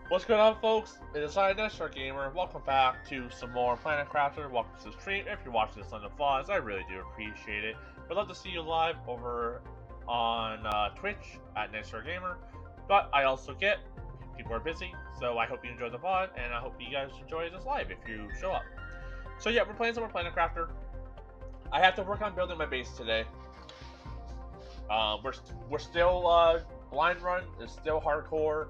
What's going on, folks? It is I, Streaned Gamer. Welcome back to some more Planet Crafter. Welcome to the stream. If you're watching this on the vlogs, I really do appreciate it. I'd love to see you live over on Twitch at Streaned Gamer. But I also get people are busy, so I hope you enjoy the VOD, and I hope you guys enjoy this live if you show up. So yeah, we're playing some more Planet Crafter. I have to work on building my base today. We're still blind run. It's still hardcore.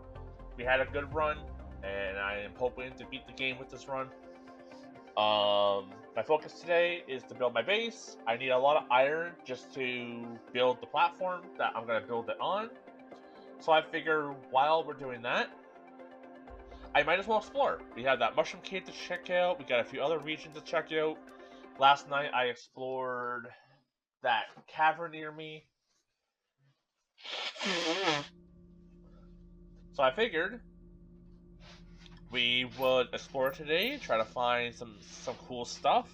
We had a good run, and I am hoping to beat the game with this run. My focus today is to build my base. I need a lot of iron just to build the platform that I'm going to build it on. So I figure while we're doing that, I might as well explore. We have that mushroom cave to check out. We got a few other regions to check out. Last night I explored that cavern near me. So I figured we would explore today, try to find some cool stuff.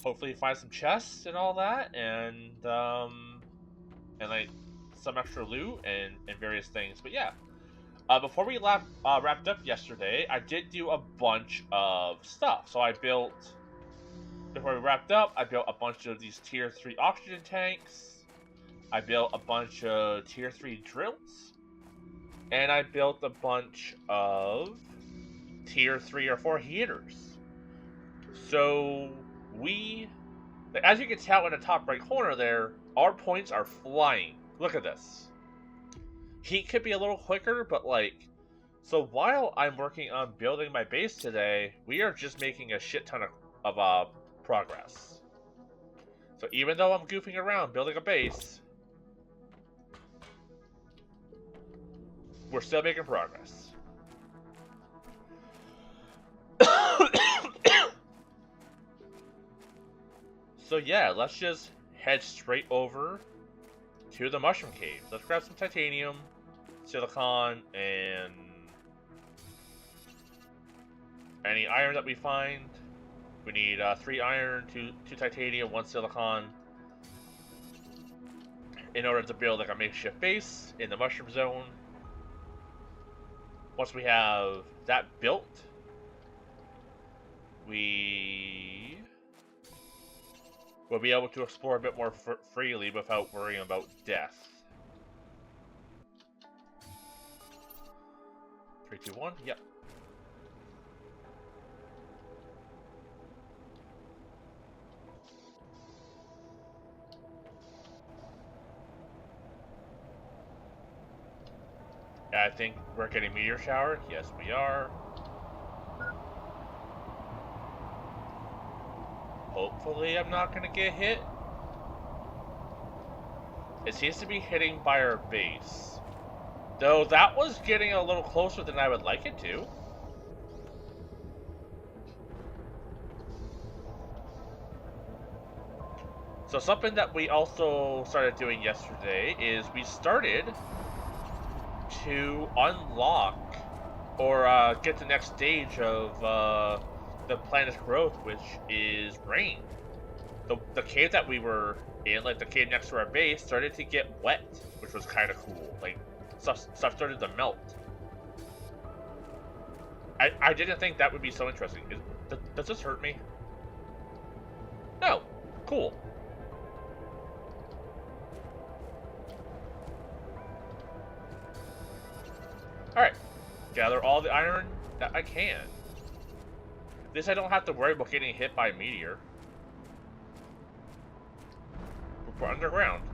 Hopefully find some chests and all that, and like some extra loot and various things. But yeah, before we wrapped up yesterday, I did do a bunch of stuff. So before we wrapped up, I built a bunch of these tier 3 oxygen tanks. I built a bunch of tier 3 drills. And I built a bunch of tier 3 or 4 heaters. So as you can tell in the top right corner there, our points are flying. Look at this. Heat could be a little quicker, but so while I'm working on building my base today, we are just making a shit ton of progress. So even though I'm goofing around building a base, we're still making progress. So yeah, let's just head straight over to the mushroom cave. Let's grab some titanium, silicon, and any iron that we find. We need 3 iron, 2 titanium, 1 silicon in order to build like a makeshift base in the mushroom zone. Once we have that built, we will be able to explore a bit more freely without worrying about death. 3, 2, 1, yep. I think we're getting meteor shower. Yes, we are. Hopefully I'm not going to get hit. It seems to be hitting by our base. Though that was getting a little closer than I would like it to. So something that we also started doing yesterday is we started to unlock or get the next stage of the planet's growth, which is rain. The cave that we were in, like the cave next to our base, started to get wet, which was kind of cool. Like stuff started to melt. I didn't think that would be so interesting. Does this hurt me? No. Cool. Alright. Gather all the iron that I can. This I don't have to worry about getting hit by a meteor. We're underground.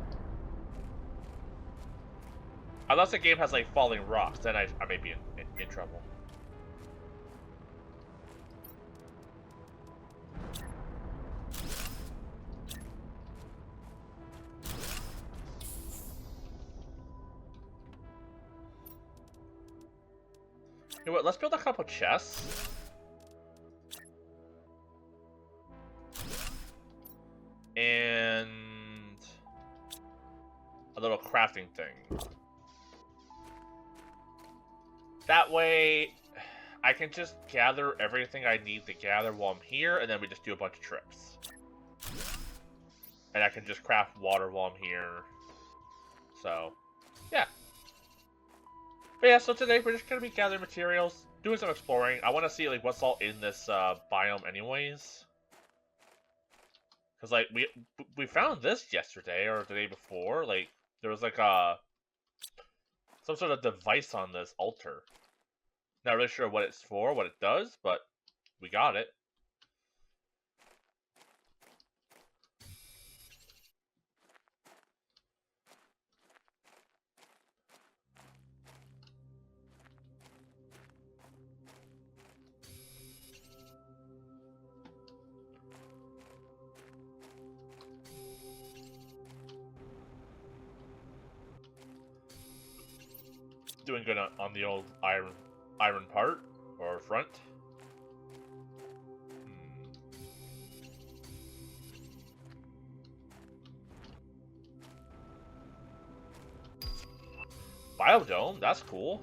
Unless the game has like falling rocks, then I may be in trouble. You know what, let's build a couple chests. And a little crafting thing. That way, I can just gather everything I need to gather while I'm here, and then we just do a bunch of trips. And I can just craft water while I'm here. So, yeah. But yeah, so today we're just gonna be gathering materials, doing some exploring. I want to see like what's all in this biome, anyways. Cause like we found this yesterday or the day before. Like there was like some sort of device on this altar. Not really sure what it's for, what it does, but we got it. Doing good on the old iron part or front. Biodome, that's cool.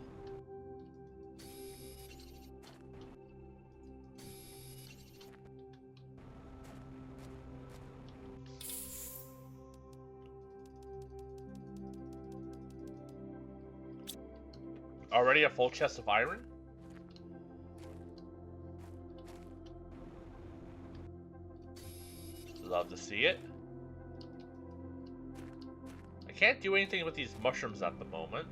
Already a full chest of iron? Love to see it. I can't do anything with these mushrooms at the moment.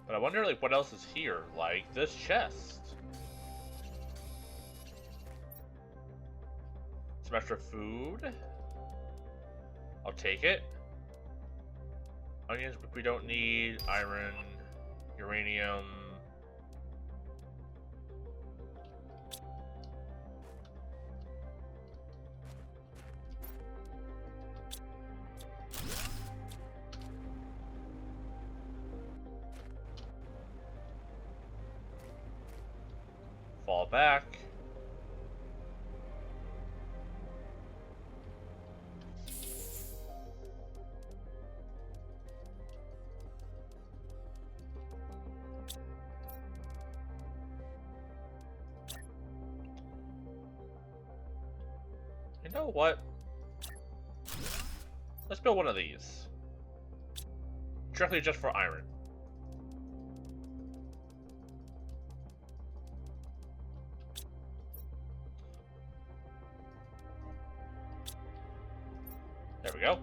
But I wonder, like, what else is here? Like, this chest. Some extra food. I'll take it. Onions, we don't need. Iron. Uranium. Fall back. You know what? Let's build one of these. Directly just for iron. There we go.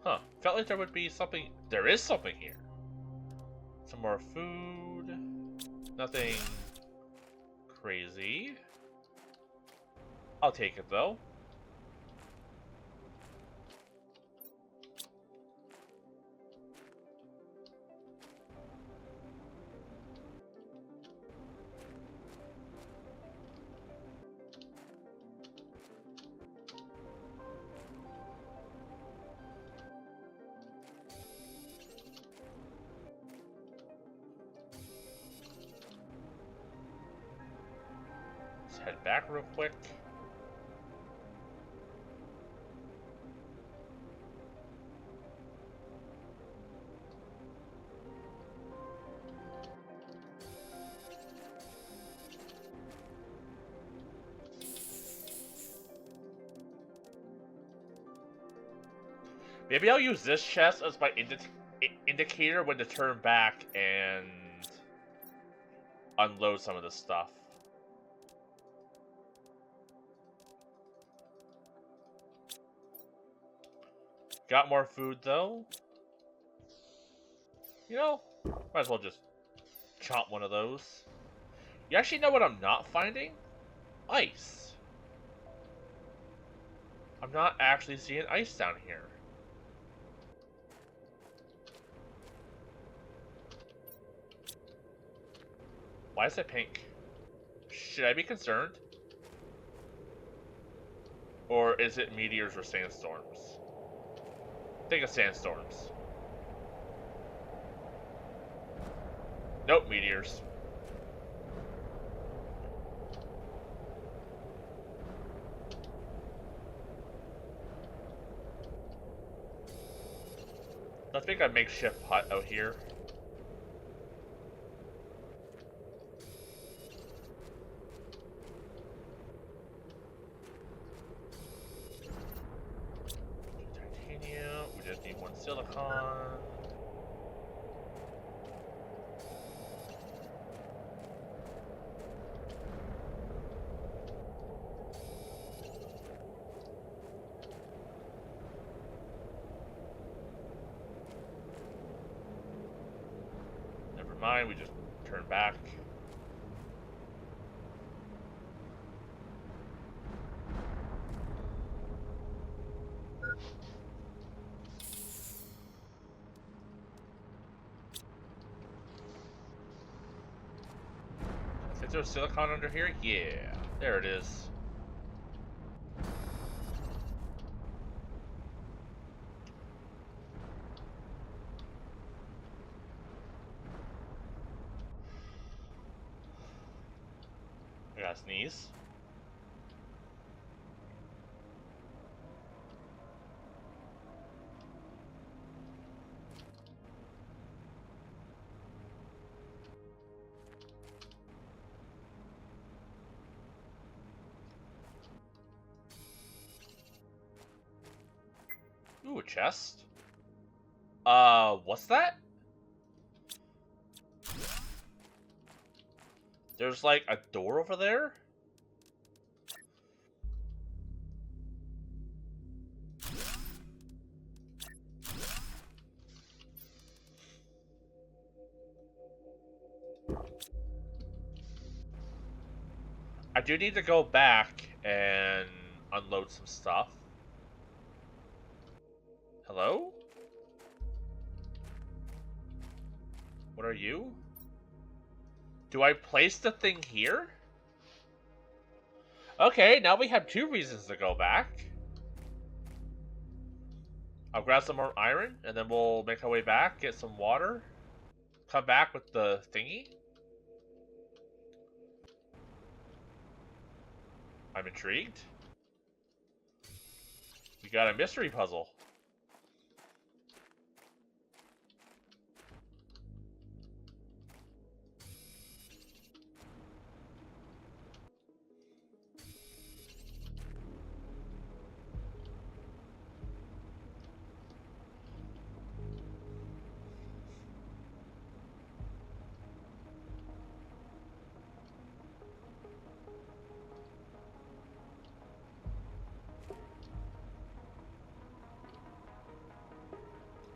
Huh. Felt like there would be something. There is something here. Some more food. Nothing crazy. I'll take it though. Head back real quick. Maybe I'll use this chest as my indicator when to turn back and unload some of this stuff. Got more food though. You know, might as well just chomp one of those. You actually know what I'm not finding? Ice. I'm not actually seeing ice down here. Why is it pink? Should I be concerned? Or is it meteors or sandstorms? Think of sandstorms. Nope, meteors. Let's make a makeshift hut out here. Titanium. We just need one silicon. Never mind, we just turn back. Is there silicon under here? Yeah, there it is. I gotta sneeze. Ooh, a chest. What's that? There's like a door over there? I do need to go back and unload some stuff. Hello? What are you? Do I place the thing here? Okay, now we have 2 reasons to go back. I'll grab some more iron, and then we'll make our way back, get some water, come back with the thingy. I'm intrigued. We got a mystery puzzle.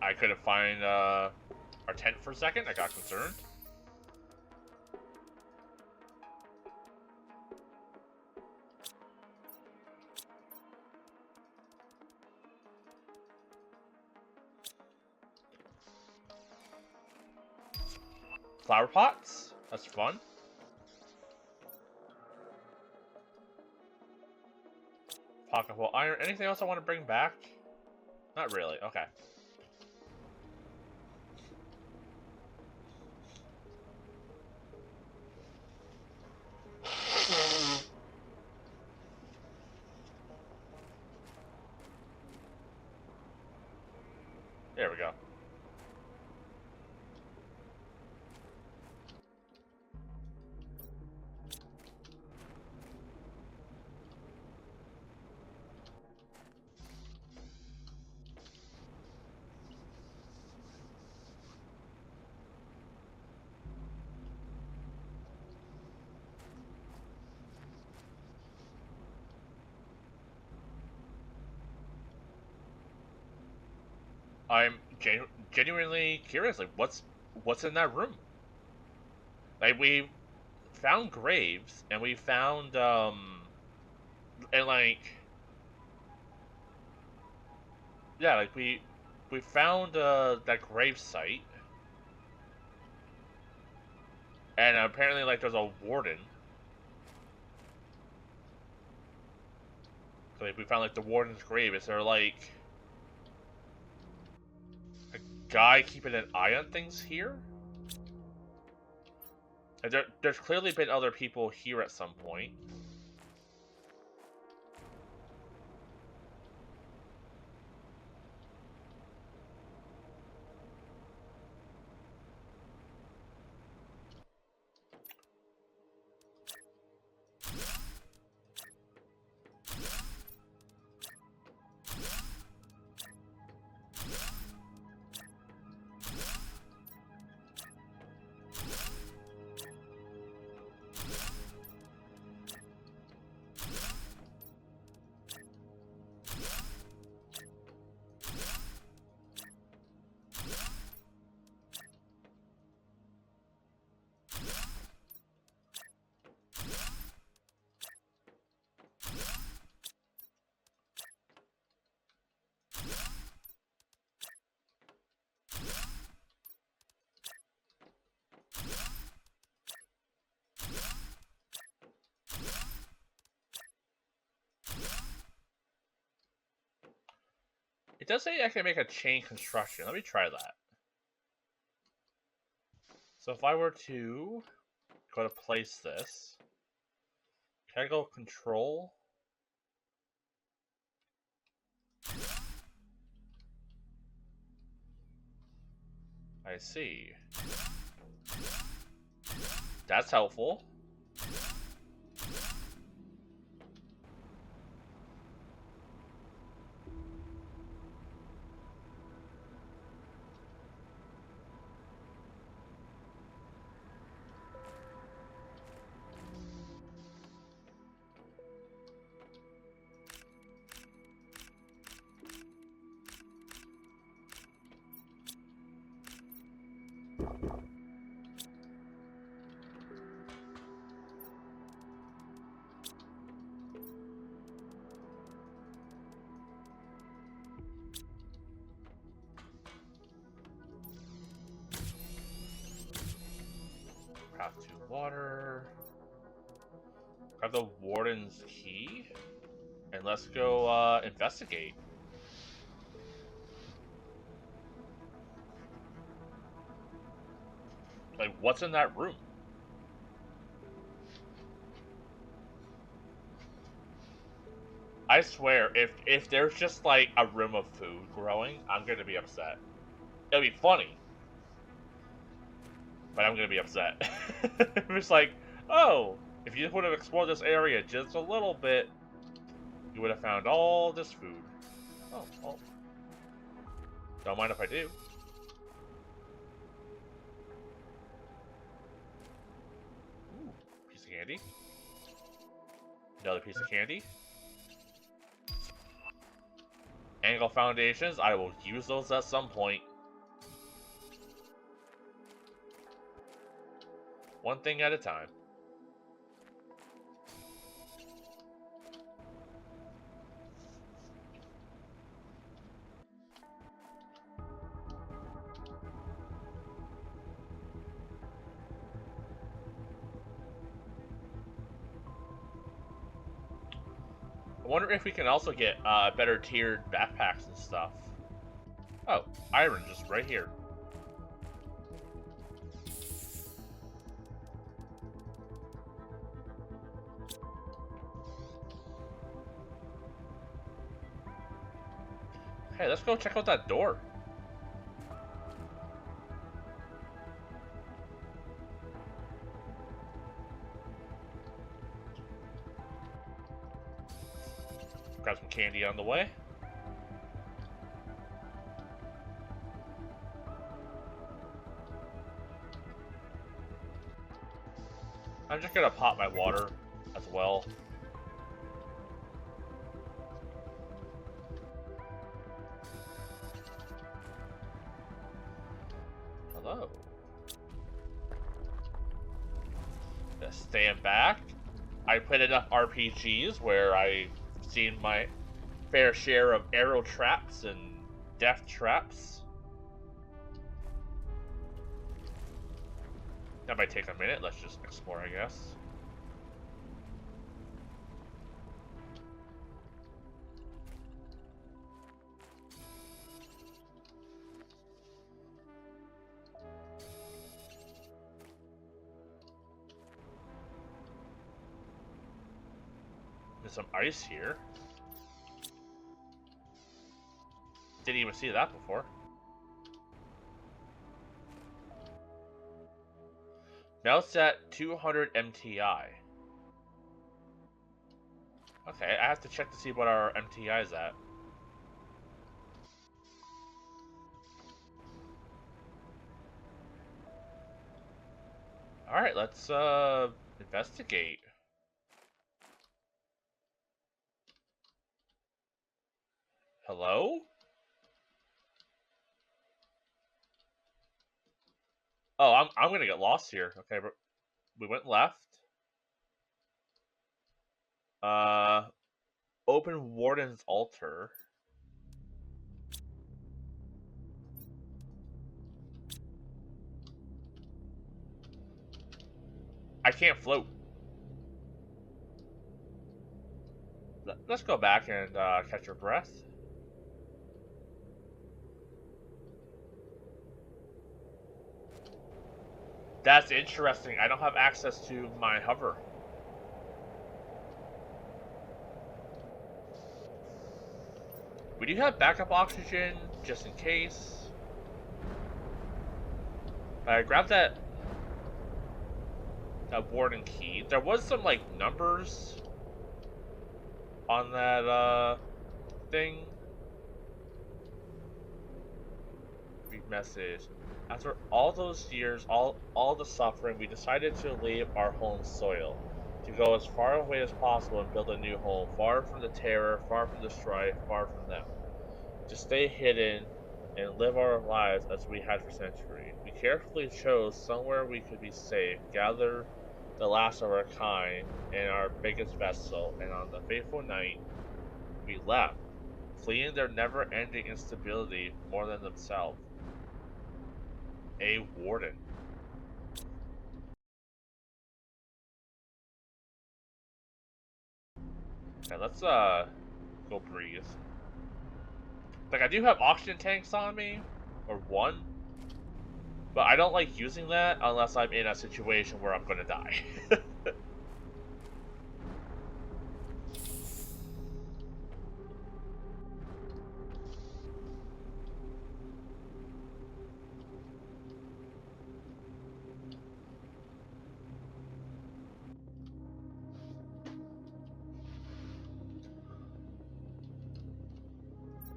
I couldn't find our tent for a second. I got concerned. Flower pots? That's fun. Pocket full iron. Anything else I want to bring back? Not really. Okay. There we go. I'm genuinely curious. Like, what's in that room? Like, we found graves, and we found and like, yeah, like we found that grave site, And apparently, like, there's a warden. So, like, we found, like, the warden's grave. Is there, like, a guy keeping an eye on things here? And there's clearly been other people here at some point. It does say I can make a chain construction. Let me try that. So if I were to go to place this, can I go control? I see. That's helpful. Path to water. Grab the warden's key. And let's go investigate. Like, what's in that room? I swear, if there's just like a room of food growing, I'm gonna be upset. It'll be funny, but I'm gonna be upset. It's like, oh, if you would have explored this area just a little bit, you would have found all this food. Oh, well. Don't mind if I do. Ooh, piece of candy. Another piece of candy. Angle foundations, I will use those at some point. One thing at a time. I wonder if we can also get better tiered backpacks and stuff. Oh, iron just right here. Hey, let's go check out that door. Grab some candy on the way. I'm just gonna pop my water as well. Hello. Just stand back. I played enough RPGs where I've seen my fair share of arrow traps and death traps. That might take a minute. Let's just explore, I guess. There's some ice here. Didn't even see that before. Melts at 200 MTI. Okay, I have to check to see what our MTI is at. Alright, let's investigate. Hello? Oh, I'm gonna get lost here. Okay, we went left. Open Warden's Altar. I can't float. Let's go back and catch our breath. That's interesting. I don't have access to my hover. We do have backup oxygen, just in case. I grabbed that warden key. There was some, like, numbers on that, thing. Read message. After all those years, all the suffering, we decided to leave our home soil, to go as far away as possible and build a new home, far from the terror, far from the strife, far from them. To stay hidden and live our lives as we had for centuries. We carefully chose somewhere we could be safe, gather the last of our kind in our biggest vessel, and on the fateful night, we left, fleeing their never-ending instability more than themselves. A warden. Okay, let's go breathe. Like, I do have oxygen tanks on me, or one, but I don't like using that unless I'm in a situation where I'm gonna die.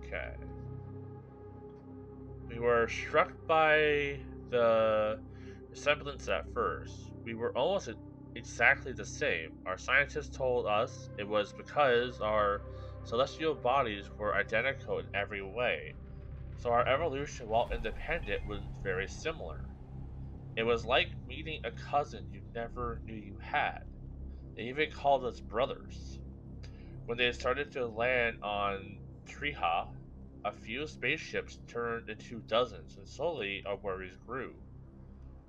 Okay. We were struck by the resemblance at first. We were almost exactly the same. Our scientists told us it was because our celestial bodies were identical in every way. So our evolution, while independent, was very similar. It was like meeting a cousin you never knew you had. They even called us brothers. When they started to land on Triha, a few spaceships turned into dozens, and slowly our worries grew.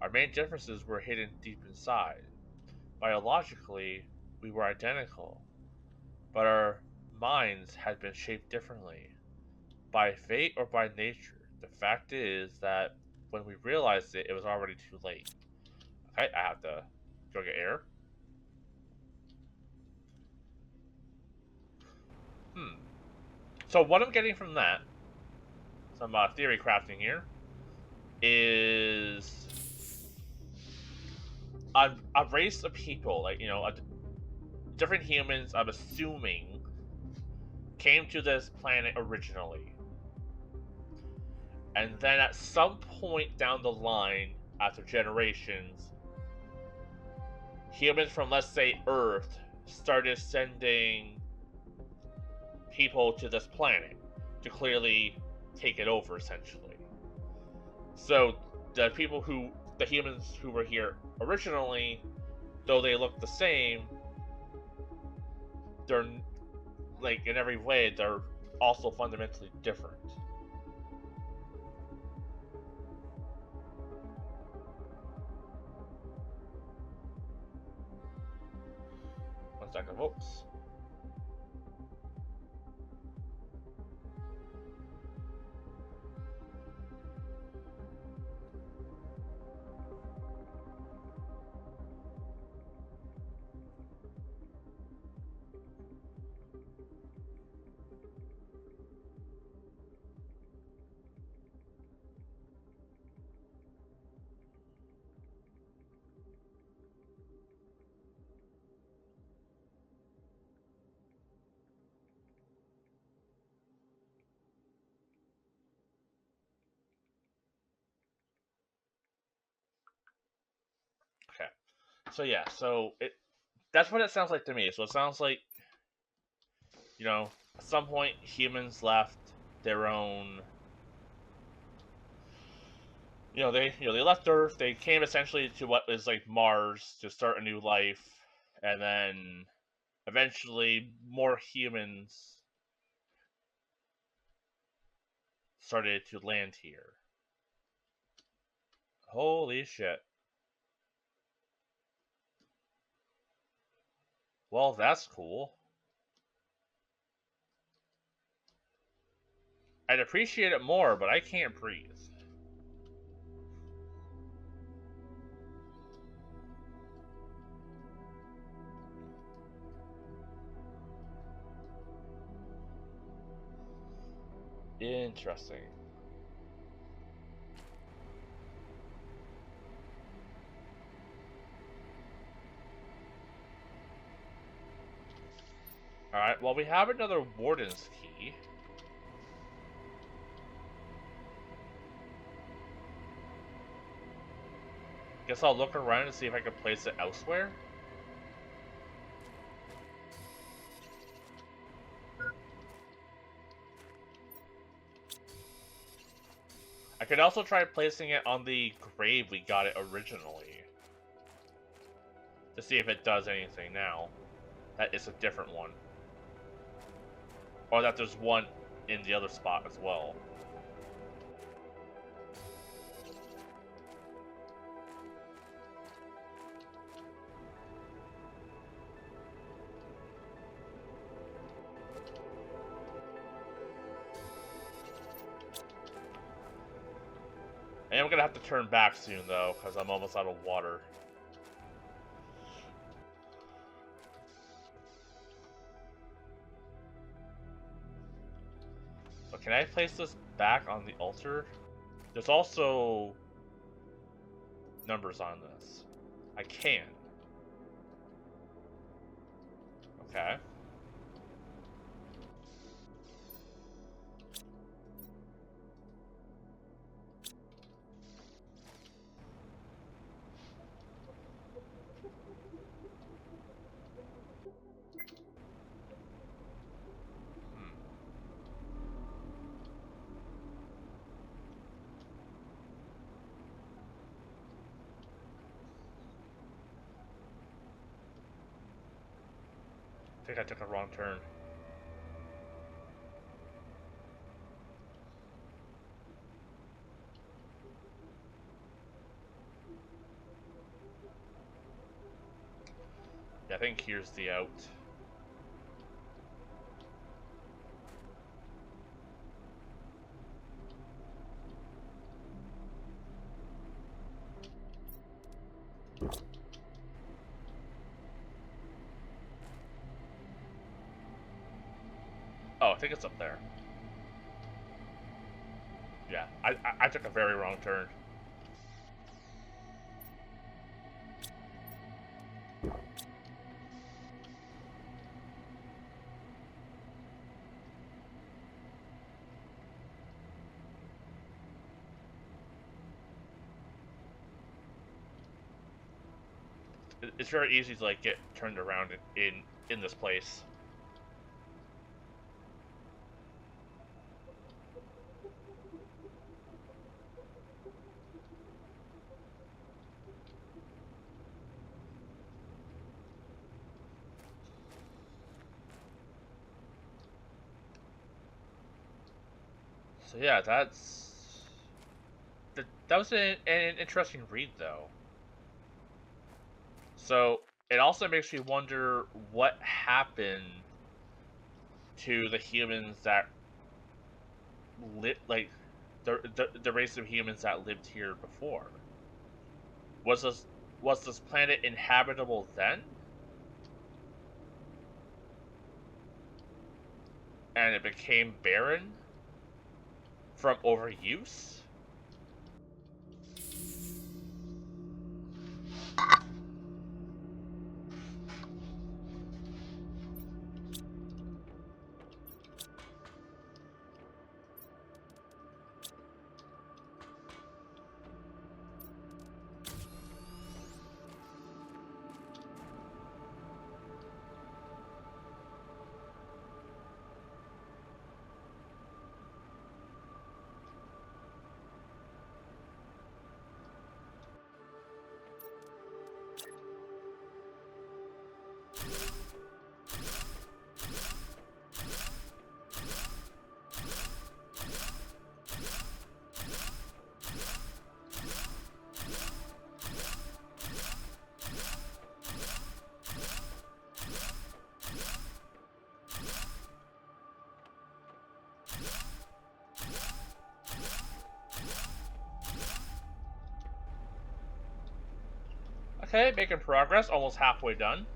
Our main differences were hidden deep inside. Biologically, we were identical, but our minds had been shaped differently. By fate or by nature, the fact is that when we realized it, it was already too late. Okay, I have to go get air. So what I'm getting from that, some theory crafting here, is a race of people, like, you know, different humans, I'm assuming, came to this planet originally. And then at some point down the line, after generations, humans from, let's say, Earth started sending people to this planet to clearly take it over, essentially. So the humans who were here originally, though they look the same, they're, like, in every way, they're also fundamentally different. deck of votes. Okay. So yeah, that's what it sounds like to me. So it sounds like, at some point humans left their own. They left Earth. They came essentially to what is like Mars to start a new life, and then eventually more humans started to land here. Holy shit. Well, that's cool. I'd appreciate it more, but I can't breathe. Interesting. Alright, well, we have another Warden's key. Guess I'll look around and see if I can place it elsewhere. I could also try placing it on the grave we got it originally. To see if it does anything now. That is a different one. Or that there's one in the other spot as well. I am gonna have to turn back soon though, because I'm almost out of water. So can I place this back on the altar? There's also numbers on this. I can. Okay. I think I took a wrong turn. Yeah, I think here's the out. Oh, I think it's up there. Yeah, I took a very wrong turn. It's very easy to like get turned around in this place. So yeah, that was an interesting read though. So it also makes me wonder what happened to the humans that like the race of humans that lived here before. Was this planet inhabitable then? And it became barren from overuse? Okay, making progress, almost halfway done.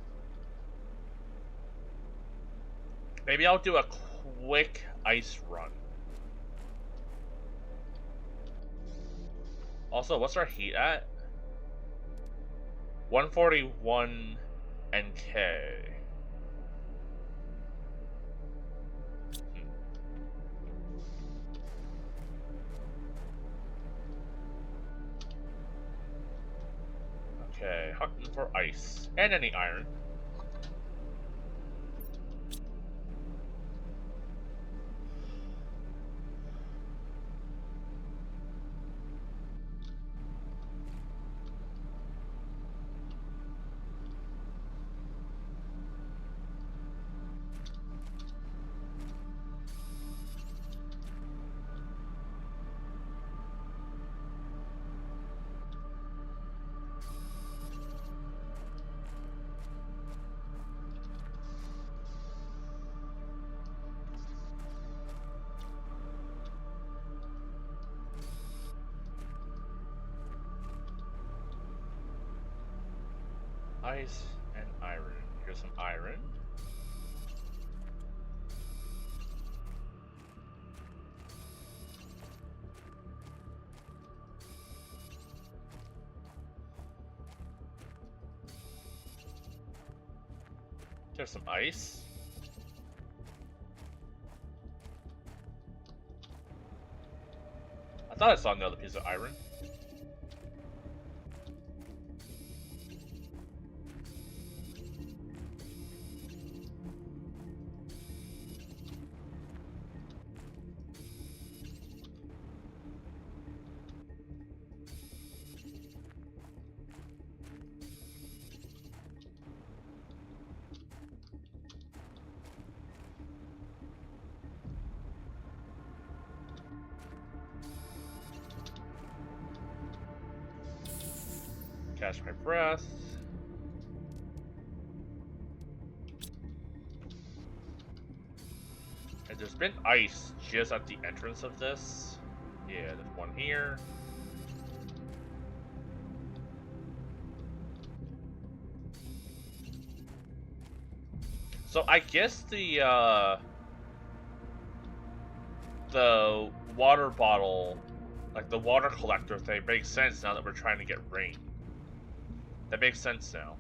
Maybe I'll do a quick ice run. Also, what's our heat at? 141 NK. Okay, hunting for ice. And any iron. Ice and iron. Here's some iron. There's some ice. I thought I saw another piece of iron. Catch my breath. And there's been ice just at the entrance of this. Yeah, there's one here. So I guess the water bottle, like the water collector thing, makes sense now that we're trying to get rain. That makes sense now.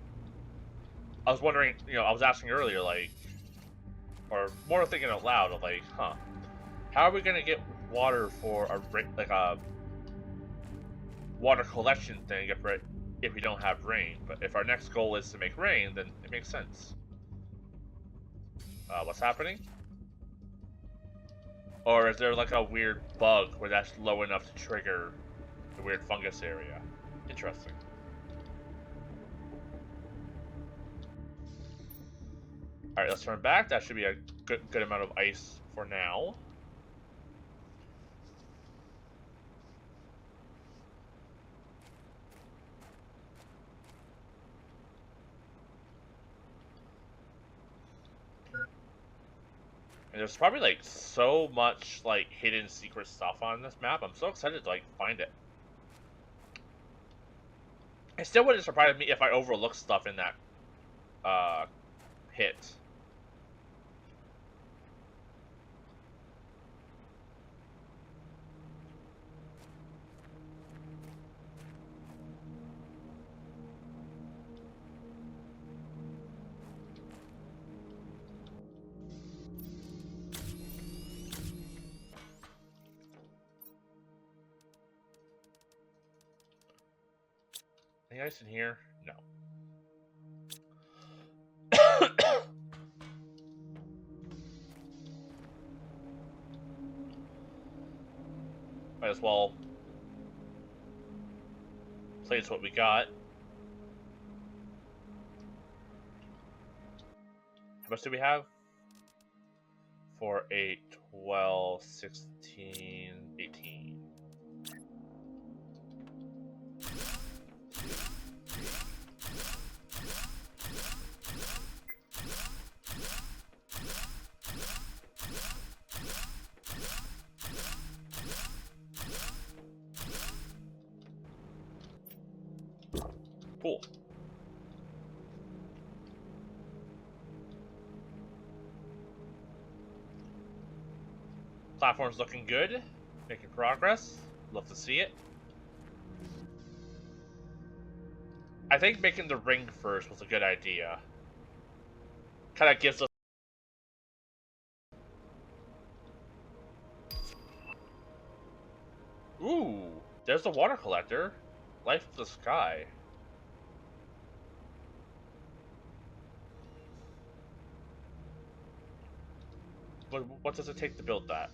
I was wondering, I was asking earlier, like, or more thinking out loud of like, how are we gonna get water for a water collection thing if we don't have rain? But if our next goal is to make rain, then it makes sense. What's happening? Or is there like a weird bug where that's low enough to trigger the weird fungus area? Interesting. Alright, let's turn back. That should be a good amount of ice for now. And there's probably like so much like hidden secret stuff on this map. I'm so excited to like find it. It still wouldn't surprise me if I overlook stuff in that hit. Any ice in here? No. Might as well place what we got. How much do we have? 4, 8, 12, 16, 18. Cool. Platform's looking good. Making progress. Love to see it. I think making the ring first was a good idea. Kind of gives us... Ooh, there's the water collector. Life of the sky. What does it take to build that?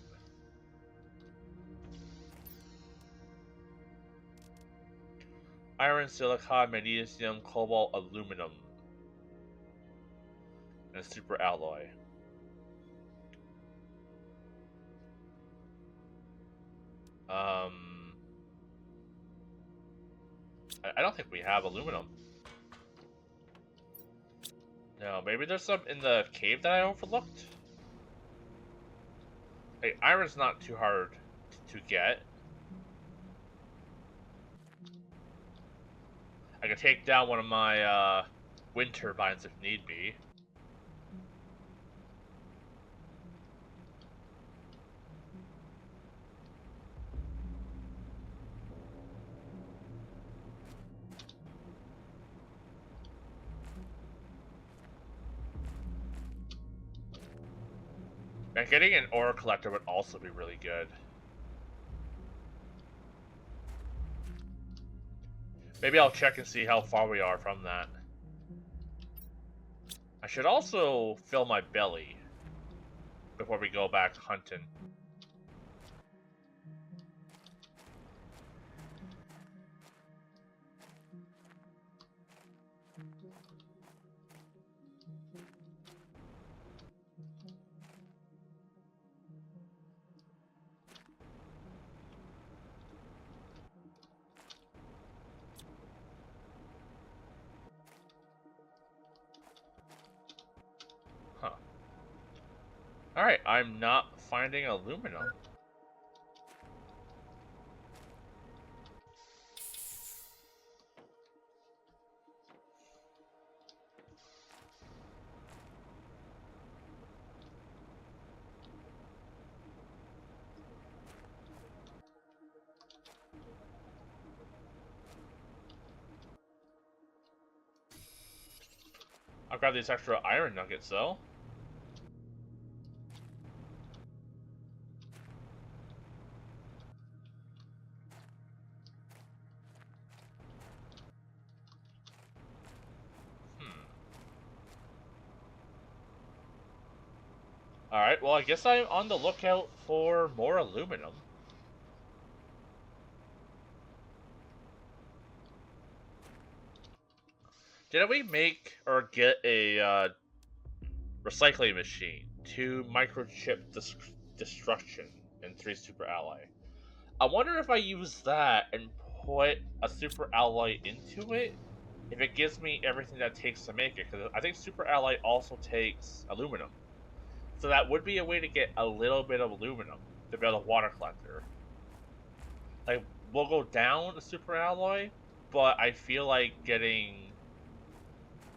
Iron, silicon, magnesium, cobalt, aluminum. And a super alloy. I don't think we have aluminum. No, maybe there's some in the cave that I overlooked? Hey, iron's not too hard to get. I can take down one of my wind turbines if need be. And getting an ore collector would also be really good. Maybe I'll check and see how far we are from that. I should also fill my belly before we go back hunting. Alright, I'm not finding aluminum. I'll grab these extra iron nuggets though. Alright, well I guess I'm on the lookout for more aluminum. Didn't we make or get a recycling machine? 2 microchip destruction and 3 super alloy. I wonder if I use that and put a super alloy into it, if it gives me everything that it takes to make it, because I think super alloy also takes aluminum. So that would be a way to get a little bit of aluminum to build a water collector. Like, we'll go down a super alloy, but I feel like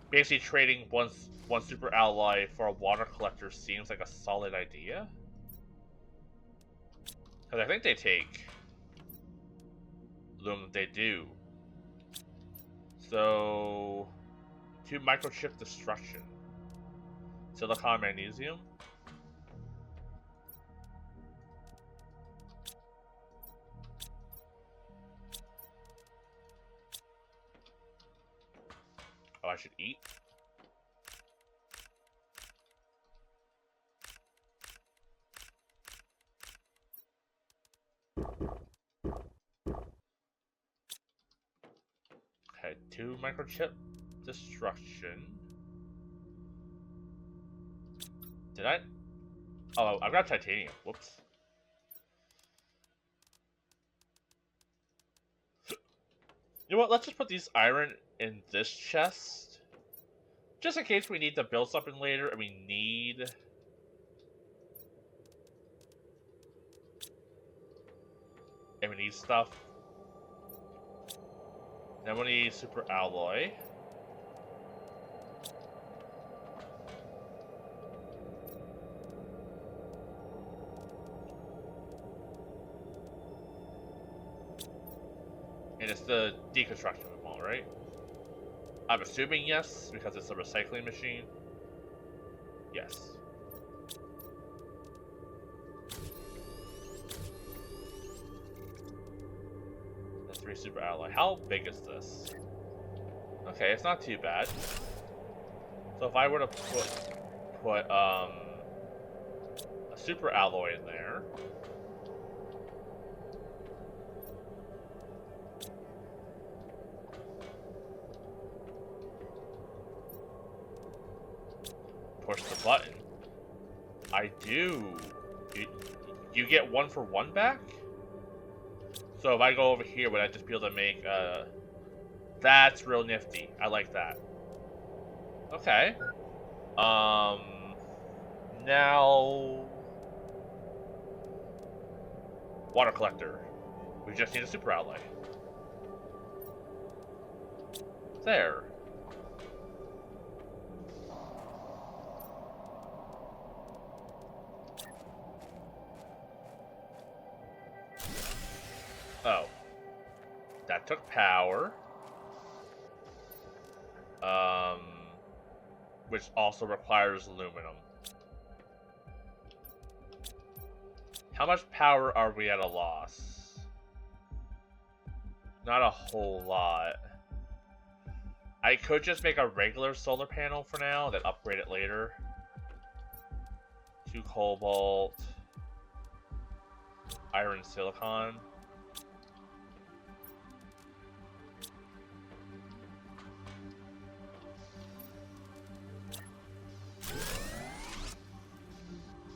basically trading one super alloy for a water collector seems like a solid idea. Because I think they take aluminum, they do. So, 2 microchip destruction. Silicon magnesium. Oh, I should eat. Okay, 2 microchip destruction. Did I? Oh, I've got titanium. Whoops. You know what? Let's just put these iron in this chest. Just in case we need to build something later and we need... stuff. Then we need super alloy. And it's the deconstruction wall, right? I'm assuming yes, because it's a recycling machine. Yes. The 3 super alloy. How big is this? Okay, it's not too bad. So if I were to put a super alloy in there. Push the button. I do. You get 1 for 1 back? So if I go over here, would I just be able to make, that's real nifty. I like that. Okay. Now... water collector. We just need a super alloy. There. Oh. That took power. Which also requires aluminum. How much power are we at a loss? Not a whole lot. I could just make a regular solar panel for now, then upgrade it later. 2 cobalt. Iron silicon.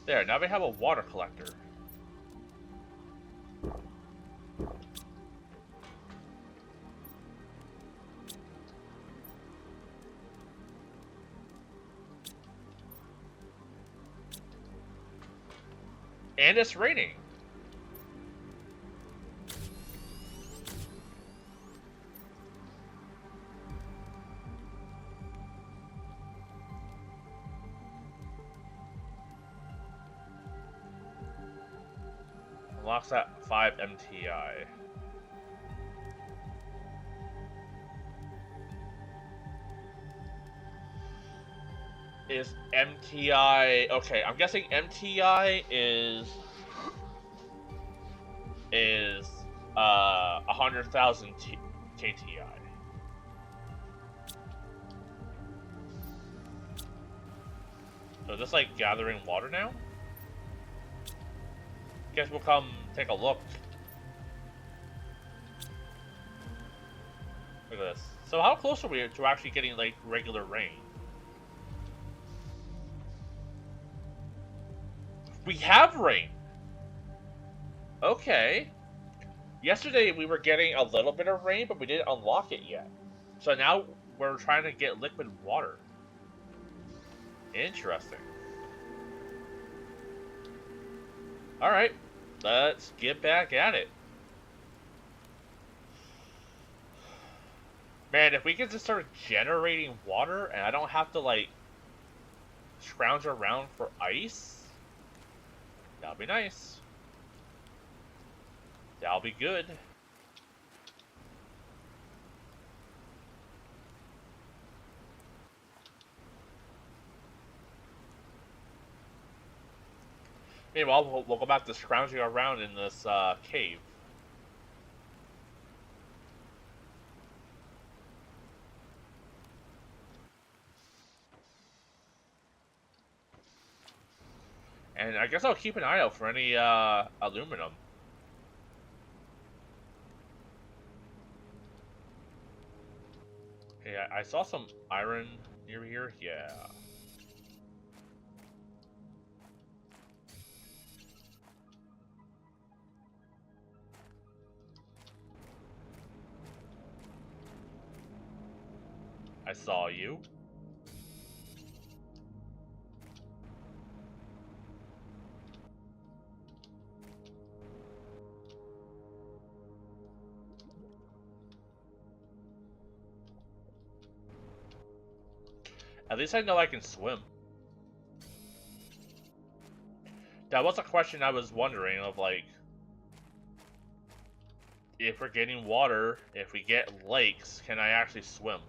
There, now we have a water collector. And it's raining. Unlocks at 5 MTI. Is MTI... Okay, I'm guessing MTI is 100,000 KTI. So just like gathering water now? Guess we'll come take a look. Look at this. So how close are we to actually getting like regular rain? We have rain! Okay. Yesterday we were getting a little bit of rain, but we didn't unlock it yet. So now we're trying to get liquid water. Interesting. Alright, let's get back at it. Man, if we could just start generating water and I don't have to, like, scrounge around for ice, that'll be nice. That'll be good. Meanwhile, we'll go back to scrounging around in this cave. And I guess I'll keep an eye out for any aluminum. Yeah, I saw some iron near here. Yeah. I saw you. At least I know I can swim. That was a question I was wondering of, like, if we're getting water, if we get lakes, can I actually swim?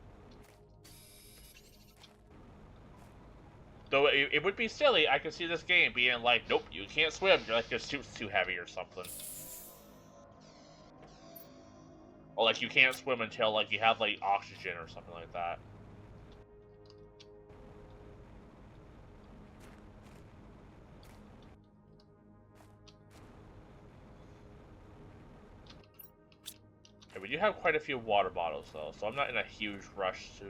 Though it would be silly, I could see this game being like, nope, you can't swim, you're like your suit's too heavy or something. Or like you can't swim until like you have like oxygen or something like that. Okay, we do have quite a few water bottles though, so I'm not in a huge rush to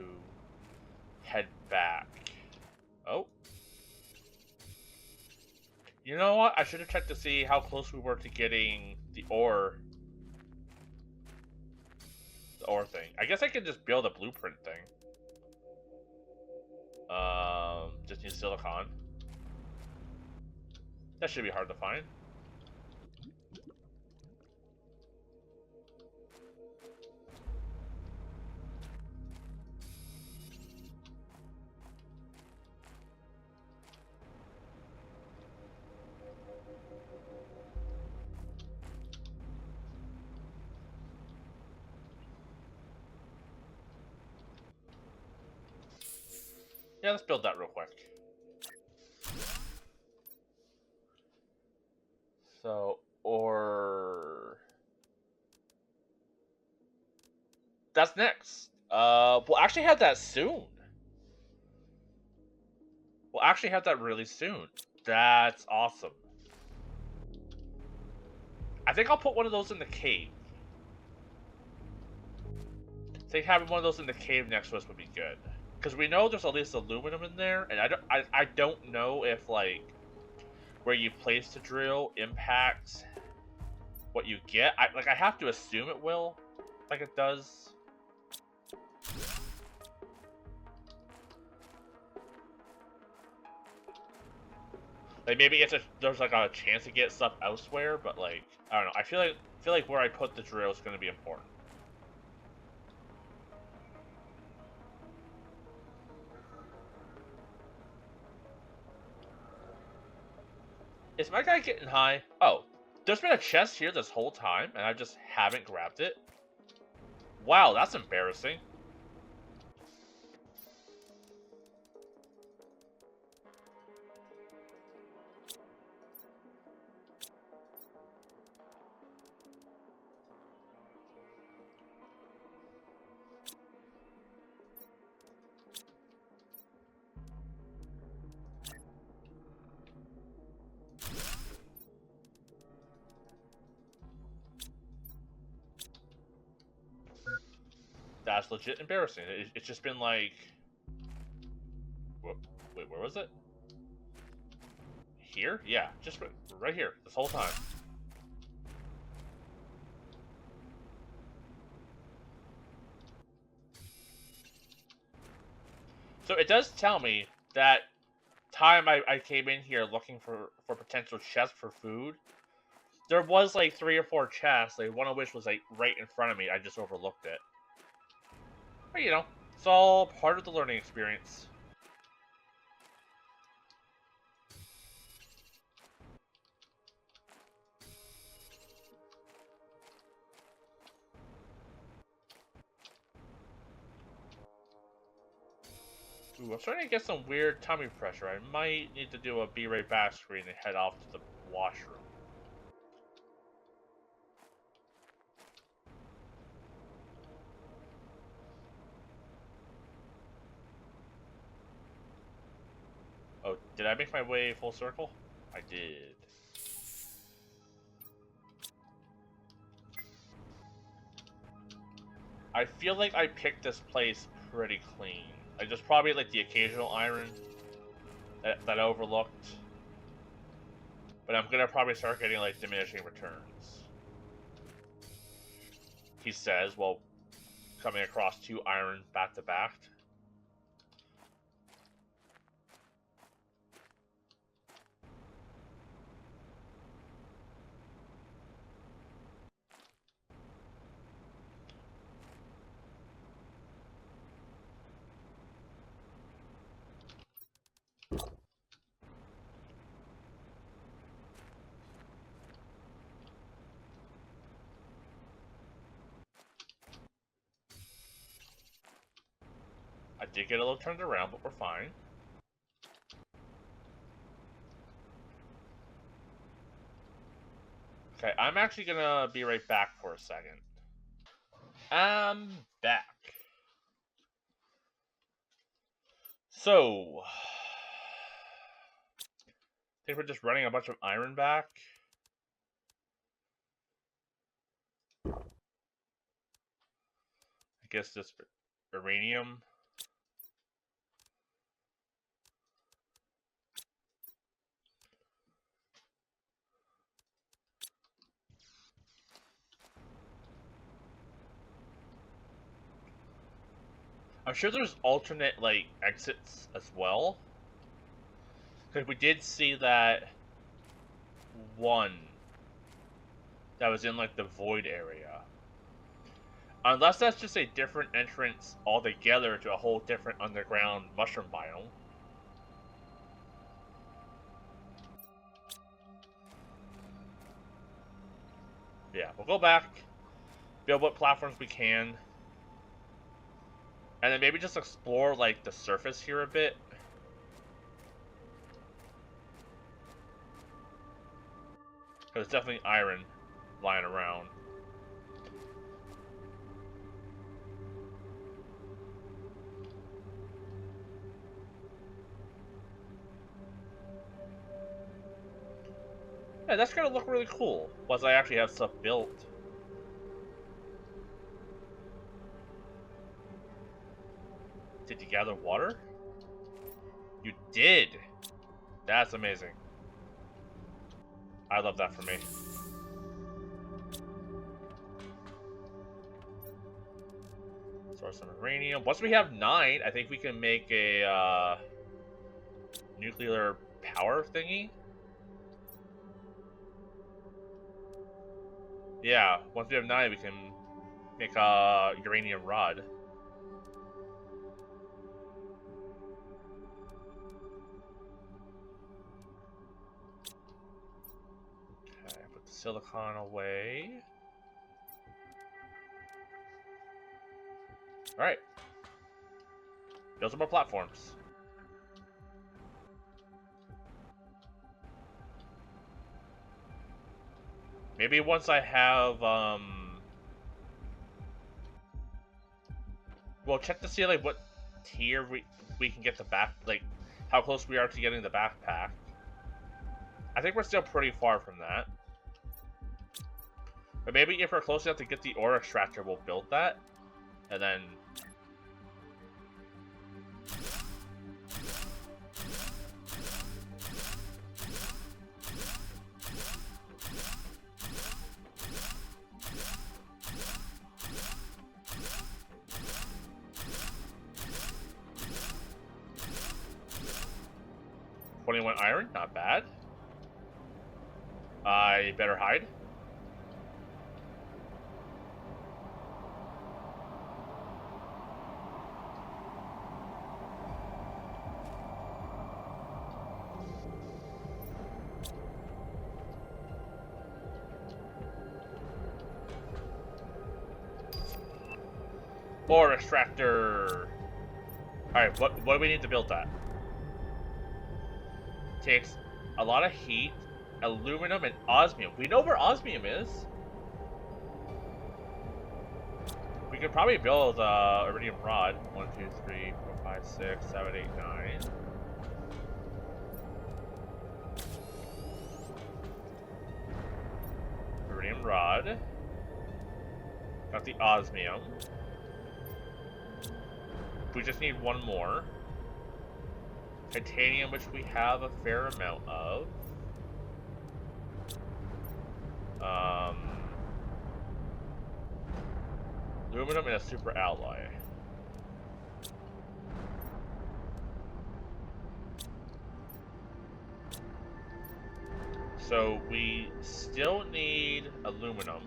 head back. Oh. You know what? I should have checked to see how close we were to getting the ore. The ore thing. I guess I could just build a blueprint thing. Just need silicon. That should be hard to find. Yeah, let's build that real quick. So, or... That's next. We'll actually have that soon. We'll actually have that really soon. That's awesome. I think I'll put one of those in the cave. I think having one of those in the cave next to us would be good. Because we know there's at least aluminum in there, and I don't know if, like, where you place the drill impacts what you get. I have to assume it will, like it does. Like maybe there's like a chance to get stuff elsewhere, but like I don't know. I feel like where I put the drill is going to be important. Is my guy getting high? Oh, there's been a chest here this whole time, and I just haven't grabbed it. Wow, that's embarrassing. That's legit embarrassing. It's just been like... Wait, where was it? Here? Yeah, just right here, this whole time. So it does tell me that time I came in here looking for potential chests for food, there was like 3 or 4 chests, like one of which was like right in front of me. I just overlooked it. But you know, it's all part of the learning experience. Ooh, I'm starting to get some weird tummy pressure. I might need to do a be right back screen and head off to the washroom. Oh, did I make my way full circle? I did. I feel like I picked this place pretty clean. Like, there's probably like the occasional iron that I overlooked. But I'm gonna probably start getting like diminishing returns. He says, while coming across 2 iron back to back. I did get a little turned around, but we're fine. Okay, I'm actually gonna be right back for a second. I'm back. So, I think we're just running a bunch of iron back. I guess this uranium. I'm sure there's alternate, like, exits as well. Because we did see that one that was in, like, the void area. Unless that's just a different entrance altogether to a whole different underground mushroom biome. Yeah, we'll go back, build what platforms we can, and then maybe just explore, like, the surface here a bit. There's definitely iron lying around. Yeah, that's gonna look really cool once I actually have stuff built. Did you gather water? You did! That's amazing. I love that for me. Source some uranium. Once we have 9, I think we can make a nuclear power thingy. Yeah, once we have 9, we can make a uranium rod. Okay, put the silicon away. Alright. Build some more platforms. Maybe once I have, well, check to see, like, what tier we can get the back, like, how close we are to getting the backpack. I think we're still pretty far from that. But maybe if we're close enough to get the ore extractor, we'll build that. And then... 21 iron, not bad. I better hide. Ore extractor. Alright, what do we need to build that? Takes a lot of heat, aluminum, and osmium. We know where osmium is. We could probably build iridium rod. 1, 2, 3, 4, 5, 6, 7, 8, 9. Iridium rod. Got the osmium. We just need one more. Titanium, which we have a fair amount of. Aluminum and a super alloy. So we still need aluminum.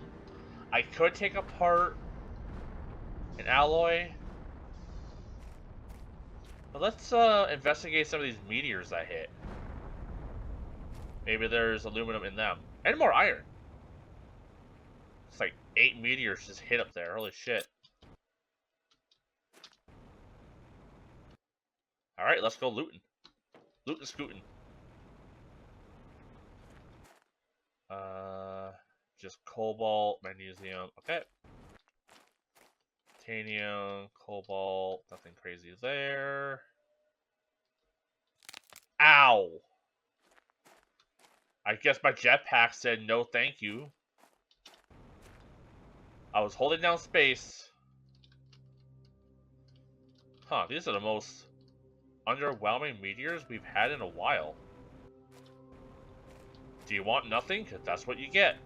I could take apart an alloy. But let's investigate some of these meteors I hit. Maybe there's aluminum in them. And more iron. It's like 8 meteors just hit up there. Holy shit. Alright, let's go looting. Lootin' scootin'. Just cobalt, magnesium. Okay. Titanium, cobalt, nothing crazy there. Ow! I guess my jetpack said no thank you. I was holding down space. Huh, these are the most underwhelming meteors we've had in a while. Do you want nothing? Because that's what you get.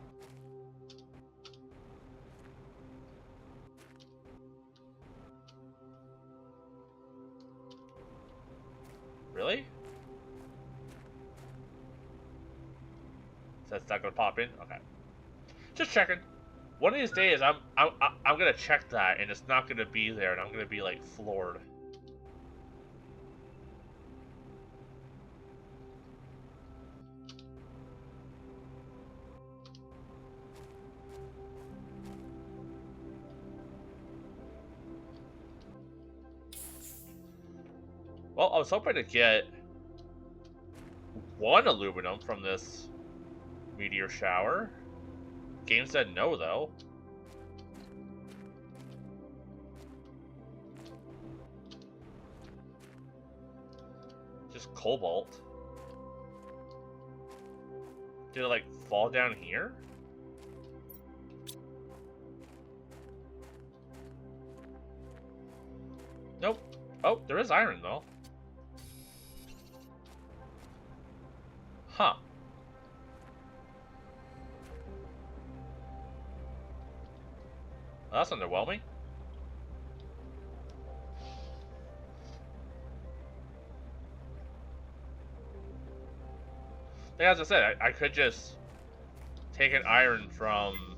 Really? So that's not gonna pop in? Okay. Just checking. One of these days, I'm gonna check that, and it's not gonna be there, and I'm gonna be like floored. Well, I was hoping to get one aluminum from this meteor shower. Game said no, though. Just cobalt. Did it, like, fall down here? Nope. Oh, there is iron, though. Huh. Well, that's underwhelming. Like, as I said, I could just take an iron from...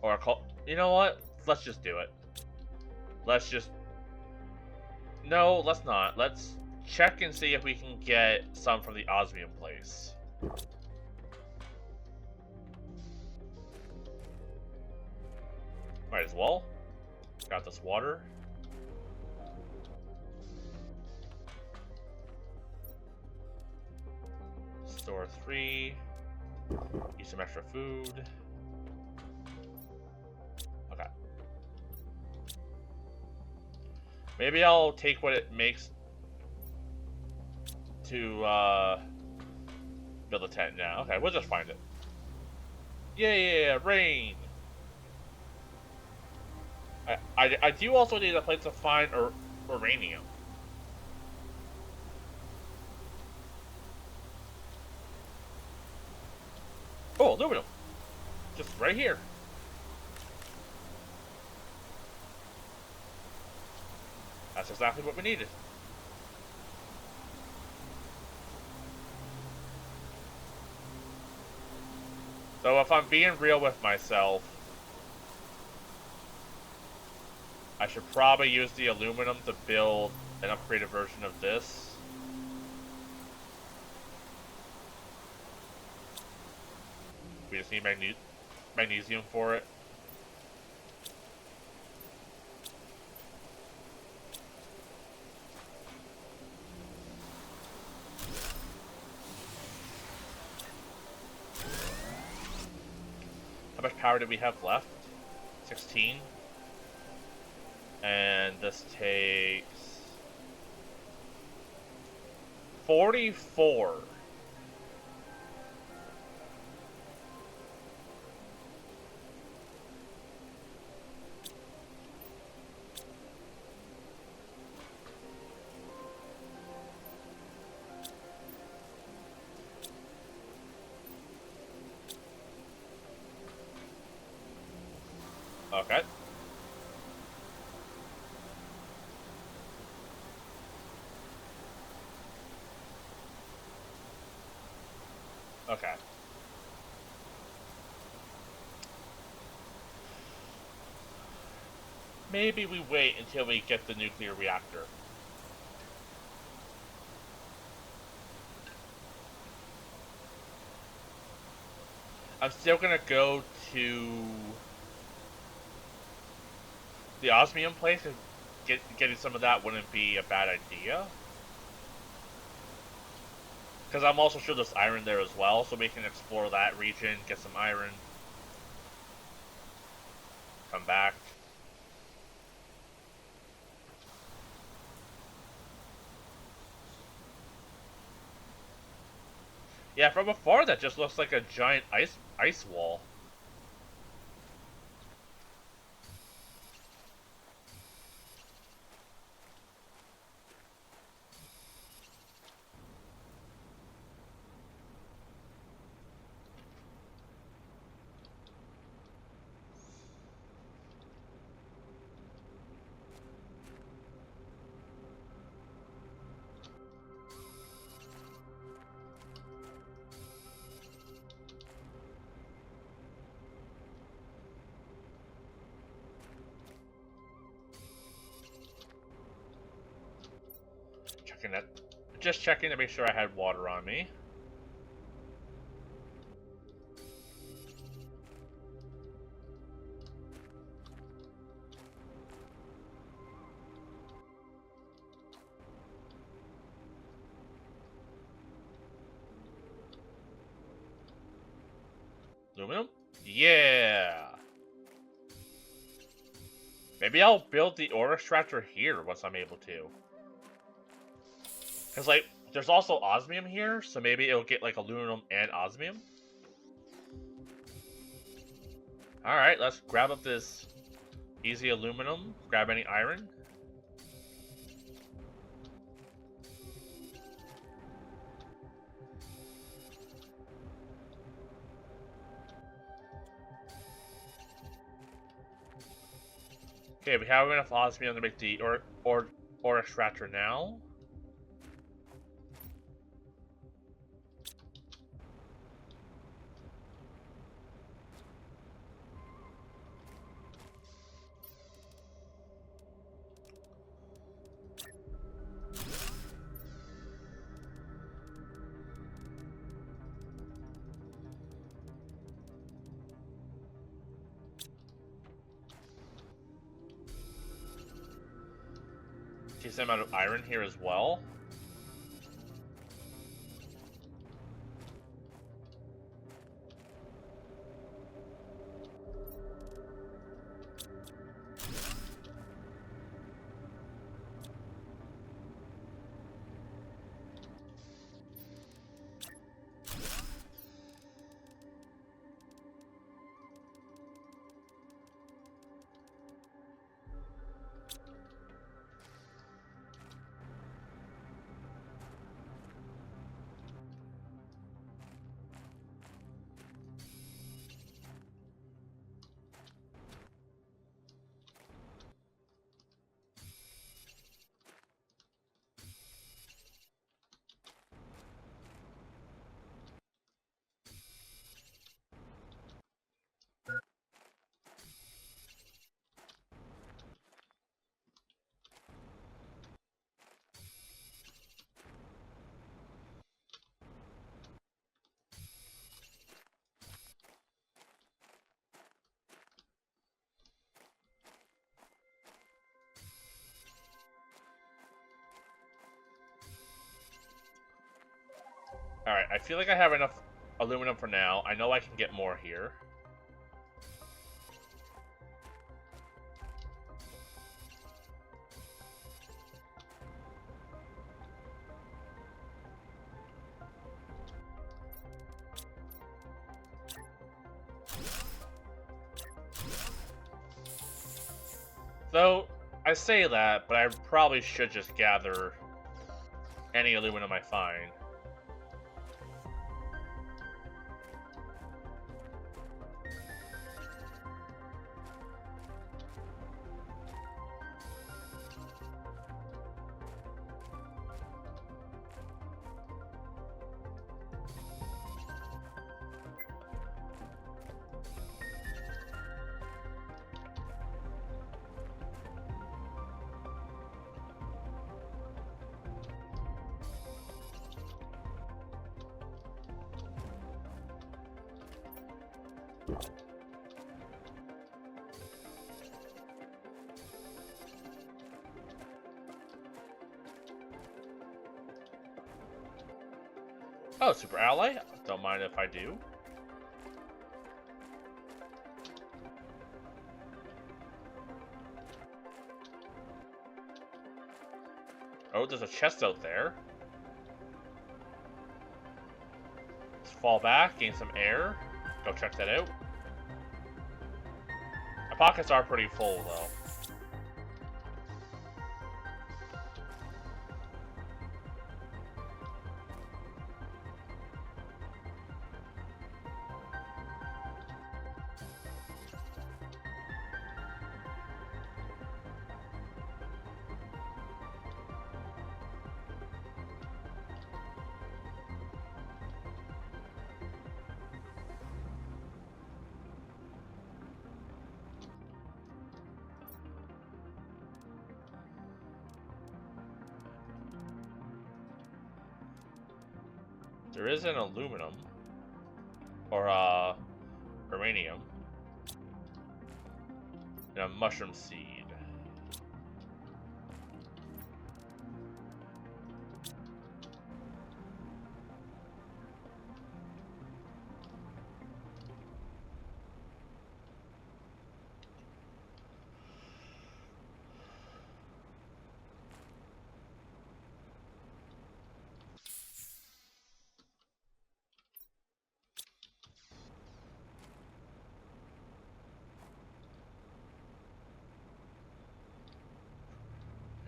Or you know what? Let's just do it. Let's just... No, let's not. Let's check and see if we can get some from the osmium place. Might as well. Got this water. Store 3. Eat some extra food. Okay. Maybe I'll take what it makes to build a tent now. Okay, we'll just find it. Yeah, rain! I do also need a place to find uranium. Oh, aluminum! Just right here. That's exactly what we needed. So if I'm being real with myself, I should probably use the aluminum to build an upgraded version of this. We just need magnesium for it. How much power do we have left? 16. And this takes 44. Okay. Okay. Maybe we wait until we get the nuclear reactor. I'm still gonna go to the osmium place, and getting some of that wouldn't be a bad idea. Because I'm also sure there's iron there as well, so we can explore that region, get some iron, come back. Yeah, from afar that just looks like a giant ice wall. Checking that. Just checking to make sure I had water on me. Aluminum? Yeah! Maybe I'll build the ore extractor here once I'm able to. Because, like, there's also osmium here, so maybe it'll get, like, aluminum and osmium. Alright, let's grab up this easy aluminum, grab any iron. Okay, we have enough osmium to make the ore extractor now. Decent amount of iron here as well. Alright, I feel like I have enough aluminum for now. I know I can get more here. Though, I say that, but I probably should just gather any aluminum I find. Oh, Super Ally? Don't mind if I do. Oh, there's a chest out there. Let's fall back, gain some air. Go check that out. My pockets are pretty full, though. There is an aluminum. Or, uranium. And a mushroom seed.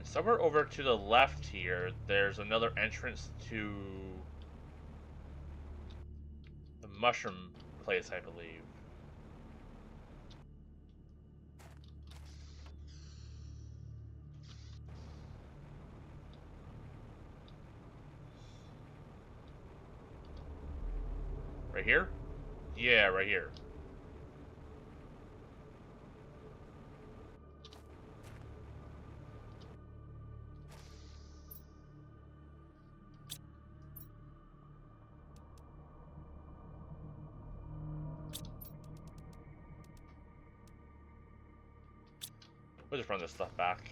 Somewhere over to the left here, there's another entrance to the mushroom place, I believe. Right here? Yeah, right here. We'll just run this stuff back.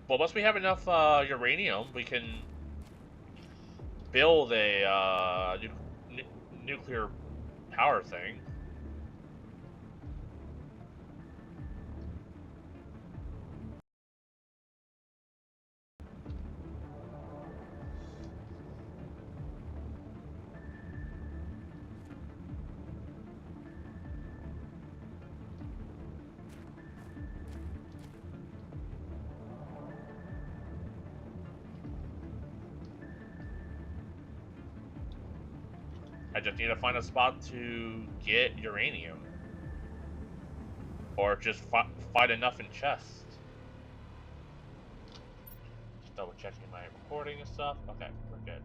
Well, once we have enough uranium, we can build a nuclear power thing. I just need to find a spot to get uranium. Or just find enough in chests. Just double checking my recording and stuff. Okay, we're good.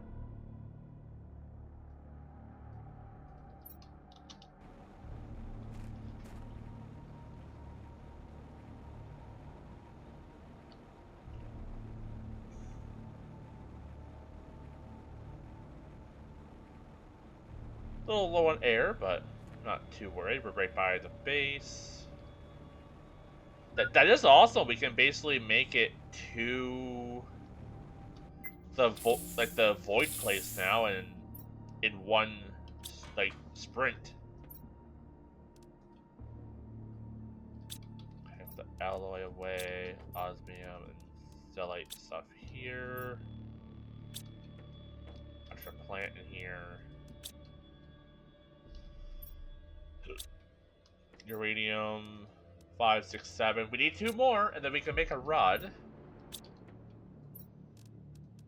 little low on air, but not too worried. We're right by the base. That is awesome. We can basically make it to the the void place now, and in one sprint. Have the alloy away, osmium and stellite stuff here. Extra plant in here. Uranium 5, 6, 7. We need 2 more, and then we can make a rod.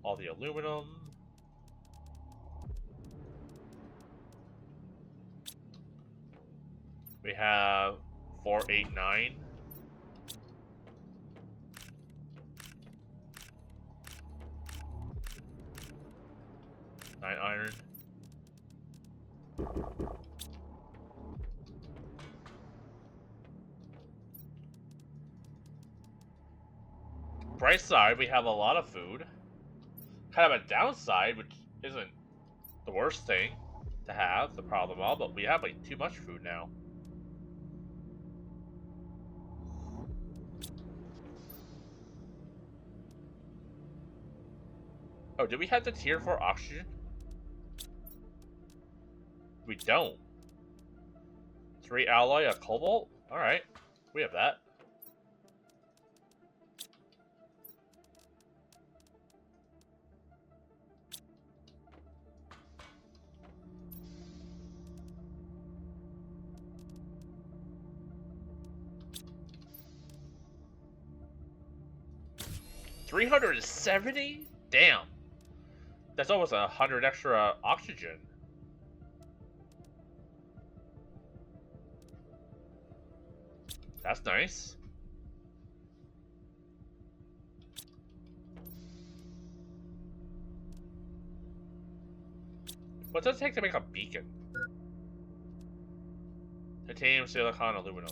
All the aluminum. We have 4, 8, 9. Iron. Bright side, we have a lot of food. Kind of a downside, which isn't the worst thing to have, the problem all, but we have like too much food now. Oh, did we have the tier 4 oxygen? We don't. 3 alloy, a cobalt? Alright, we have that. $370? Damn. That's almost 100 extra oxygen. That's nice. What does it take to make a beacon? Titanium, silicon, aluminum.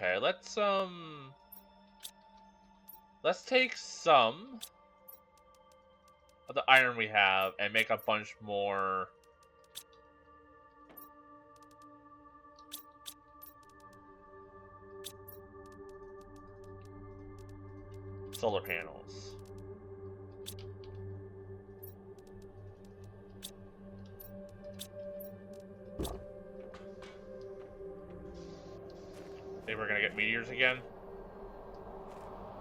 Okay, let's take some of the iron we have and make a bunch more solar panels. Maybe we're gonna get meteors again.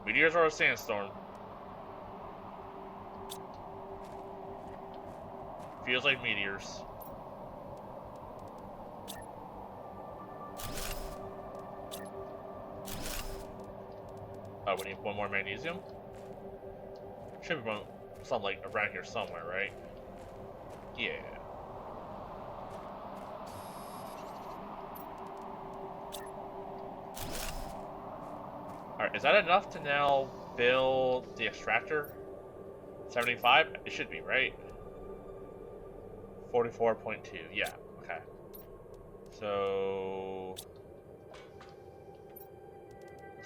Meteors or a sandstorm. Feels like meteors. Oh, we need 1 more magnesium? Should be some like around here somewhere, right? Yeah. Alright, is that enough to now build the extractor? 75? It should be, right? 44.2, yeah, okay. So...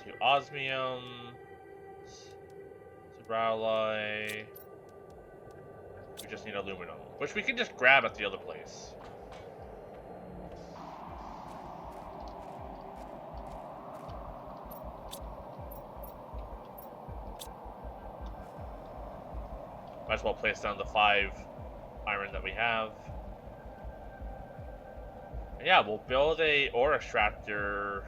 2 osmium... Subralloy... We just need aluminum, which we can just grab at the other place. Might as well place down the 5 iron that we have. And yeah, we'll build a ore extractor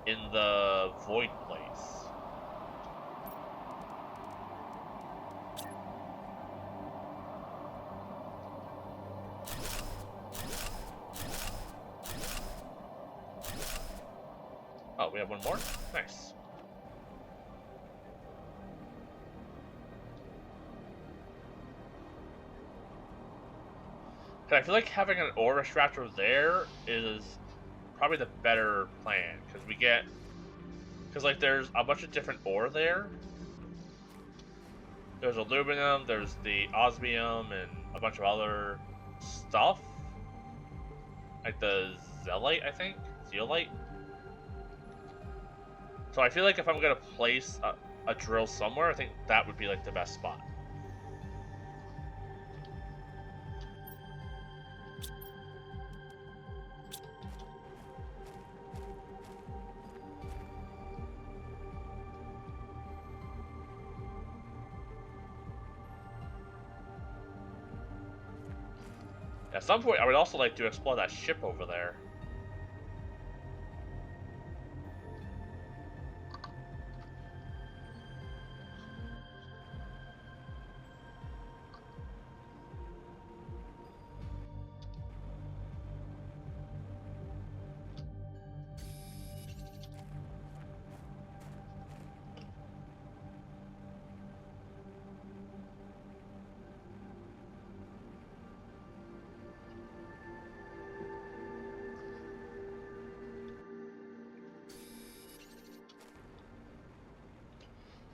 in the void place. Oh, we have 1 more? Nice. I feel like having an ore extractor there is probably the better plan, because we get Because, like, there's a bunch of different ore there. There's aluminum, there's the osmium, and a bunch of other stuff. Like the zeolite, I think? Zeolite? So I feel like if I'm gonna place a drill somewhere, I think that would be, like, the best spot. At some point, I would also like to explore that ship over there.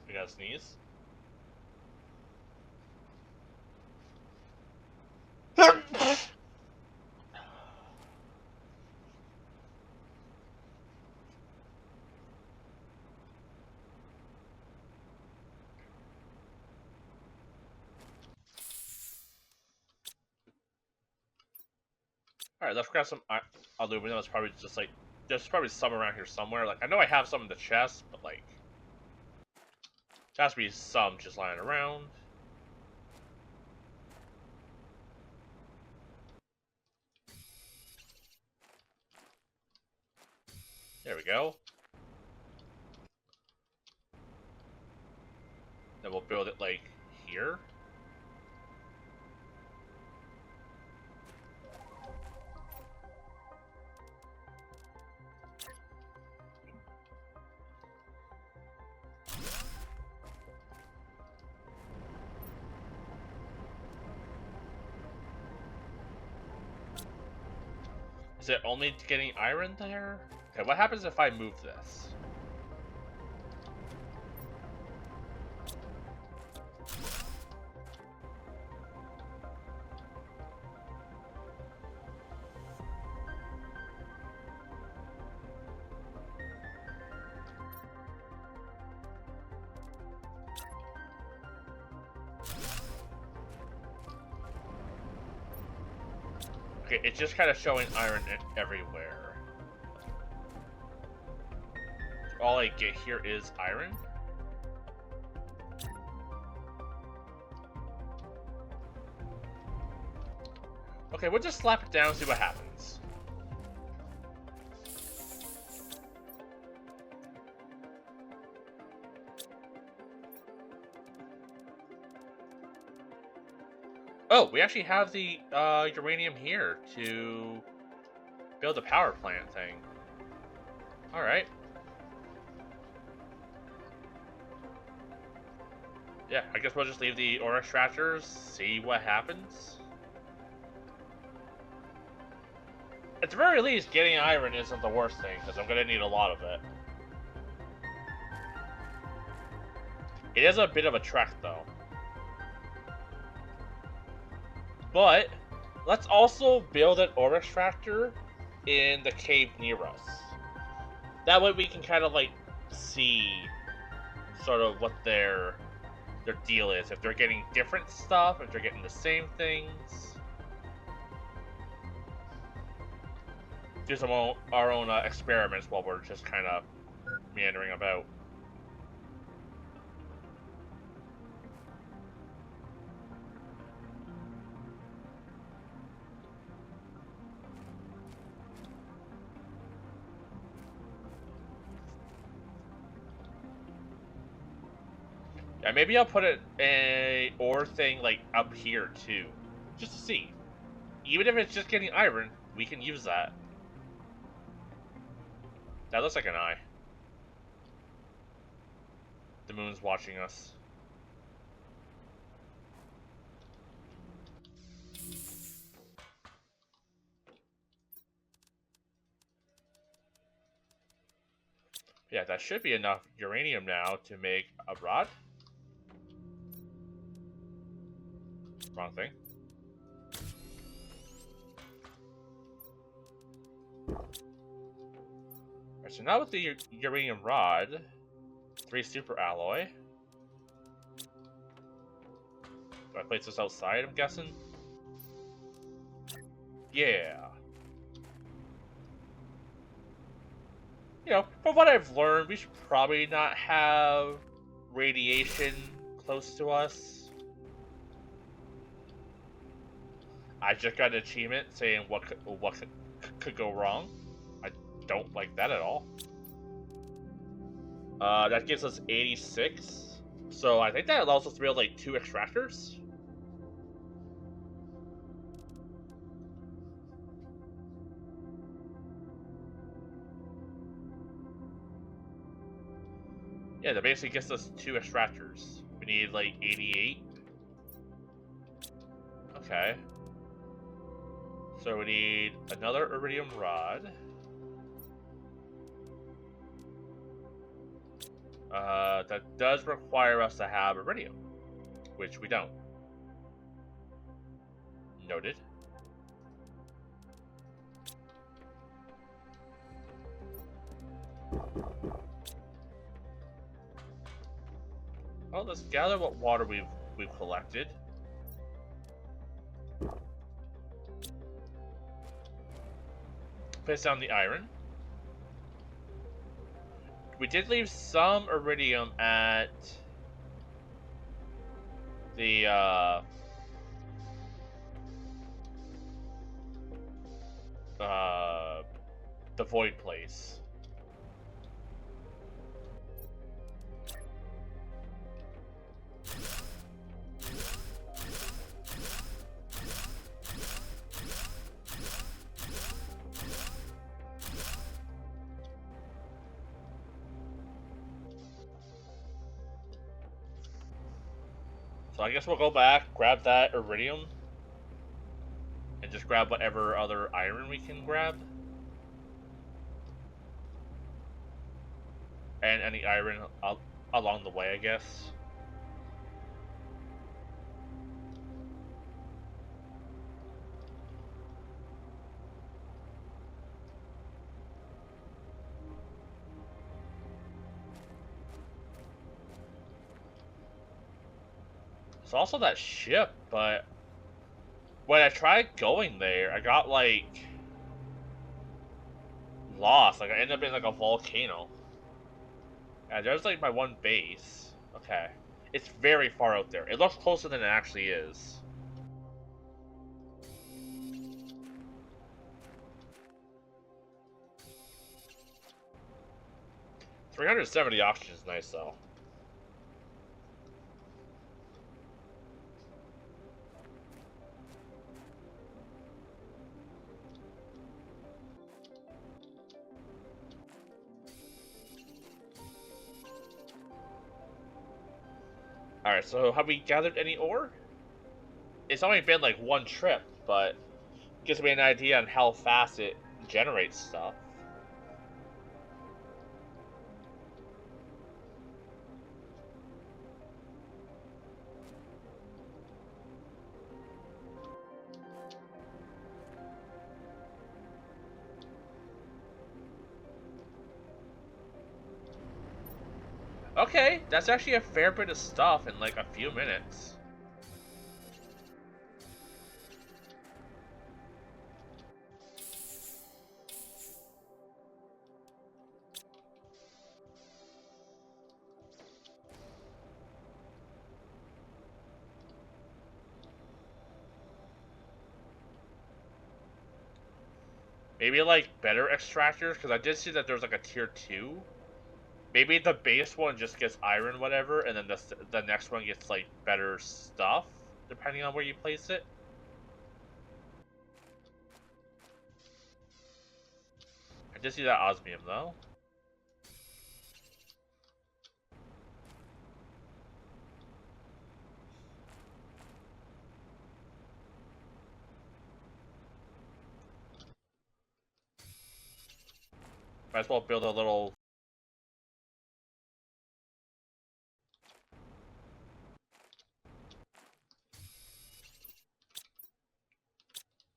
You gotta sneeze. Alright, let's grab some aluminum. It's probably just like, there's probably some around here somewhere. Like, I know I have some in the chest, but like, there has to be some just lying around. There we go. Then we'll build it like here. Is it only getting iron there? Okay, what happens if I move this? Okay, it's just kind of showing iron everywhere. All I get here is iron. Okay, we'll just slap it down and see what happens. Oh, we actually have the uranium here to build a power plant thing. Alright. Yeah, I guess we'll just leave the ore extractors, see what happens. At the very least, getting iron isn't the worst thing, because I'm going to need a lot of it. It is a bit of a trek, though. But, let's also build an ore extractor in the cave near us. That way we can kind of, like, see sort of what their deal is. If they're getting different stuff, if they're getting the same things. Do some our own experiments while we're just kind of meandering about. Yeah, maybe I'll put a ore thing like up here too, just to see. Even if it's just getting iron, we can use that. That looks like an eye. The moon's watching us. Yeah, that should be enough uranium now to make a rod. Wrong thing. Alright, so now with the uranium rod, 3 super alloy. Do I place this outside, I'm guessing? Yeah. You know, from what I've learned, we should probably not have radiation close to us. I just got an achievement saying what could go wrong. I don't like that at all. That gives us 86. So I think that allows us to build like 2 extractors. Yeah, that basically gets us 2 extractors. We need like 88. Okay. So we need another iridium rod. That does require us to have iridium, which we don't. Noted. Well, let's gather what water we've collected. Place down the iron. We did leave some iridium at the the void place. So I guess we'll go back, grab that iridium, and just grab whatever other iron we can grab. And any iron along the way, I guess. It's also that ship, but when I tried going there, I got like lost. Like I ended up in like a volcano. And there's like my one base. Okay. It's very far out there. It looks closer than it actually is. $370 oxygen is nice though. Alright, so have we gathered any ore? It's only been like one trip, but gives me an idea on how fast it generates stuff. Okay, that's actually a fair bit of stuff in like a few minutes. Maybe like better extractors, because I did see that there's like a tier 2. Maybe the base one just gets iron, whatever, and then the next one gets like better stuff, depending on where you place it. I did see that osmium though. Might as well build a little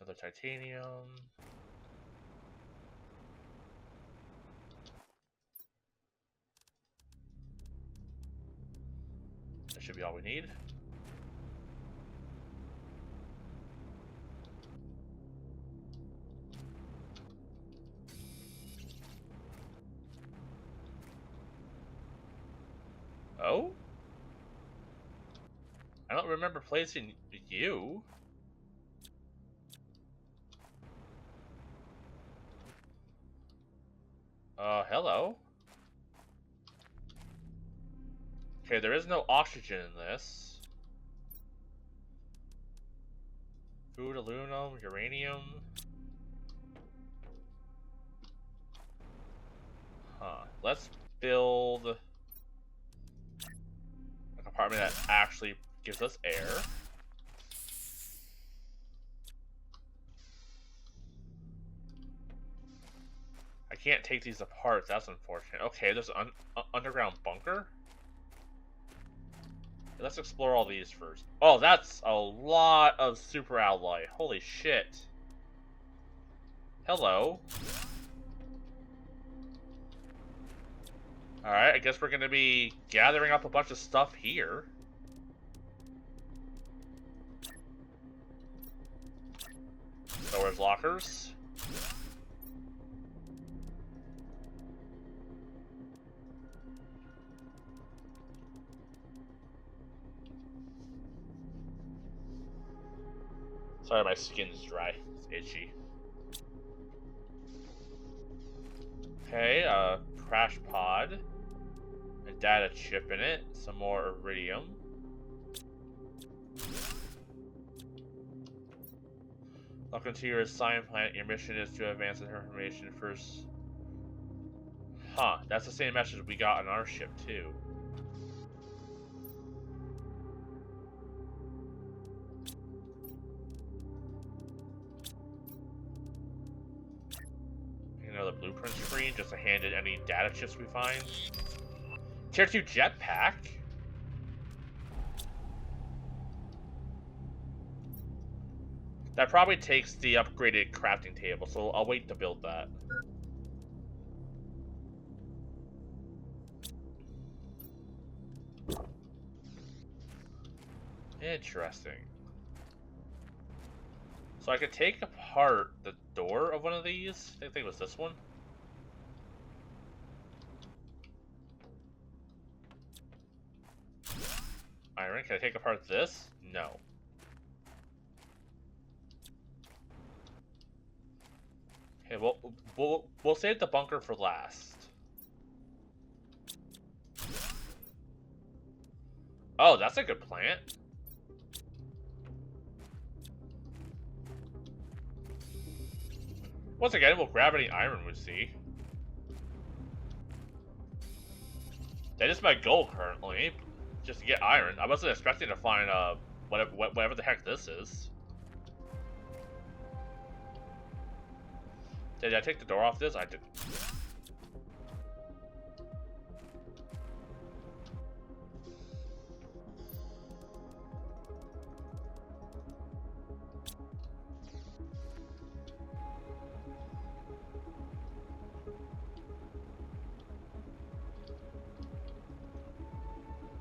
Another titanium. That should be all we need. Oh? I don't remember placing you. Hello? Okay, there is no oxygen in this. Food, aluminum, uranium. Huh. Let's build a compartment that actually gives us air. I can't take these apart. That's unfortunate. Okay, there's an underground bunker. Let's explore all these first. Oh, that's a lot of super alloy. Holy shit. Hello. Alright, I guess we're gonna be gathering up a bunch of stuff here. Storage lockers. Sorry, my skin's dry. It's itchy. Okay, crash pod. A data chip in it. Some more iridium. Welcome to your assigned planet. Your mission is to advance the information first. Huh, that's the same message we got on our ship, too. Another blueprint screen just to hand in any data chips we find. Tier 2 jetpack. That probably takes the upgraded crafting table, so I'll wait to build that. Interesting. So I could take apart the door of one of these. I think it was this one. Iron, can I take apart this? No. Okay, we'll save the bunker for last. Oh, that's a good plant. Once again, we'll grab any iron we see. That is my goal currently, just to get iron. I wasn't expecting to find whatever the heck this is. Did I take the door off this? I didn't.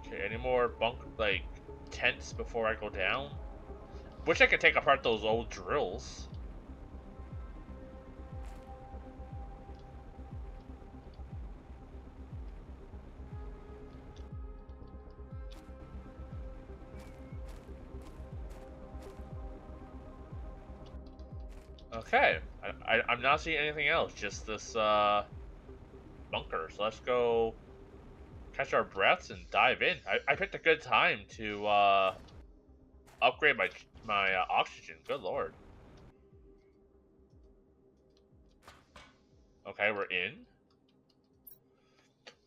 Okay, any more tents before I go down? Wish I could take apart those old drills. Okay, I'm not seeing anything else, just this bunker. So let's go catch our breaths and dive in. I picked a good time to upgrade my oxygen. Good lord. Okay, we're in.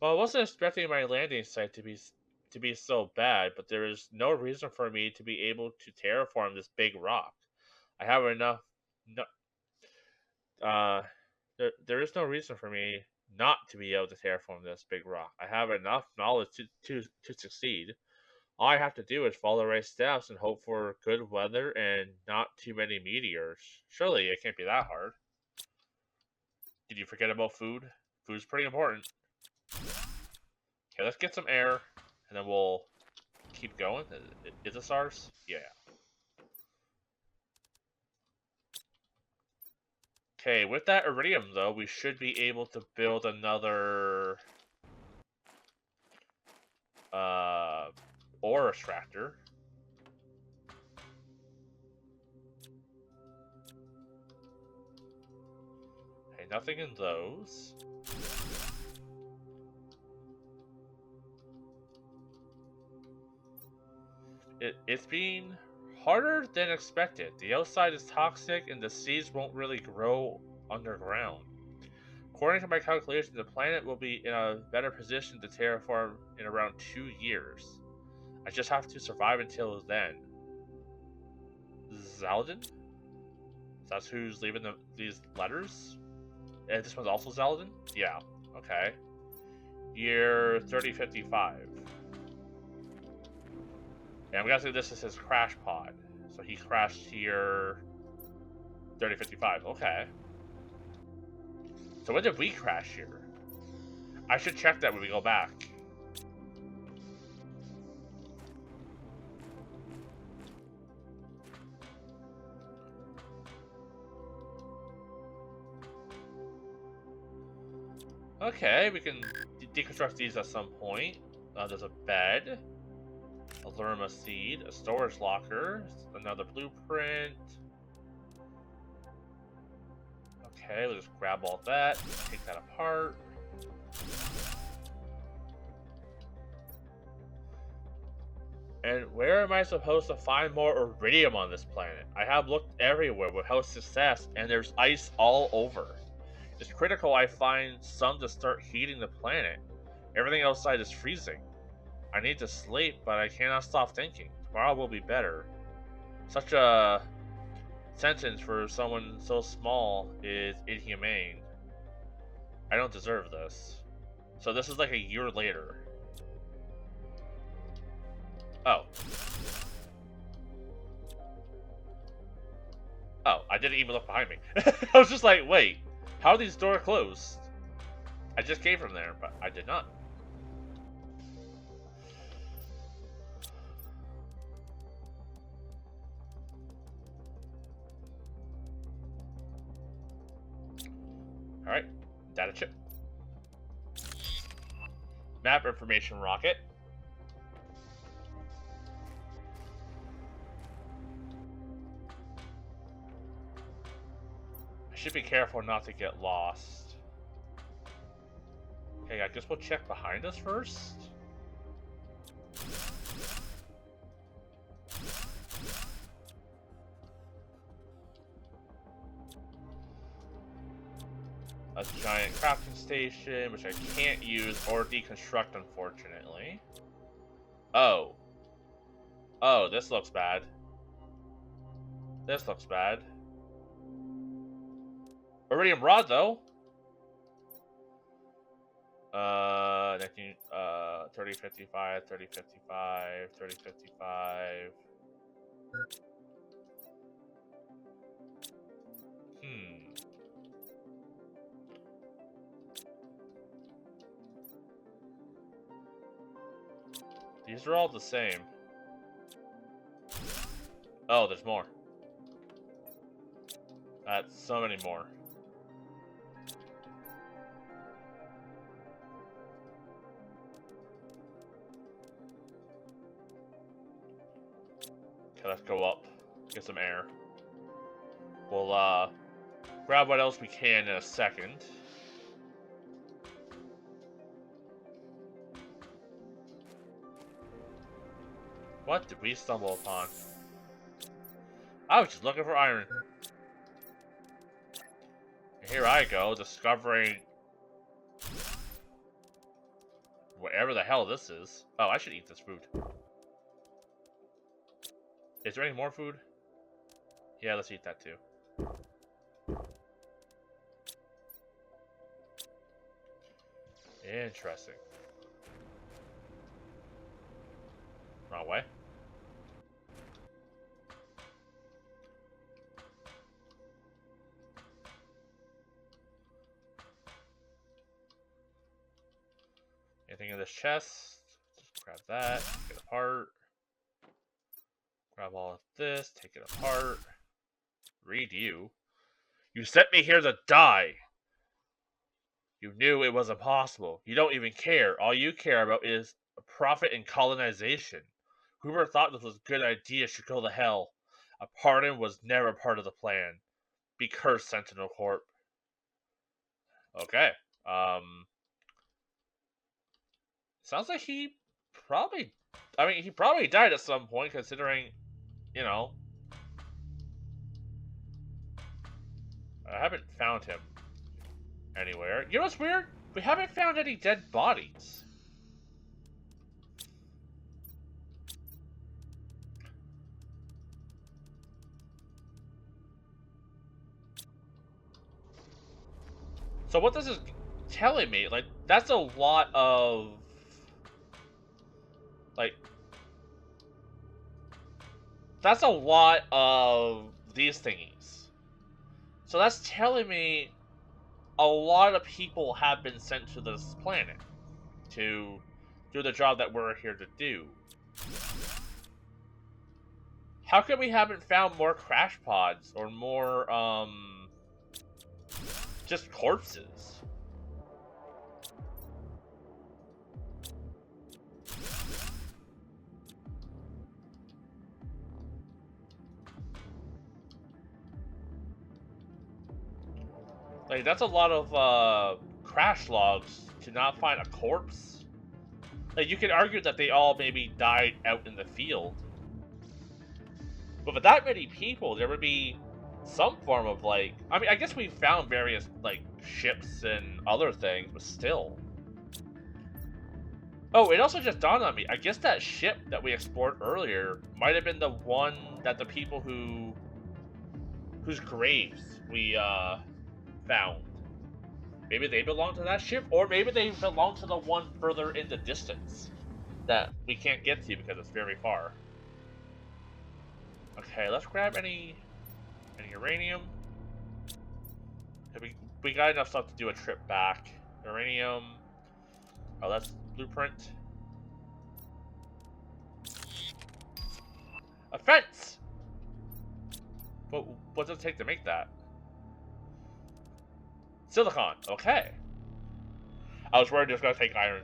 Well, I wasn't expecting my landing site to be so bad, but there is no reason for me to be able to terraform this big rock. I have enough. No, there is no reason for me not to be able to terraform this big rock. I have enough knowledge to succeed. All I have to do is follow the right steps and hope for good weather and not too many meteors. Surely it can't be that hard. Did you forget about food? Food's pretty important. Okay, let's get some air, and then we'll keep going. Is this ours? Yeah. Okay, with that iridium, though, we should be able to build another ore extractor. Okay, nothing in those. It's been harder than expected. The outside is toxic and the seeds won't really grow underground. According to my calculations, the planet will be in a better position to terraform in around 2 years. I just have to survive until then. Zaladin? That's who's leaving these letters? And this one's also Zaladin? Yeah, okay. Year 3055. And I'm guessing this is his crash pod. So he crashed here 3055. Okay. So when did we crash here? I should check that when we go back. Okay, we can deconstruct these at some point. There's a bed, a Lerma seed, a storage locker, another blueprint. Okay, we'll just grab all that, take that apart. And where am I supposed to find more iridium on this planet? I have looked everywhere without success, and there's ice all over. It's critical I find some to start heating the planet. Everything outside is freezing. I need to sleep, but I cannot stop thinking. Tomorrow will be better. Such a sentence for someone so small is inhumane. I don't deserve this. So this is like a year later. Oh. Oh, I didn't even look behind me. I was just like, wait, how are these doors closed? I just came from there, but I did not. Alright, data chip. Map information rocket. I should be careful not to get lost. Okay, I guess we'll check behind us first. A giant crafting station, which I can't use or deconstruct, unfortunately. Oh. Oh, this looks bad. This looks bad. Iridium rod, though. 3055, 3055, 3055. These are all the same. Oh, there's more. That's so many more. Okay, let's go up. Get some air. We'll, grab what else we can in a second. What did we stumble upon? I was just looking for iron. And here I go, discovering whatever the hell this is. Oh, I should eat this food. Is there any more food? Yeah, let's eat that too. Interesting. Wrong way. Anything in this chest? Just grab that, take it apart. Grab all of this, take it apart. Read you. You sent me here to die. You knew it was impossible. You don't even care. All you care about is profit and colonization. Whoever thought this was a good idea should go to hell. A pardon was never part of the plan. Be cursed, Sentinel Corp. Okay. Sounds like he probably... I mean, he probably died at some point, considering, you know... I haven't found him anywhere. You know what's weird? We haven't found any dead bodies. So what this is telling me, like, that's a lot of... Like... That's a lot of these thingies. So that's telling me a lot of people have been sent to this planet to do the job that we're here to do. How come we haven't found more crash pods or more, just corpses? Like, that's a lot of, crash logs to not find a corpse. Like, you could argue that they all maybe died out in the field. But with that many people, there would be some form of, like... I mean, I guess we found various, like, ships and other things, but still. Oh, it also just dawned on me. I guess that ship that we explored earlier might have been the one that the people whose graves we, found. Maybe they belong to that ship, or maybe they belong to the one further in the distance that we can't get to because it's very far. Okay, let's grab any uranium. We got enough stuff to do a trip back. Uranium. Oh, that's blueprint. A fence! What does it take to make that? Silicon, okay. I was worried it was gonna take iron.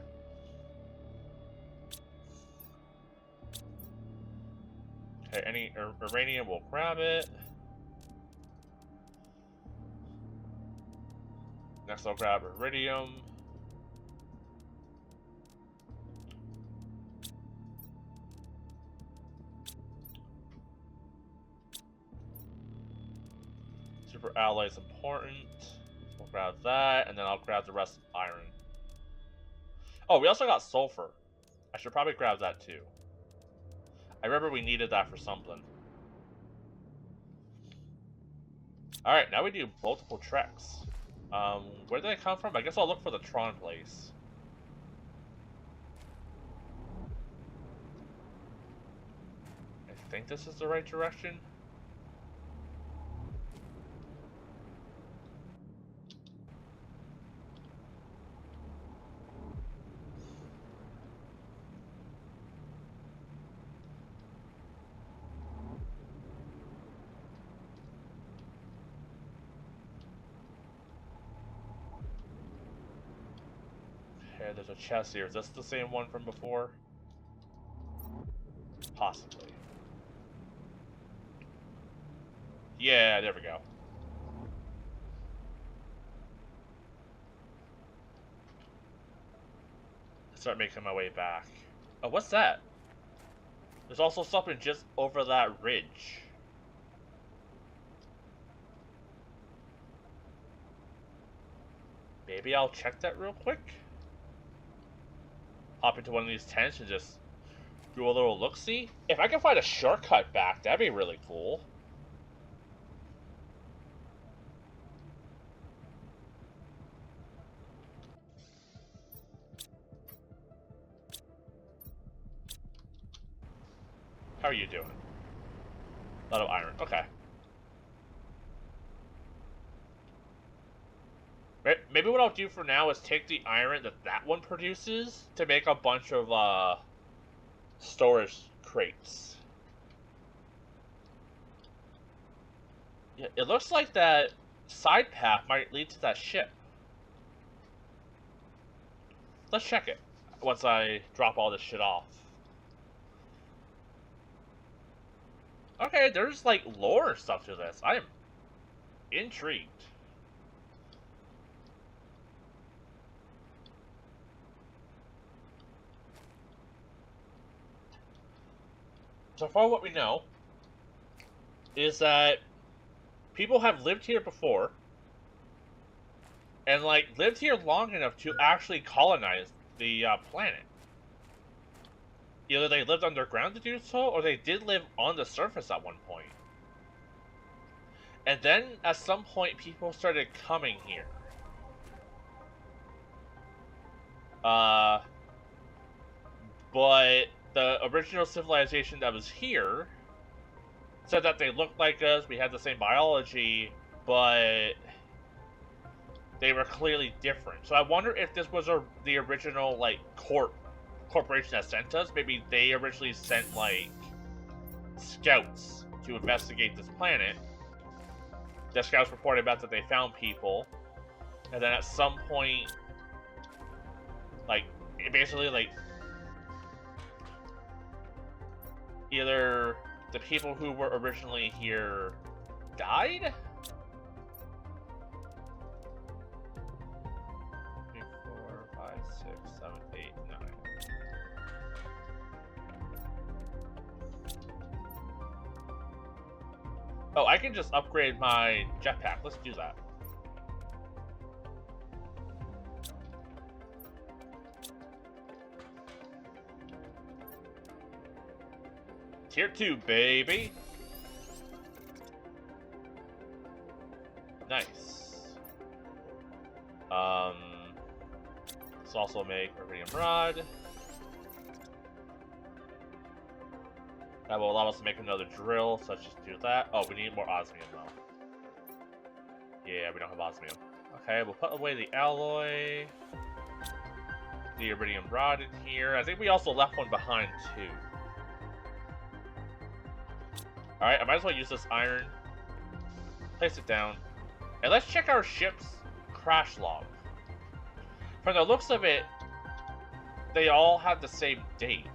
Okay, any uranium, we'll grab it. Next I'll grab iridium. Super alloy is important. We'll grab that, and then I'll grab the rest of iron. Oh, we also got sulfur. I should probably grab that too. I remember we needed that for something. Alright, now we do multiple treks. Where did they come from? I guess I'll look for the Tron place. I think this is the right direction. Okay, there's a chest here. Is this the same one from before? Possibly. Yeah, there we go. Start making my way back. Oh, what's that? There's also something just over that ridge. Maybe I'll check that real quick. Hop into one of these tents and just do a little look-see. If I can find a shortcut back, that'd be really cool. How are you doing? A lot of iron. Okay. Maybe what I'll do for now is take the iron that one produces to make a bunch of storage crates. Yeah, it looks like that side path might lead to that ship. Let's check it once I drop all this shit off. Okay, there's like lore and stuff to this. I am intrigued. So far what we know is that people have lived here before and like lived here long enough to actually colonize the planet. Either they lived underground to do so, or they did live on the surface at one point. And then at some point people started coming here. But the original civilization that was here said that they looked like us, we had the same biology, but they were clearly different. So I wonder if this was the original like corporation that sent us. Maybe they originally sent like scouts to investigate this planet. The scouts reported back that they found people, and then at some point, like basically like either the people who were originally here died. 3, 4, 5, 6, 7, 8, 9. Oh, I can just upgrade my jetpack. Let's do that. Tier 2, baby. Nice. Let's also make iridium rod. That will allow us to make another drill, so let's just do that. Oh, we need more osmium though. Yeah, we don't have osmium. Okay, we'll put away the alloy. The iridium rod in here. I think we also left one behind too. Alright, I might as well use this iron. Place it down. And let's check our ship's crash log. From the looks of it, they all have the same date.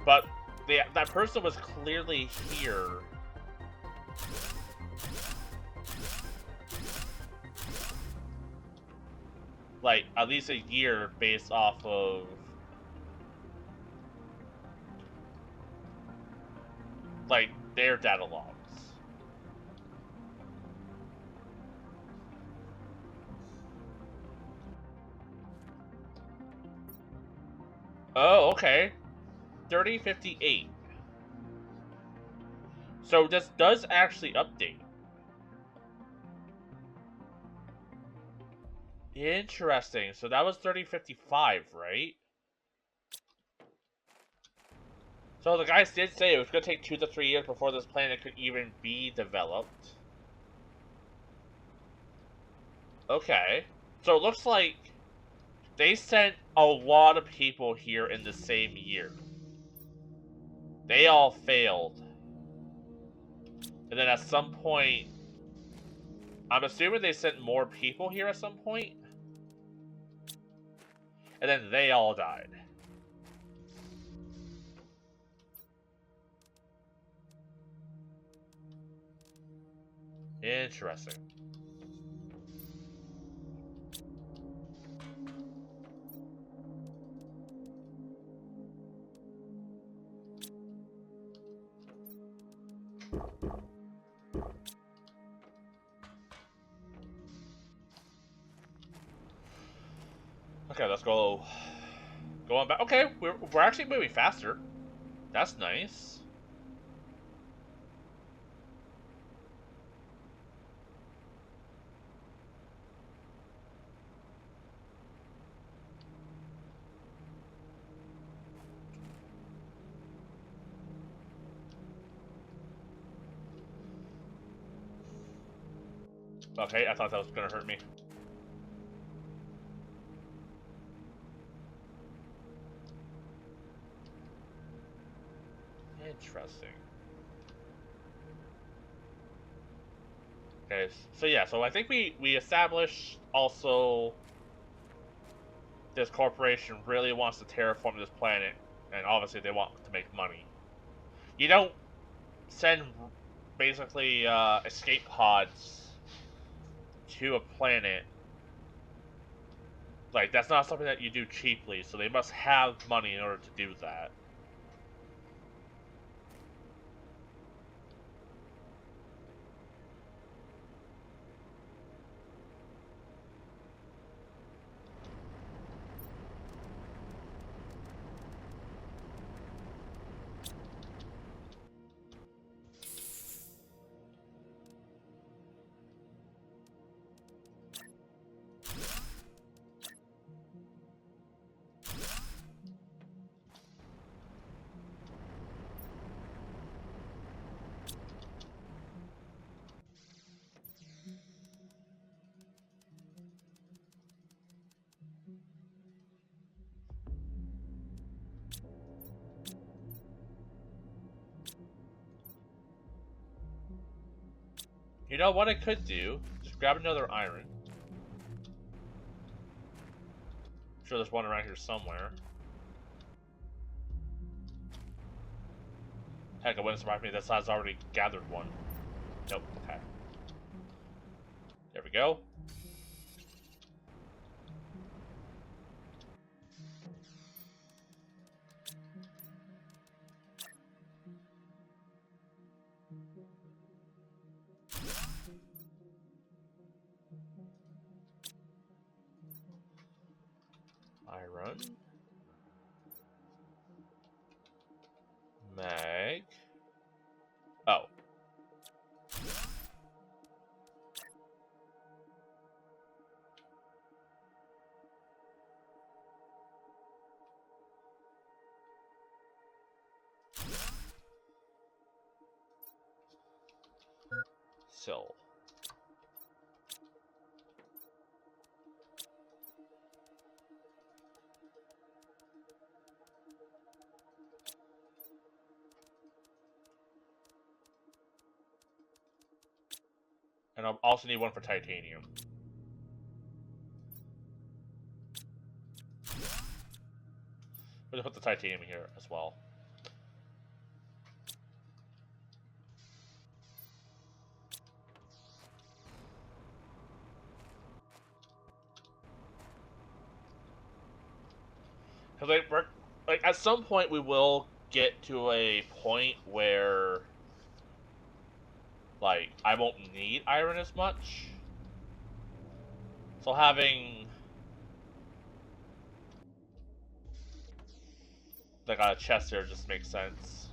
But that person was clearly here. Like, at least a year based off of like their data logs. Oh, okay. 3058. So this does actually update. Interesting. So that was 3055, right? So the guys did say it was going to take 2 to 3 years before this planet could even be developed. Okay. So it looks like they sent a lot of people here in the same year. They all failed. And then at some point, I'm assuming they sent more people here at some point. And then they all died. Interesting. Okay, let's go. Going back. Okay, we're actually moving faster. That's nice. Okay, I thought that was gonna hurt me. Interesting. Okay, so yeah, so I think we established also this corporation really wants to terraform this planet, and obviously they want to make money. You don't send basically escape pods to a planet. Like, that's not something that you do cheaply, so they must have money in order to do that. You know what I could do? Just grab another iron. I'm sure there's one around here somewhere. Heck, it wouldn't surprise me that Sai's already gathered one. Nope, okay. There we go. Iron. Mag. Oh. Sill. And I'll also need one for titanium. We'll put the titanium here as well. Because like at some point we will get to a point where like I won't need iron as much. So having like a chest here just makes sense.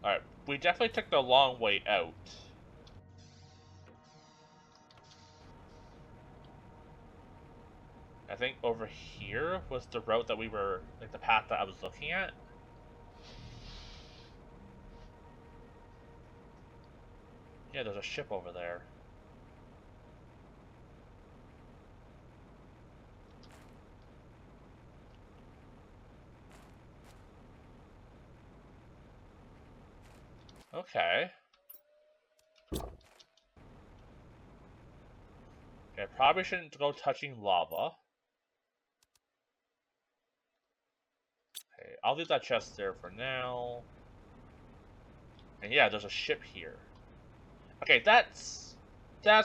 Alright, we definitely took the long way out. I think over here was the route that we were, like the path that I was looking at. Yeah, there's a ship over there. Okay. Okay, probably shouldn't go touching lava. Okay, I'll leave that chest there for now. And yeah, there's a ship here. Okay, that's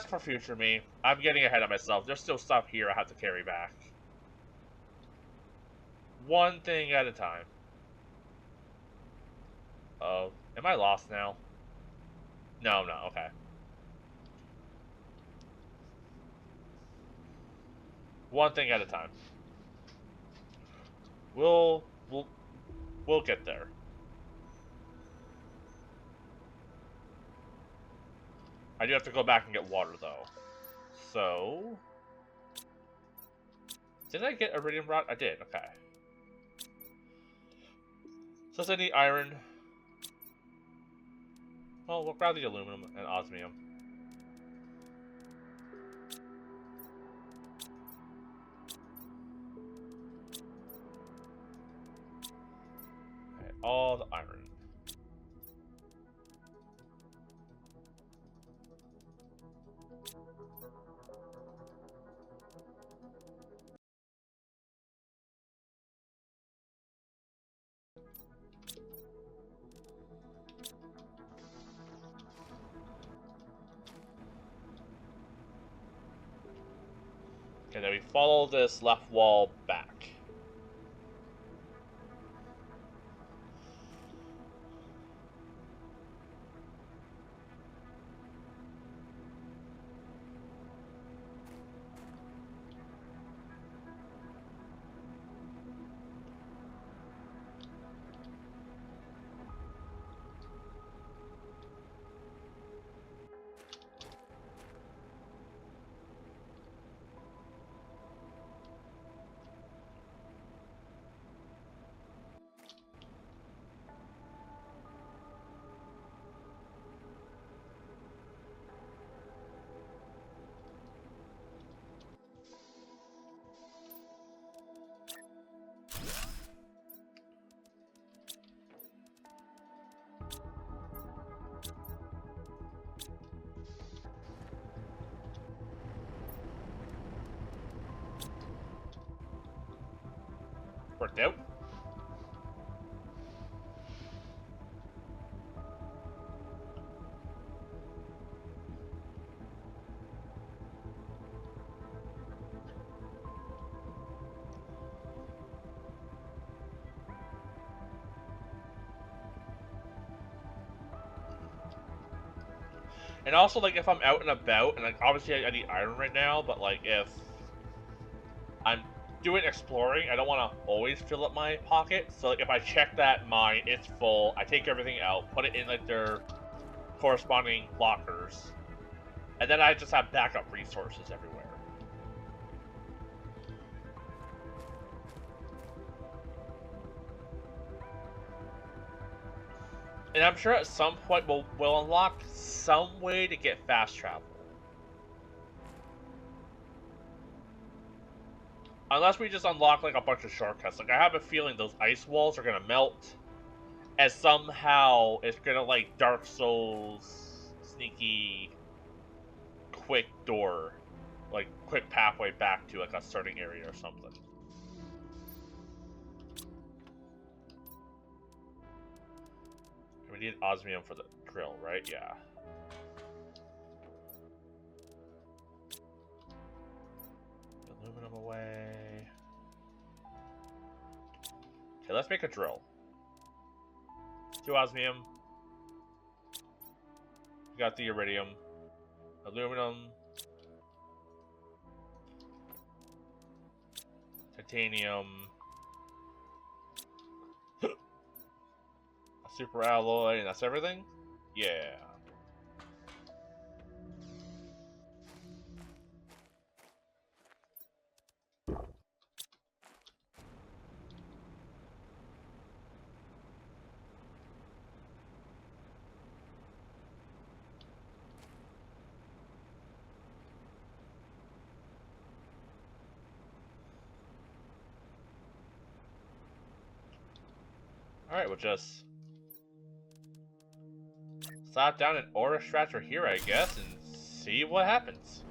for future me. I'm getting ahead of myself. There's still stuff here I have to carry back. One thing at a time. Oh, am I lost now? No, no, okay. One thing at a time. We'll get there. I do have to go back and get water though. So, did I get iridium rod? I did. Okay. So I need iron. Well, we'll grab the aluminum and osmium. Okay, all the iron. Okay, then we follow this left wall back. Worked out. And also, like, if I'm out and about, and, like, obviously I need iron right now, but, like, if I'm doing exploring, I don't want to always fill up my pocket. So, like, if I check that mine, it's full, I take everything out, put it in, like, their corresponding lockers, and then I just have backup resources everywhere. And I'm sure at some point we'll unlock some way to get fast travel. Unless we just unlock like a bunch of shortcuts. Like I have a feeling those ice walls are gonna melt, and somehow it's gonna like Dark Souls sneaky quick door, like quick pathway back to like a starting area or something. We need osmium for the drill, right? Yeah. Aluminum away. Okay, let's make a drill. 2 osmium. We got the iridium. Aluminum. Titanium. A super alloy, and that's everything? Yeah. Alright, we'll just slap down an aura extractor here, I guess, and see what happens.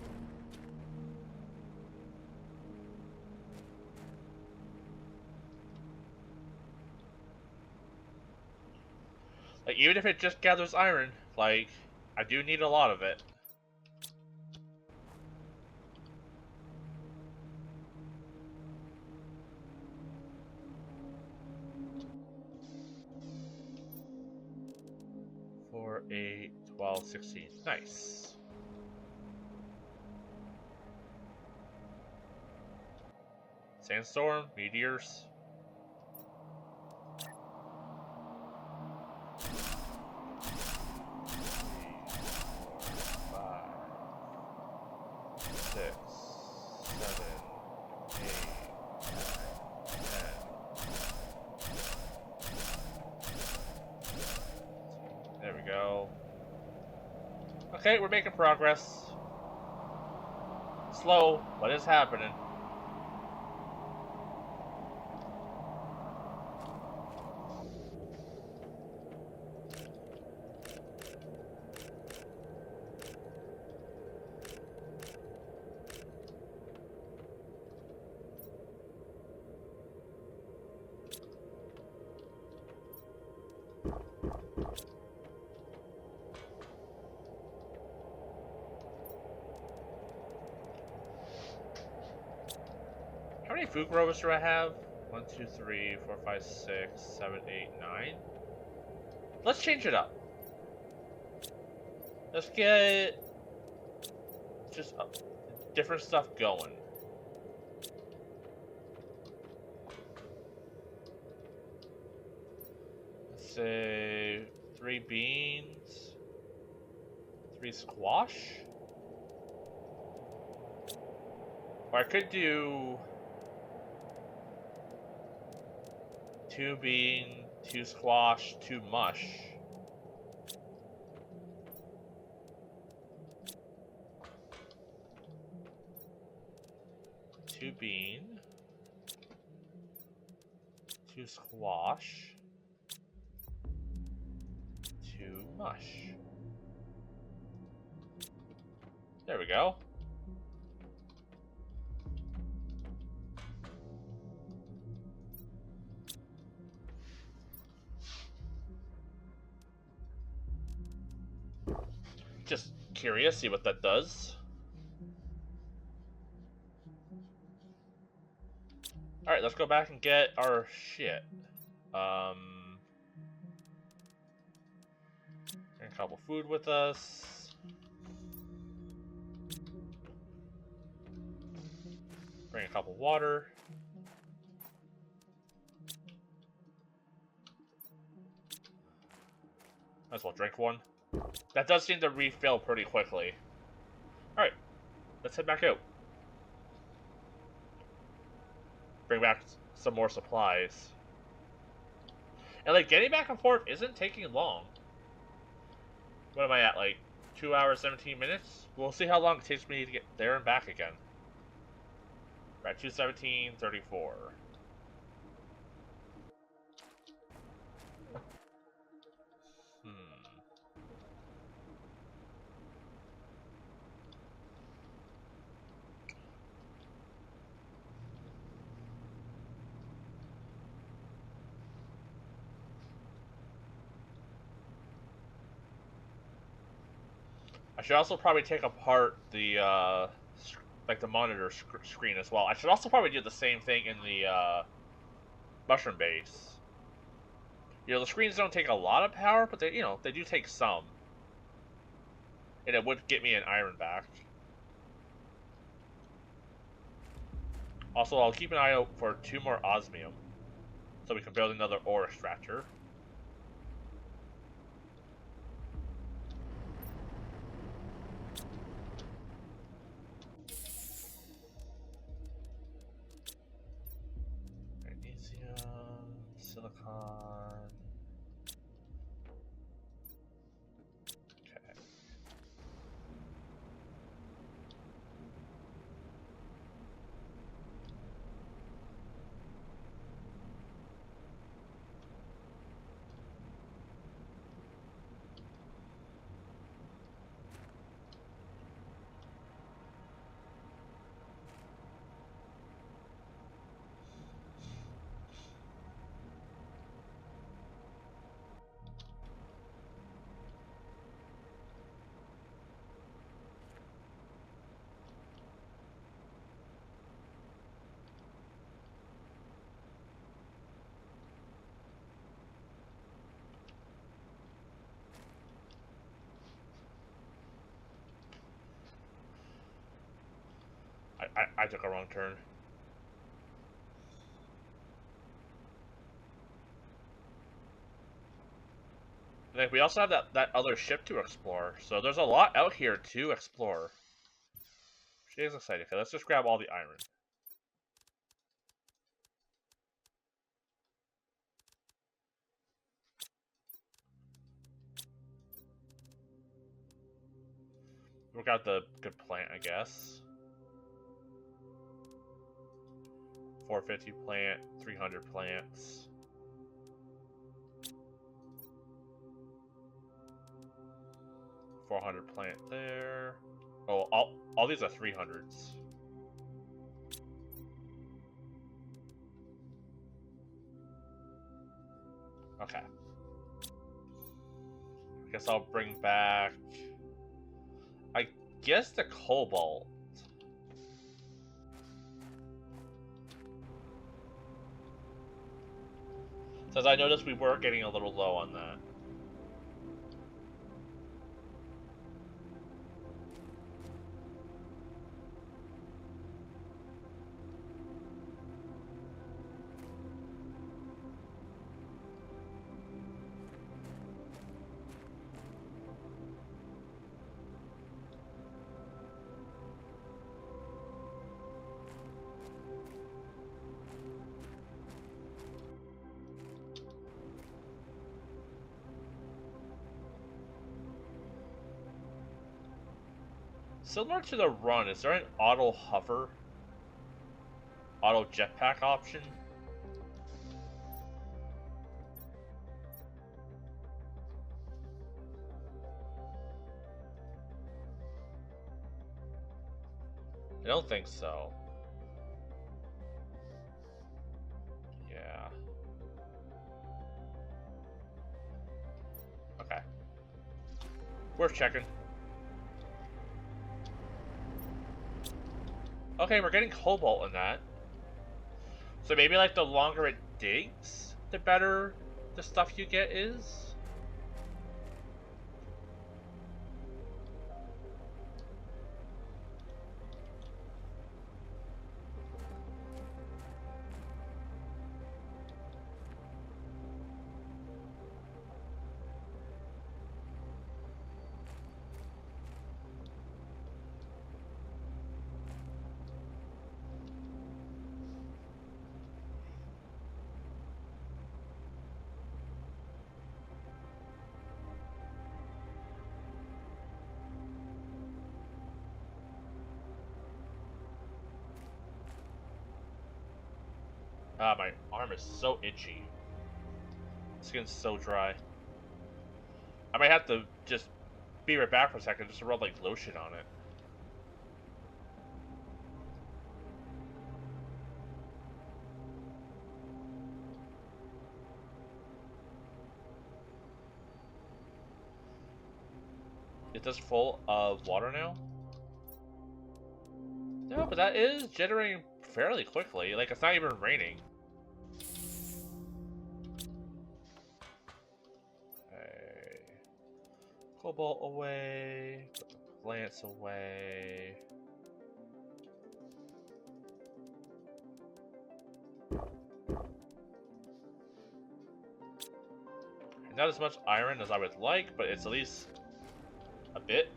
Like, even if it just gathers iron, like, I do need a lot of it. Four, 8, 12, 16. Nice. Sandstorm? Meteors? There we go. Okay, we're making progress. Slow, but it's happening. How many food growers do I have? 1, 2, 3, 4, 5, 6, 7, 8, 9. Let's change it up. Let's get just different stuff going. Let's say 3 beans, 3 squash. Or I could do 2 bean, 2 squash, 2 mush. Two bean, 2 squash, 2 mush. There we go. Just curious, see what that does. Alright, let's go back and get our shit. Bring a couple food with us. Bring a couple water. Might as well drink one. That does seem to refill pretty quickly. Alright, let's head back out. Bring back some more supplies. And like getting back and forth isn't taking long. What am I at, like 2 hours, 17 minutes? We'll see how long it takes me to get there and back again. We're at 2:17:34. I should also probably take apart the like the monitor screen as well. I should also probably do the same thing in the mushroom base. You know, the screens don't take a lot of power, but they, you know, they do take some. And it would get me an iron back. Also, I'll keep an eye out for 2 more osmium, so we can build another ore extractor. Magnesium, silicon. Okay. I took a wrong turn. Like, we also have that other ship to explore, so there's a lot out here to explore. She is excited. Okay, let's just grab all the iron. Work out the good plant, I guess. 450 plant, 300 plants. $400 plant there. Oh, all these are 300s. Okay. I guess I'll bring back, I guess, the cobalt. Since I noticed we were getting a little low on that. Similar to the run, is there an auto hover, auto jetpack option? I don't think so. Yeah. Okay. Worth checking. Okay, we're getting cobalt in that. So maybe like the longer it digs, the better the stuff you get is? Ah, my arm is so itchy. Skin's so dry. I might have to just be right back for a second just to rub like lotion on it. Is this full of water now? No, but that is generating fairly quickly. Like, it's not even raining. Okay. Cobalt away. Put the plants away. Not as much iron as I would like, but it's at least a bit.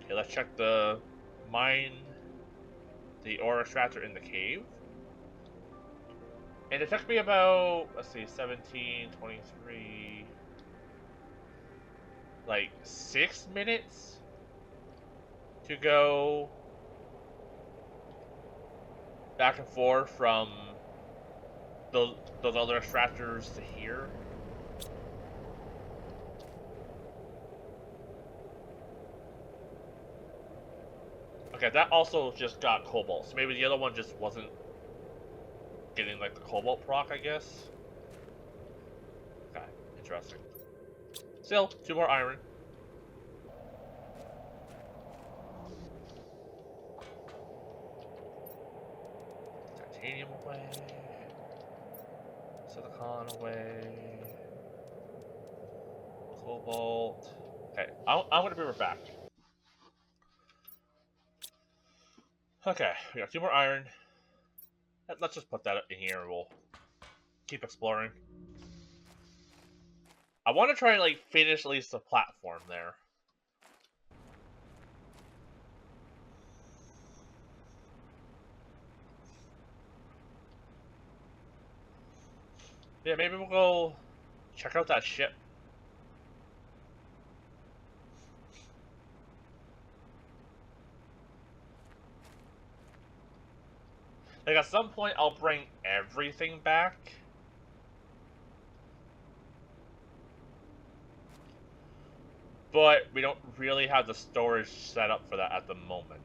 Okay, let's check the mine, the ore extractor in the cave. And it took me about, let's see, 17, 23, like 6 minutes to go back and forth from those other extractors to here. Okay, that also just got cobalt, so maybe the other one just wasn't getting like the cobalt proc, I guess. Okay, interesting. Still, 2 more iron. Titanium away. silicon away. Cobalt. Okay, I'm gonna be right back. Okay, we got 2 more iron. Let's just put that in here and we'll keep exploring. I want to try and like finish at least the platform there. Yeah, maybe we'll go check out that ship. Like, at some point, I'll bring everything back. But we don't really have the storage set up for that at the moment.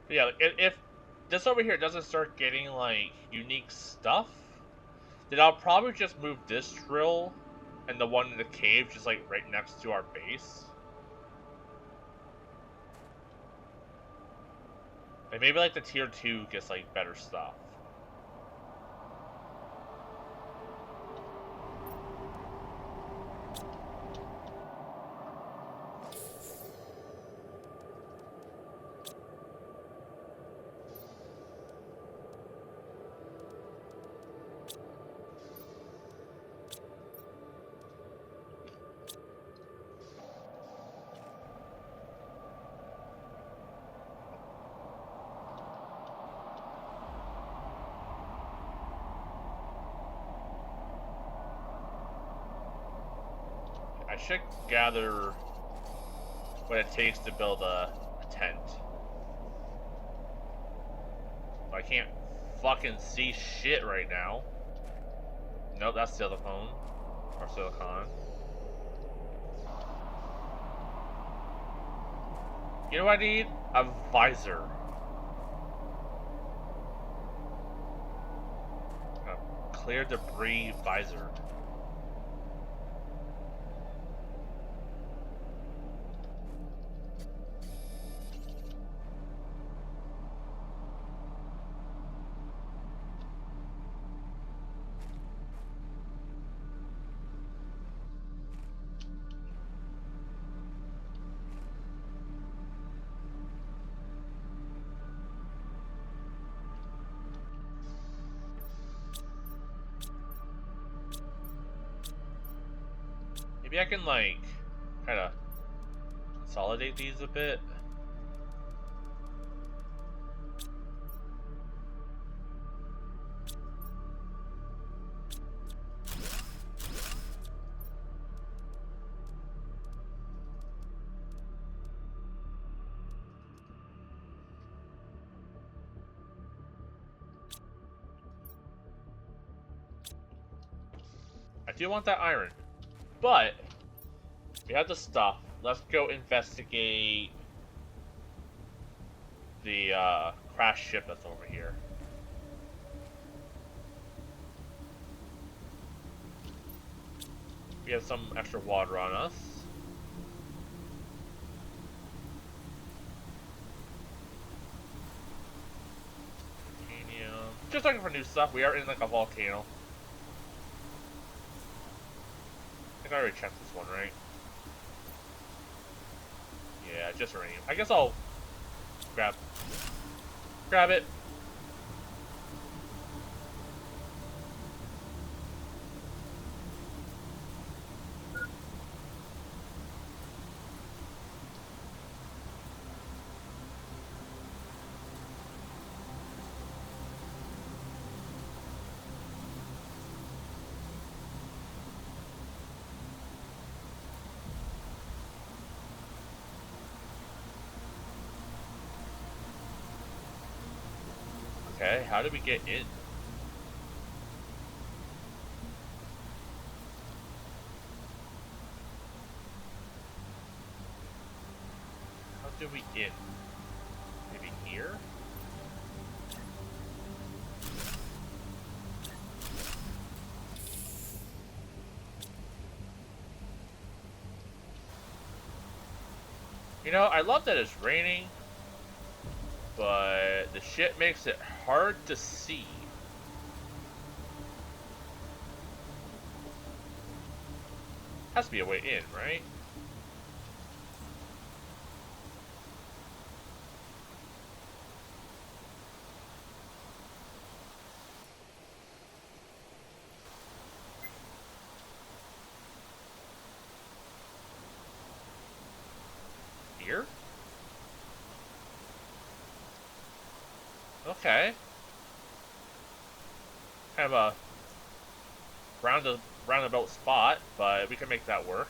But yeah, if this over here doesn't start getting, like, unique stuff, then I'll probably just move this drill and the one in the cave just, like, right next to our base. Like, maybe, like, the tier 2 gets, like, better stuff. I should gather what it takes to build a tent. I can't fucking see shit right now. Nope, that's silicone. Or silicon. You know what I need? A visor. A clear debris visor. Maybe I can, like, kind of consolidate these a bit. I do want that iron, but we have the stuff. Let's go investigate the crashed ship that's over here. We have some extra water on us. Just looking for new stuff. We are in like a volcano. I think I already checked this one, right? Yeah, just uranium. I guess I'll grab it. Okay, how did we get in? How did we in? Maybe here. You know, I love that it's raining, but the shit makes it hard to see. Has to be a way in, right? Here? Okay. Kind of a roundabout spot, but we can make that work.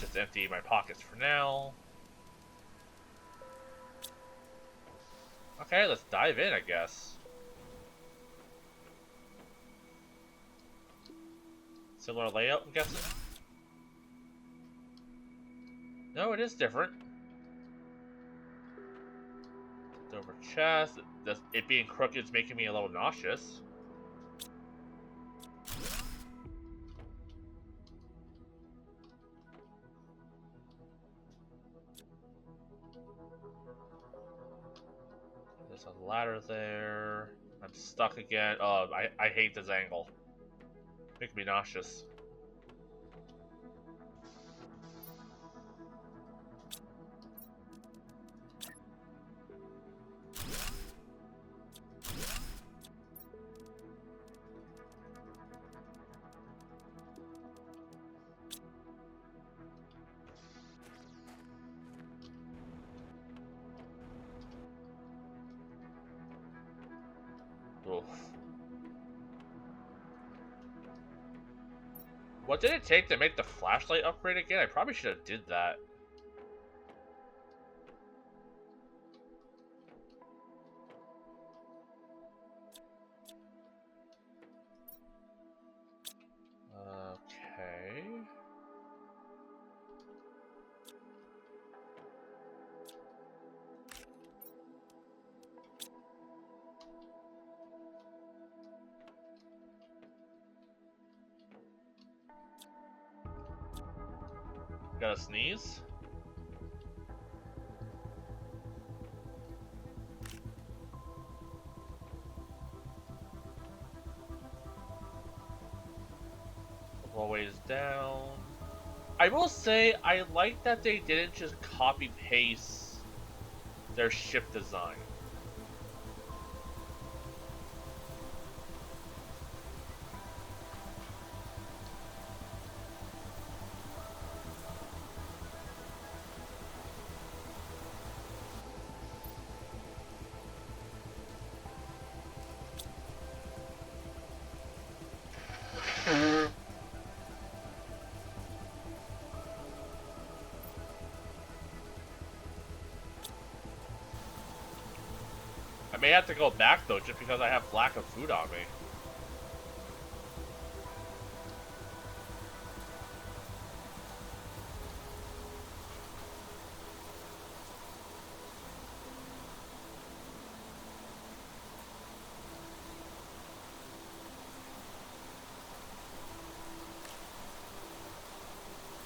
Just empty my pockets for now. Okay, let's dive in, I guess. Similar layout, I'm guessing? No, it is different. Over chest. It being crooked is making me a little nauseous. There's a ladder there. I'm stuck again. Oh, I hate this angle. Makes me nauseous. Oof. What did it take to make the flashlight upgrade again? I probably should have did that. Okay. Gotta sneeze. Always down. I will say, I like that they didn't just copy paste their ship design. I may have to go back though, just because I have lack of food on me.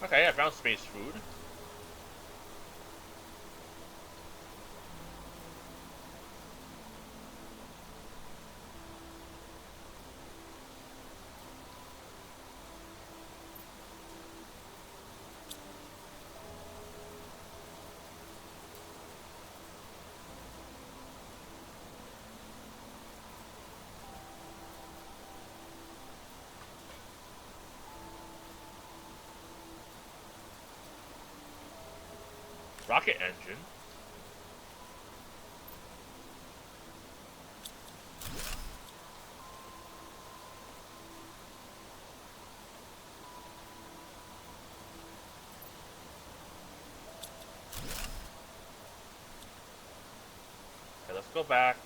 Okay, I found space food. Rocket engine. go back.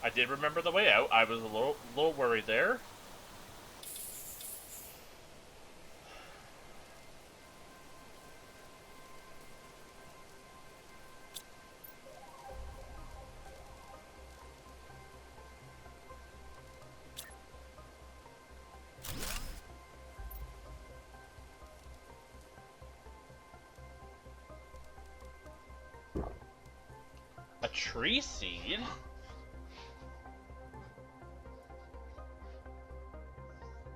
I did remember the way out. I was a little worried there. A tree seed?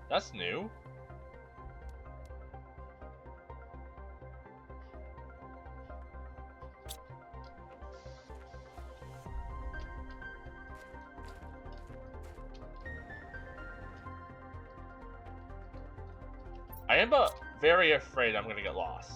That's new. I am very afraid I'm gonna get lost.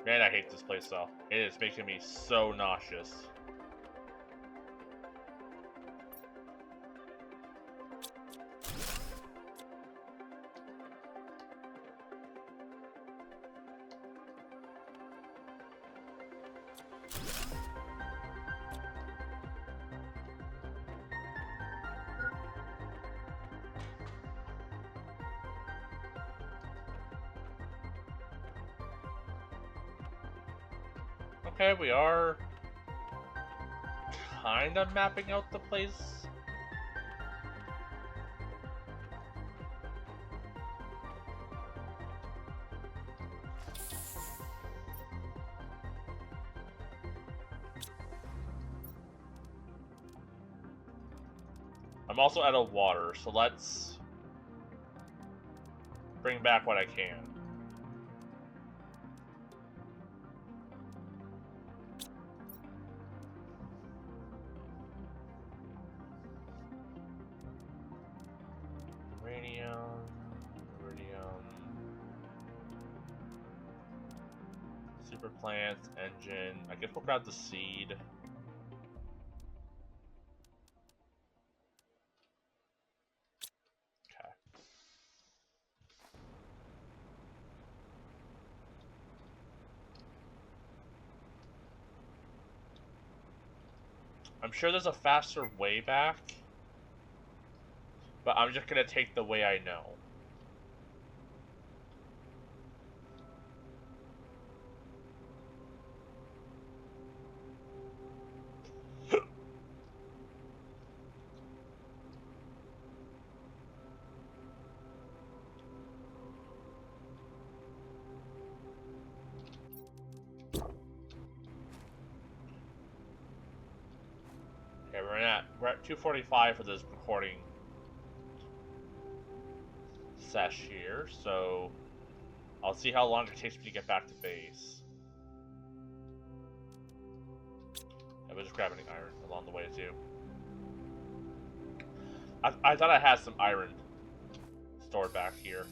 Man, I hate this place though. It is making me so nauseous. Okay, we are kind of mapping out the place. I'm also out of water, so let's bring back what I can. Super plants, engine. I guess we'll grab the seed. Okay. I'm sure there's a faster way back, but I'm just gonna take the way I know. We're at 2:45 for this recording sesh here, so I'll see how long it takes me to get back to base. I was just grabbing iron along the way too. I thought I had some iron stored back here.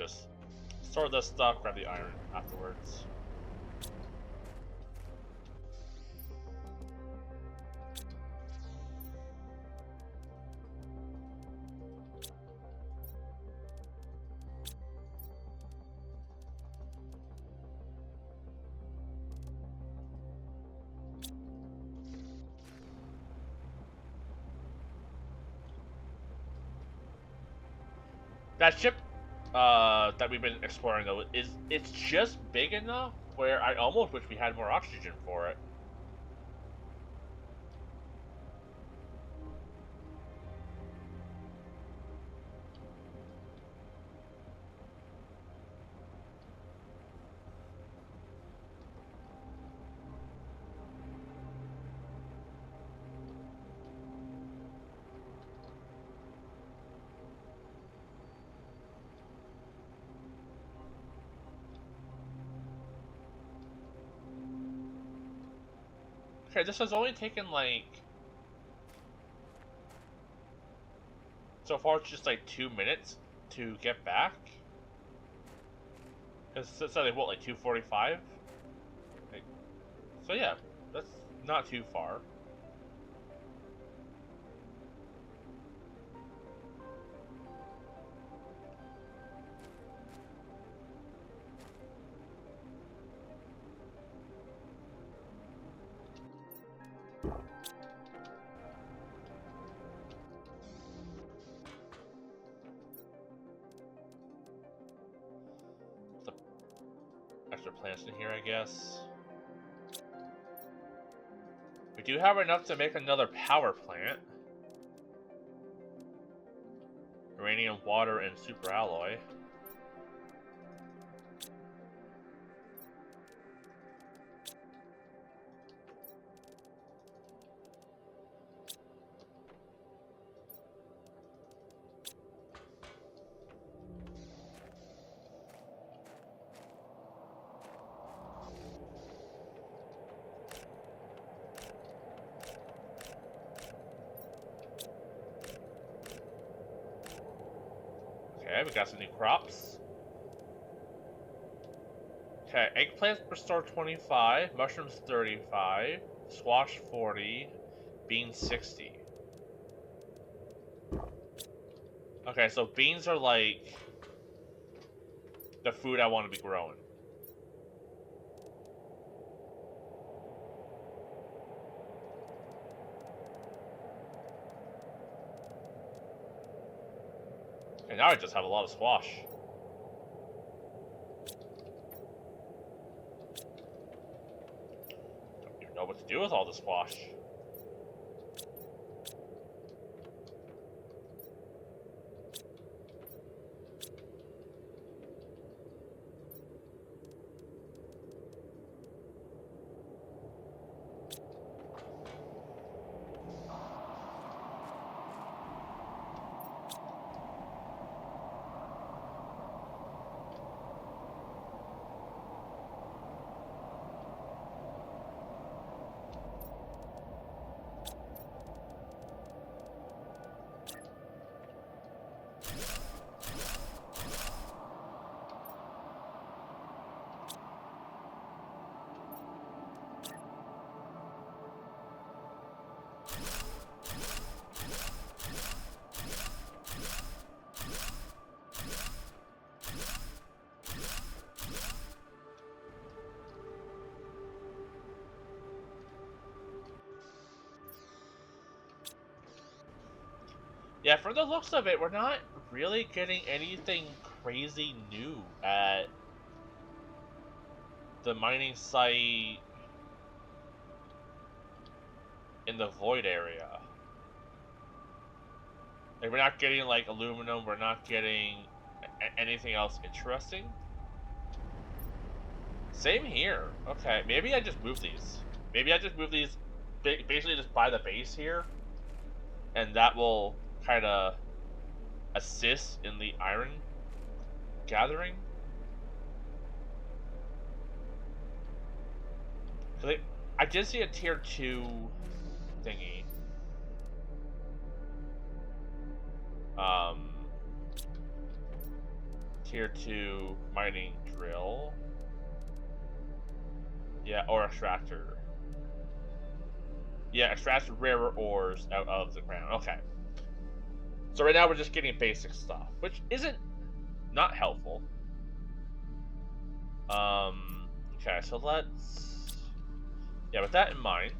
just store this stuff, grab the iron afterwards. That ship that we've been exploring though it's just big enough where I almost wish we had more oxygen for it. Okay, this has only taken like... So far it's just like 2 minutes to get back. Cause it's like what, like 2:45? Like, so yeah, that's not too far. Extra plants in here, I guess. We do have enough to make another power plant. Uranium, water, and super alloy. Okay, we got some new crops. Okay, eggplants restore 25, mushrooms 35, squash 40, beans 60. Okay, so beans are like the food I want to be growing. And now I just have a lot of squash. Don't even know what to do with all the squash. Yeah, from the looks of it, we're not really getting anything crazy new at the mining site in the void area. Like, we're not getting, like, aluminum, we're not getting anything else interesting. Same here. Okay, maybe I just move these. Maybe I just move these, basically just by the base here, and that will kind of assist in the iron gathering. I did see a tier 2 thingy. Tier 2 mining drill. Yeah, ore extractor. Yeah, extract rarer ores out of the ground. Okay. So right now we're just getting basic stuff, which isn't not helpful. Okay, so let's... Yeah, with that in mind...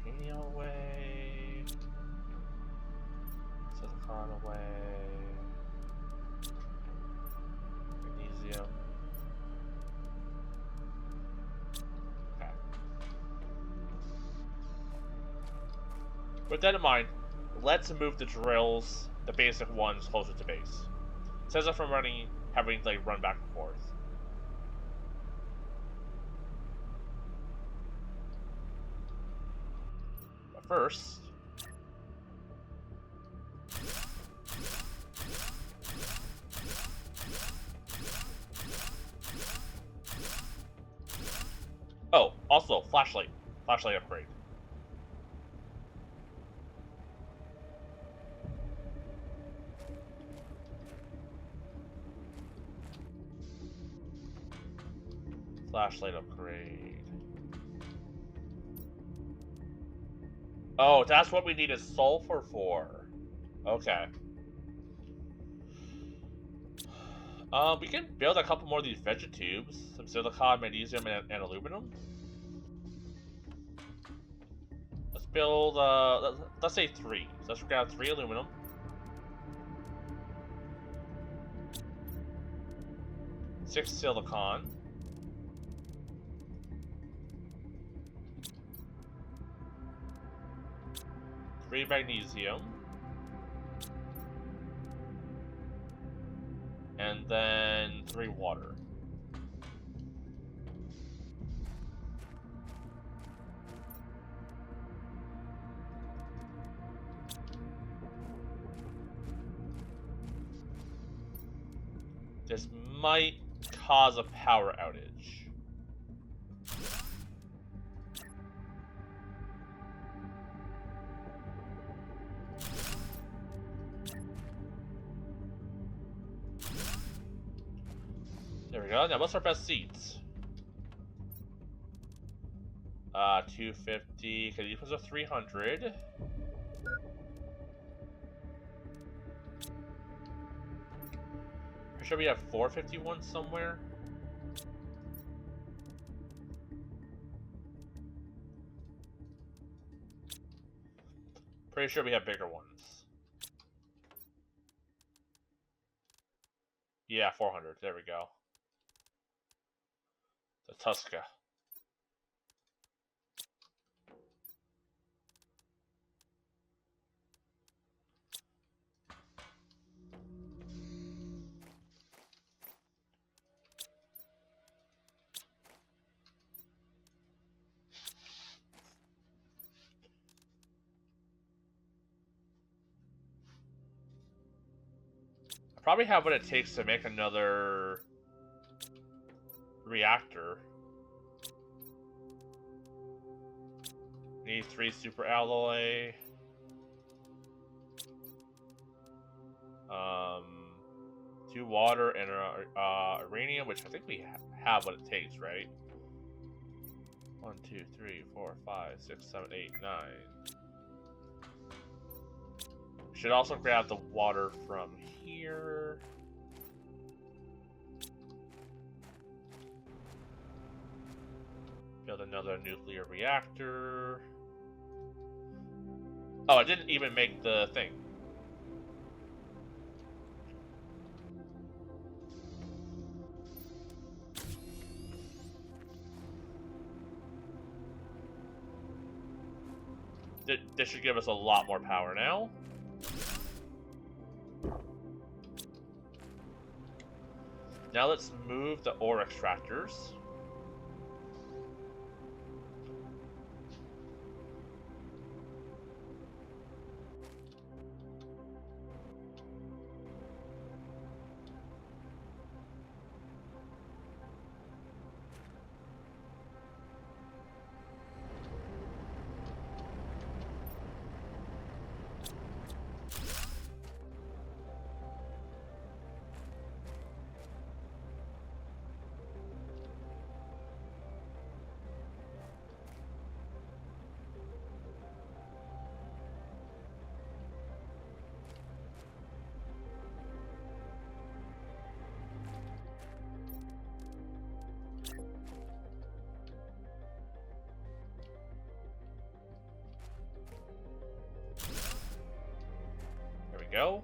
Titanium away... Silicon away... Magnesium... Okay. With that in mind, let's move the drills, the basic ones, closer to base. It says that from having like run back and forth. But first, oh, also flashlight upgrade. Flashlight upgrade. Oh, that's what we needed sulfur for. Okay. We can build a couple more of these vegetubes. Some silicon, magnesium, and aluminum. Let's build, let's say 3. So let's grab 3 aluminum. Six silicon. 3 magnesium. And then 3 water. This might cause a power outage. There we go. Now, what's our best seats? 250. Okay, these ones are 300. Pretty sure we have 451 somewhere. Pretty sure we have bigger ones. Yeah, 400. There we go. The Tuska. I probably have what it takes to make another reactor. Need 3 super alloy. 2 water and uranium, which I think we have what it takes, right? 1, 2, 3, 4, 5, 6, 7, 8, 9. Should also grab the water from here. Build another nuclear reactor. Oh, I didn't even make the thing. This should give us a lot more power now. Now let's move the ore extractors. go.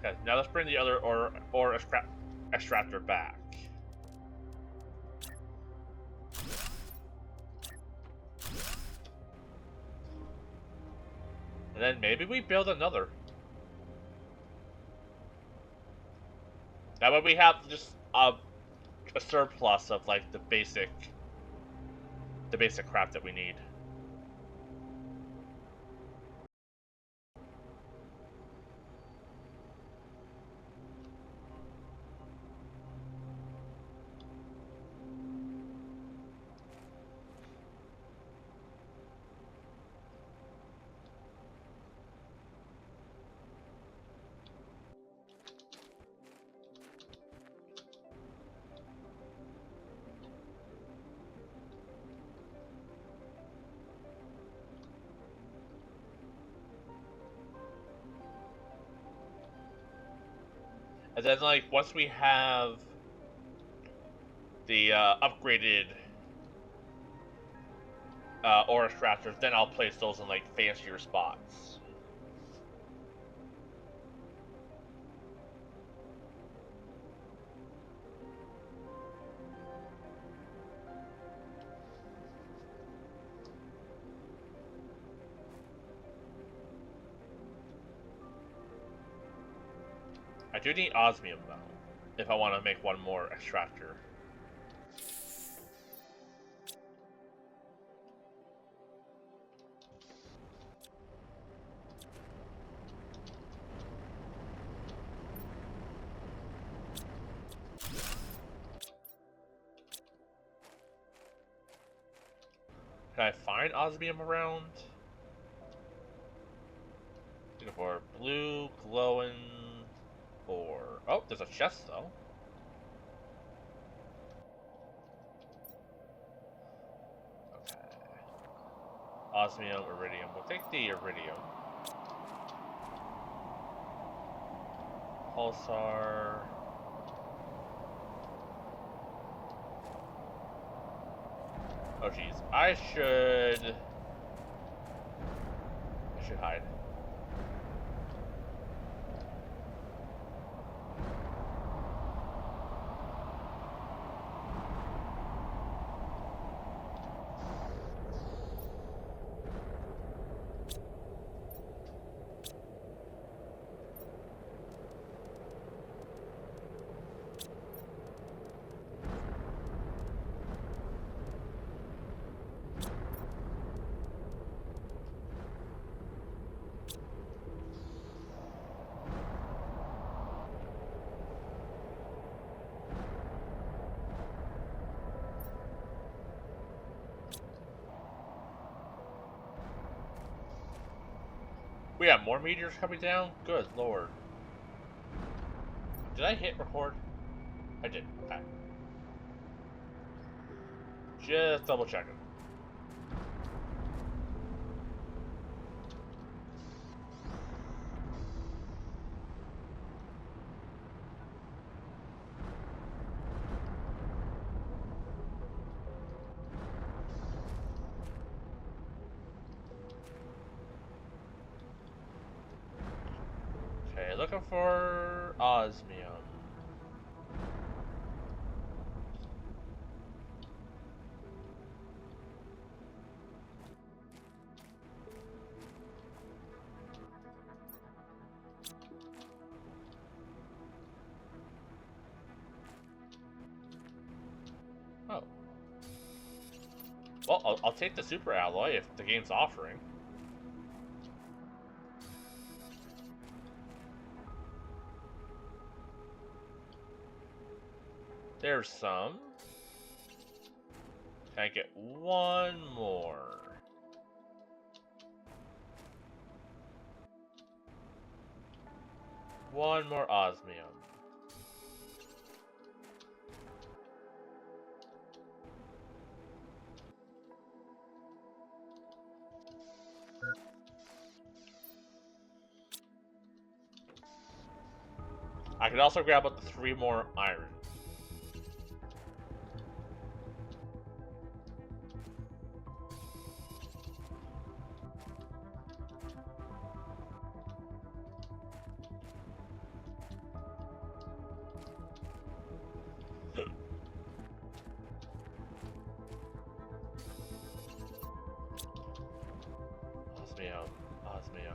Okay, now let's bring the other ore extractor back. And then maybe we build another. That way we have just a surplus of like the basic crap that we need. And then, like, once we have the upgraded ore extractors, then I'll place those in, like, fancier spots. I do need osmium, though, if I want to make one more extractor. Can I find osmium around? Looking for blue glowing ore. Oh, there's a chest though. Okay. Osmium, iridium. We'll take the iridium. Pulsar. Oh jeez, I should hide. We have more meteors coming down? Good lord. Did I hit record? I did. Okay. Just double checking. Okay, looking for osmium. Oh. Well, I'll take the super alloy if the game's offering. There's some. Can I get one more? One more osmium. I could also grab up to 3 more iron. Osmium, osmium.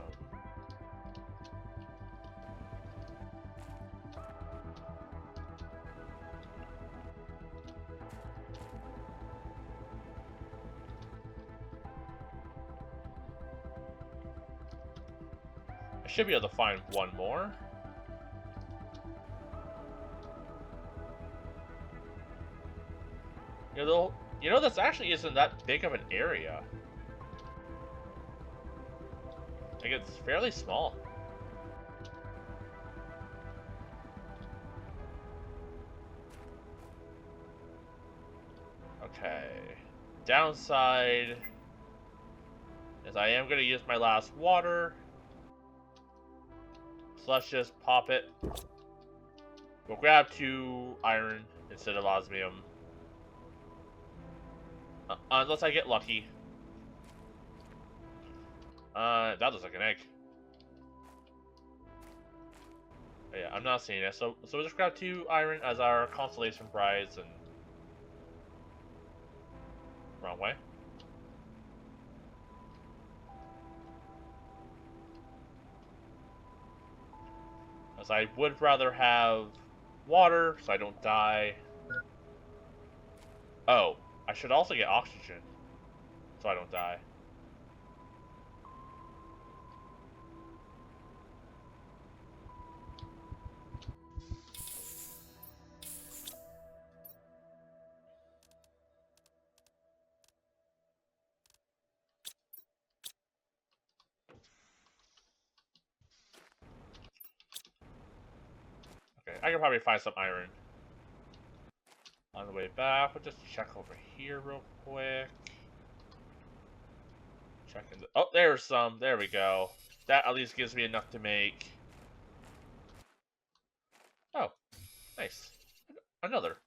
I should be able to find one more. You know, this actually isn't that big of an area. Like, it's fairly small. Okay. Downside is I am going to use my last water. So let's just pop it. We'll grab 2 iron instead of osmium. Unless I get lucky. That looks like an egg. Oh, yeah, I'm not seeing it. So we'll just grab 2 iron as our constellation prize and... Wrong way. As I would rather have water so I don't die. Oh, I should also get oxygen so I don't die. Okay, I can probably find some iron. On the way back, we'll just check over here real quick. Checking the... Oh, there's some. There we go. That at least gives me enough to make... Oh, nice. Another.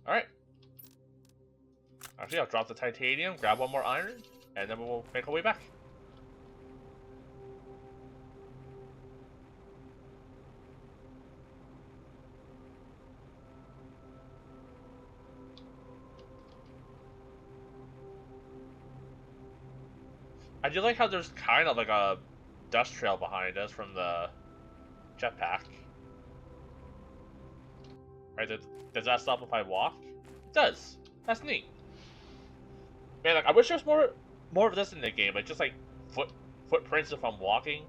Alright. Actually, I'll drop the titanium, grab 1 more iron, and then we'll make our way back. I do like how there's kind of like a dust trail behind us from the jetpack. Right, does that stop if I walk? It does. That's neat. Man, like, I wish there was more of this in the game, like just like footprints if I'm walking.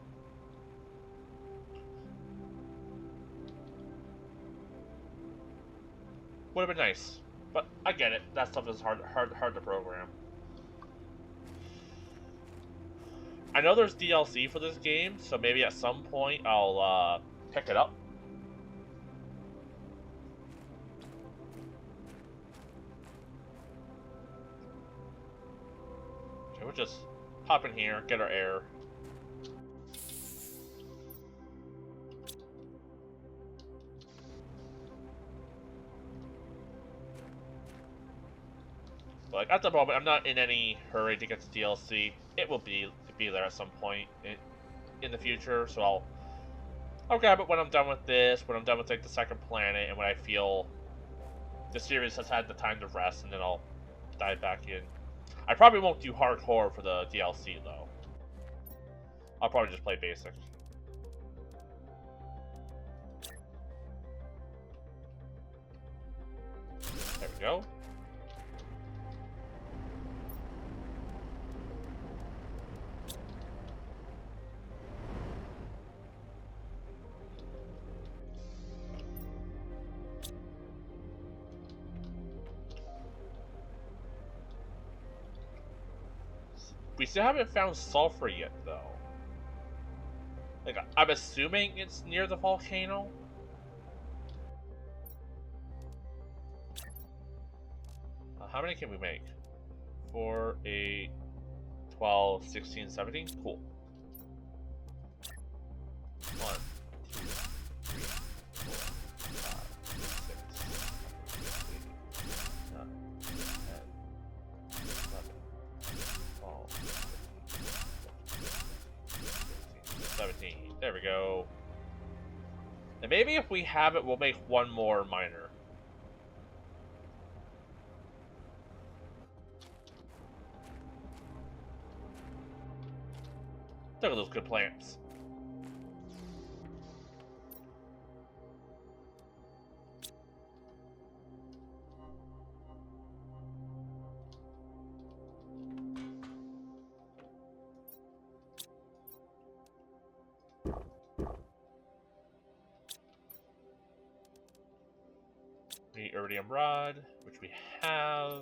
Would have been nice. But I get it. That stuff is hard to program. I know there's DLC for this game, so maybe at some point I'll pick it up. Okay, we'll just hop in here, get our air. But like, at the moment, I'm not in any hurry to get the DLC. It will be there at some point in the future, so I'll grab it when I'm done with this, when I'm done with like the second planet, and when I feel the series has had the time to rest, and then I'll dive back in. I probably won't do hardcore for the DLC though. I'll probably just play basic. There we go. We still haven't found sulfur yet, though. Like, I'm assuming it's near the volcano. How many can we make? 4, 8, 12, 16, 17? Cool. 1, 2, 3, 4, 5, 6, 8, 9, 10, 11, 12, 15, 17. There we go. And maybe if we have it, we'll make one more miner. Look at those good plants. The iridium rod, which we have.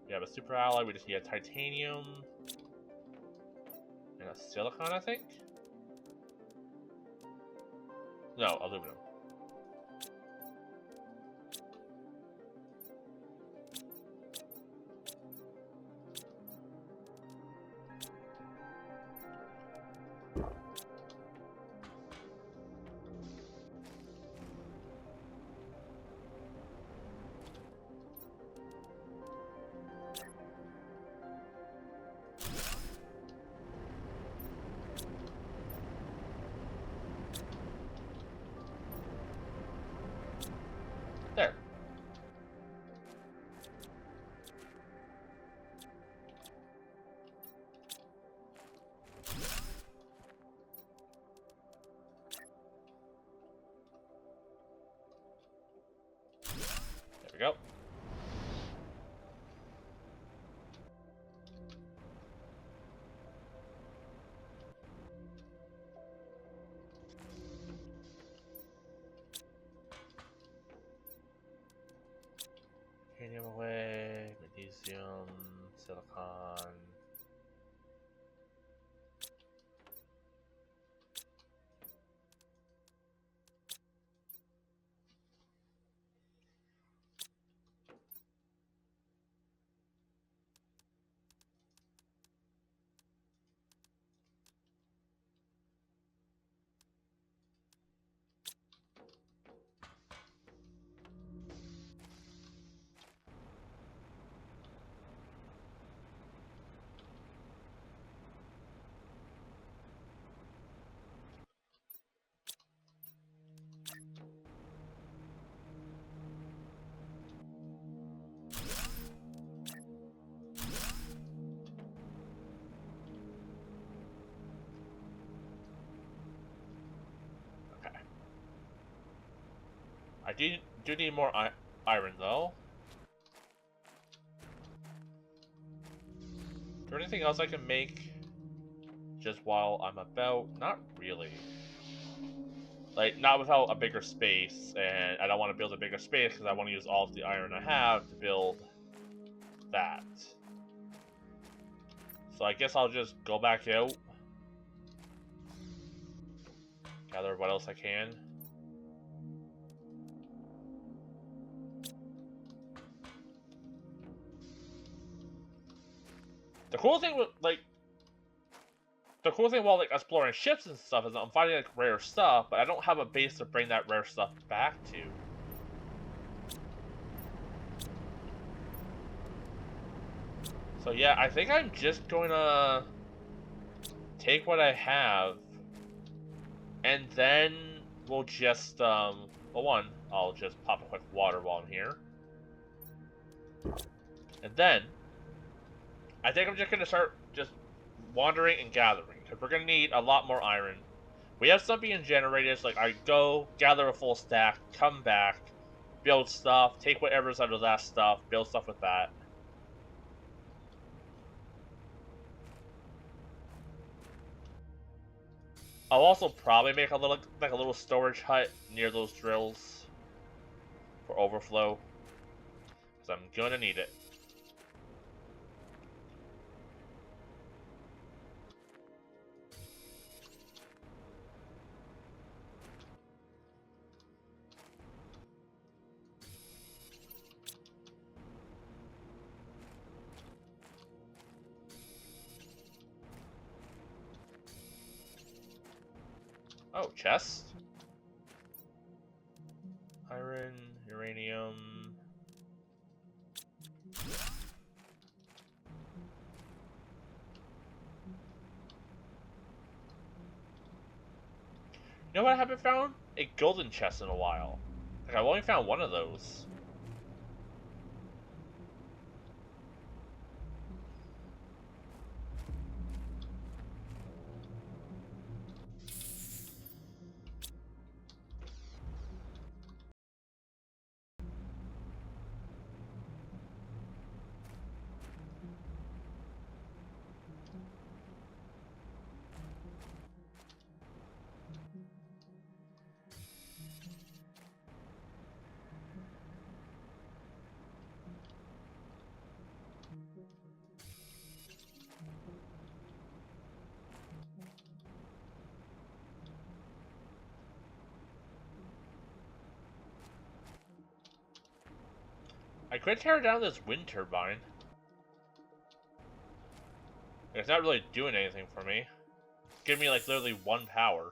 We have a super alloy. We just need a titanium and a silicon, I think. No, aluminum. There. There we go. Titanium away, magnesium, silicon. I do need more iron, though. Is there anything else I can make just while I'm about? Not really. Like, not without a bigger space, and I don't want to build a bigger space because I want to use all of the iron I have to build that. So I guess I'll just go back out, gather what else I can. The cool thing with, like, while, like, exploring ships and stuff is I'm finding, like, rare stuff, but I don't have a base to bring that rare stuff back to. So yeah, I think I'm just going to take what I have, and then we'll just, well, one, I'll just pop a quick water while I'm here. And then, I think I'm just going to start just wandering and gathering, because we're going to need a lot more iron. We have some being generated, so like I go, gather a full stack, come back, build stuff, take whatever's out of that stuff, build stuff with that. I'll also probably make a little storage hut near those drills for overflow, because I'm gonna need it. Oh, chest. Iron, uranium. You know what I haven't found? A golden chest in a while. Like, I've only found one of those. I could tear down this wind turbine. It's not really doing anything for me. It's giving me like literally 1 power.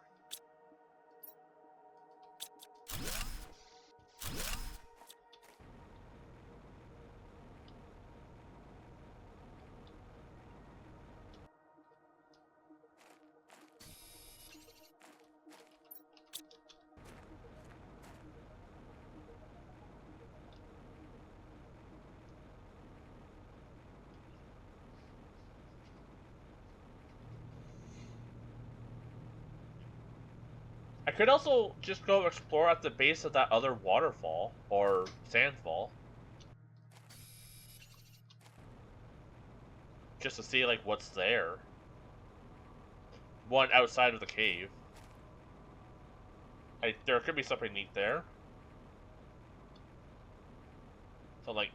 I could also just go explore at the base of that other waterfall, or sandfall. Just to see, like, what's there. One outside of the cave. There could be something neat there. So, like,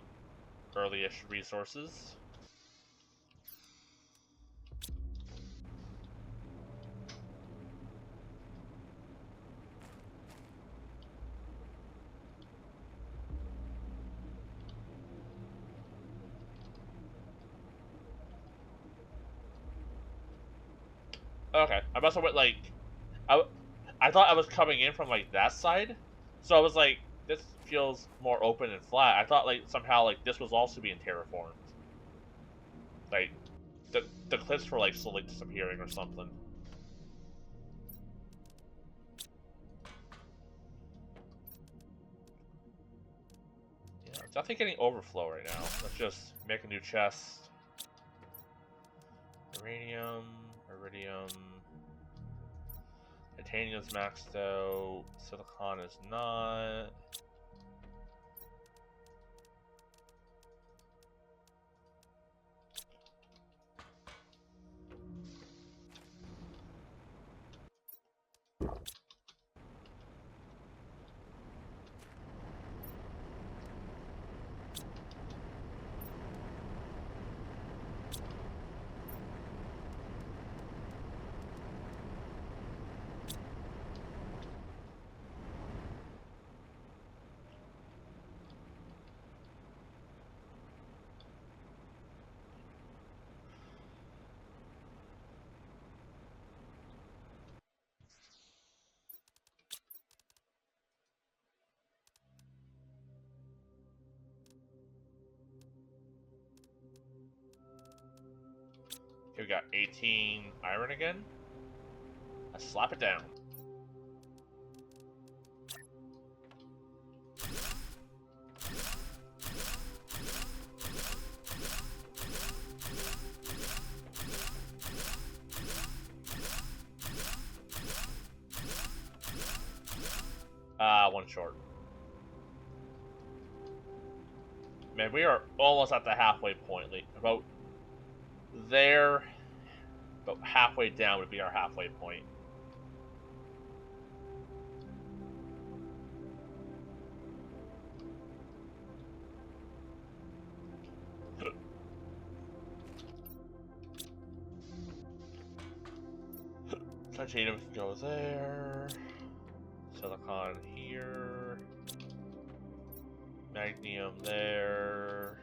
early-ish resources. Okay, I must have went, like... I thought I was coming in from, like, that side. So I was like, this feels more open and flat. I thought, like, somehow, like, this was also being terraformed. Like, the cliffs were, like, slowly disappearing or something. Yeah, it's definitely getting overflow right now. Let's just make a new chest. Uranium, iridium... Titanium's maxed out. Silicon is not. Okay, we got 18 iron again. Let's slap it down. One short. Man, we are almost at the halfway point. Like, about there, about halfway down would be our halfway point. Titanium can go there. Silicon here. Magnesium there.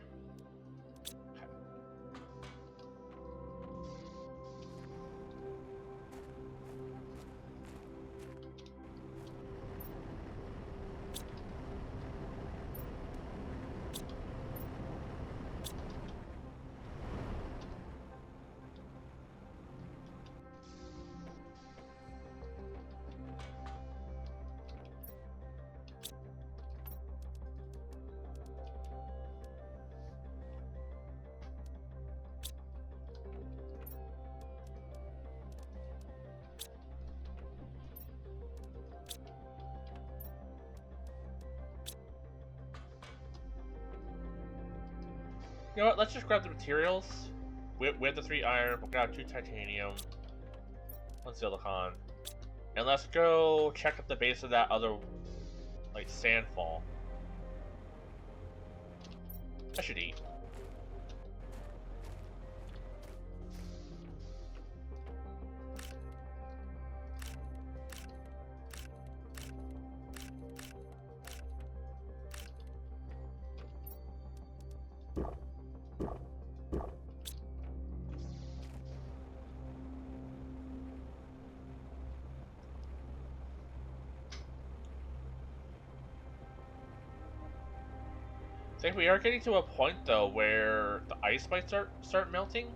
You know what? Let's just grab the materials. We have the 3 iron. We'll grab 2 titanium, 1 silicon, and let's go check at the base of that other, like, sandfall. I should eat. I think we are getting to a point though where the ice might start melting.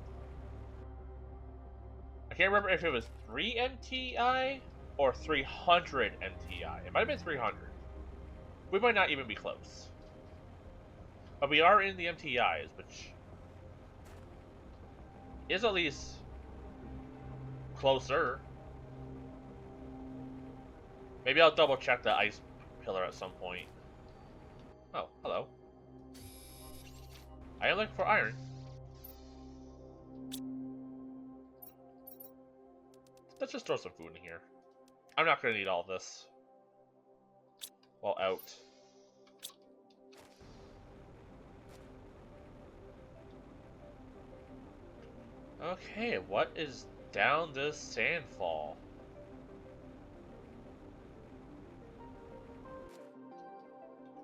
I can't remember if it was 3 MTI or 300 MTI. It might have been 300. We might not even be close. But we are in the MTIs, which is at least closer. Maybe I'll double check the ice pillar at some point. Oh, hello. I am looking for iron. Let's just throw some food in here. I'm not gonna need all this while out. Okay, what is down this sandfall?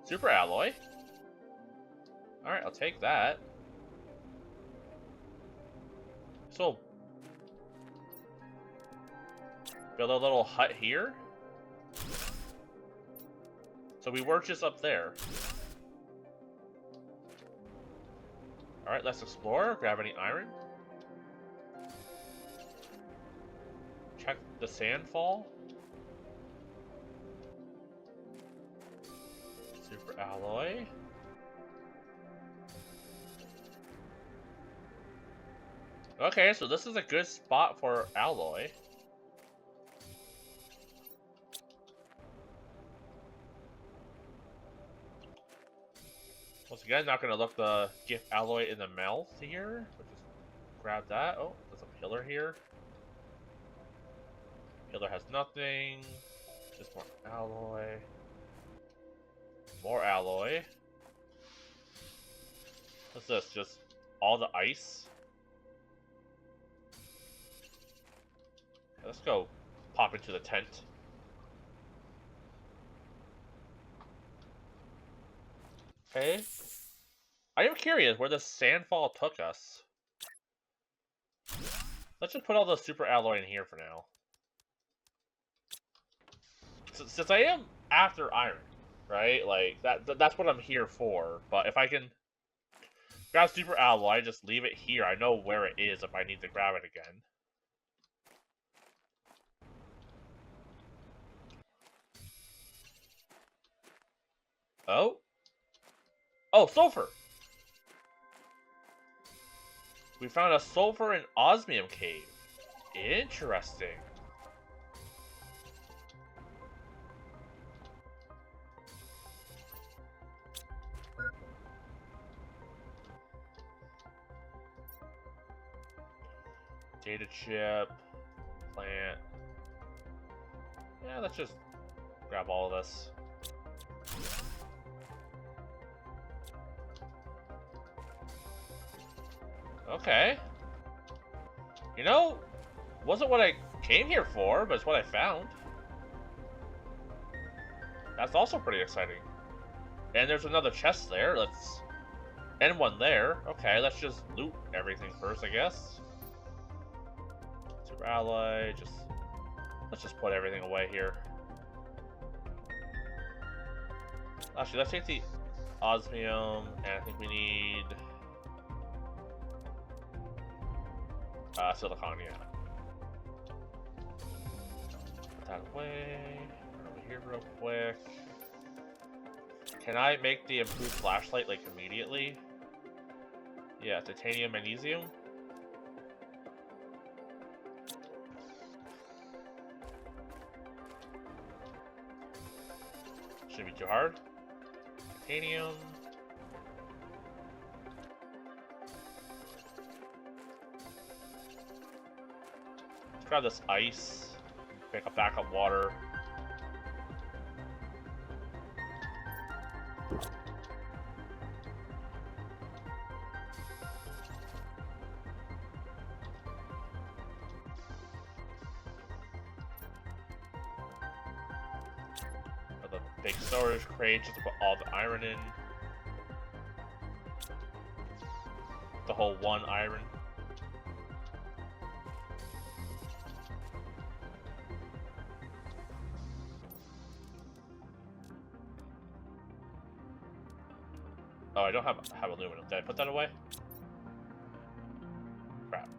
Super alloy. Alright, I'll take that. So, build a little hut here. So we were just up there. Alright, let's explore. Grab any iron. Check the sandfall. Super alloy. Okay, so this is a good spot for alloy. Once again, not gonna look the gift alloy in the mouth here. We'll just grab that. Oh, there's a pillar here. Pillar has nothing. Just more alloy. More alloy. What's this? Just all the ice? Let's go pop into the tent. Okay. I am curious where the sandfall took us. Let's just put all the super alloy in here for now. Since I am after iron, right? Like, that's what I'm here for. But if I can grab super alloy, just leave it here. I know where it is if I need to grab it again. Oh. Oh, sulfur! We found a sulfur and osmium cave. Interesting. Data chip. Plant. Yeah, let's just grab all of this. Okay. You know, wasn't what I came here for, but it's what I found. That's also pretty exciting. And there's another chest there. And one there. Okay, let's just loot everything first, I guess. Super alloy, let's just put everything away here. Actually, let's take the osmium, and I think we need silicon, yeah. Put that away. Run over here real quick. Can I make the improved flashlight, like, immediately? Yeah, titanium, magnesium. Shouldn't be too hard. Titanium. grab this ice. Pick up backup water. The big storage crate just to put all the iron in. The whole 1 iron. Oh, I don't have aluminum. Did I put that away? Crap.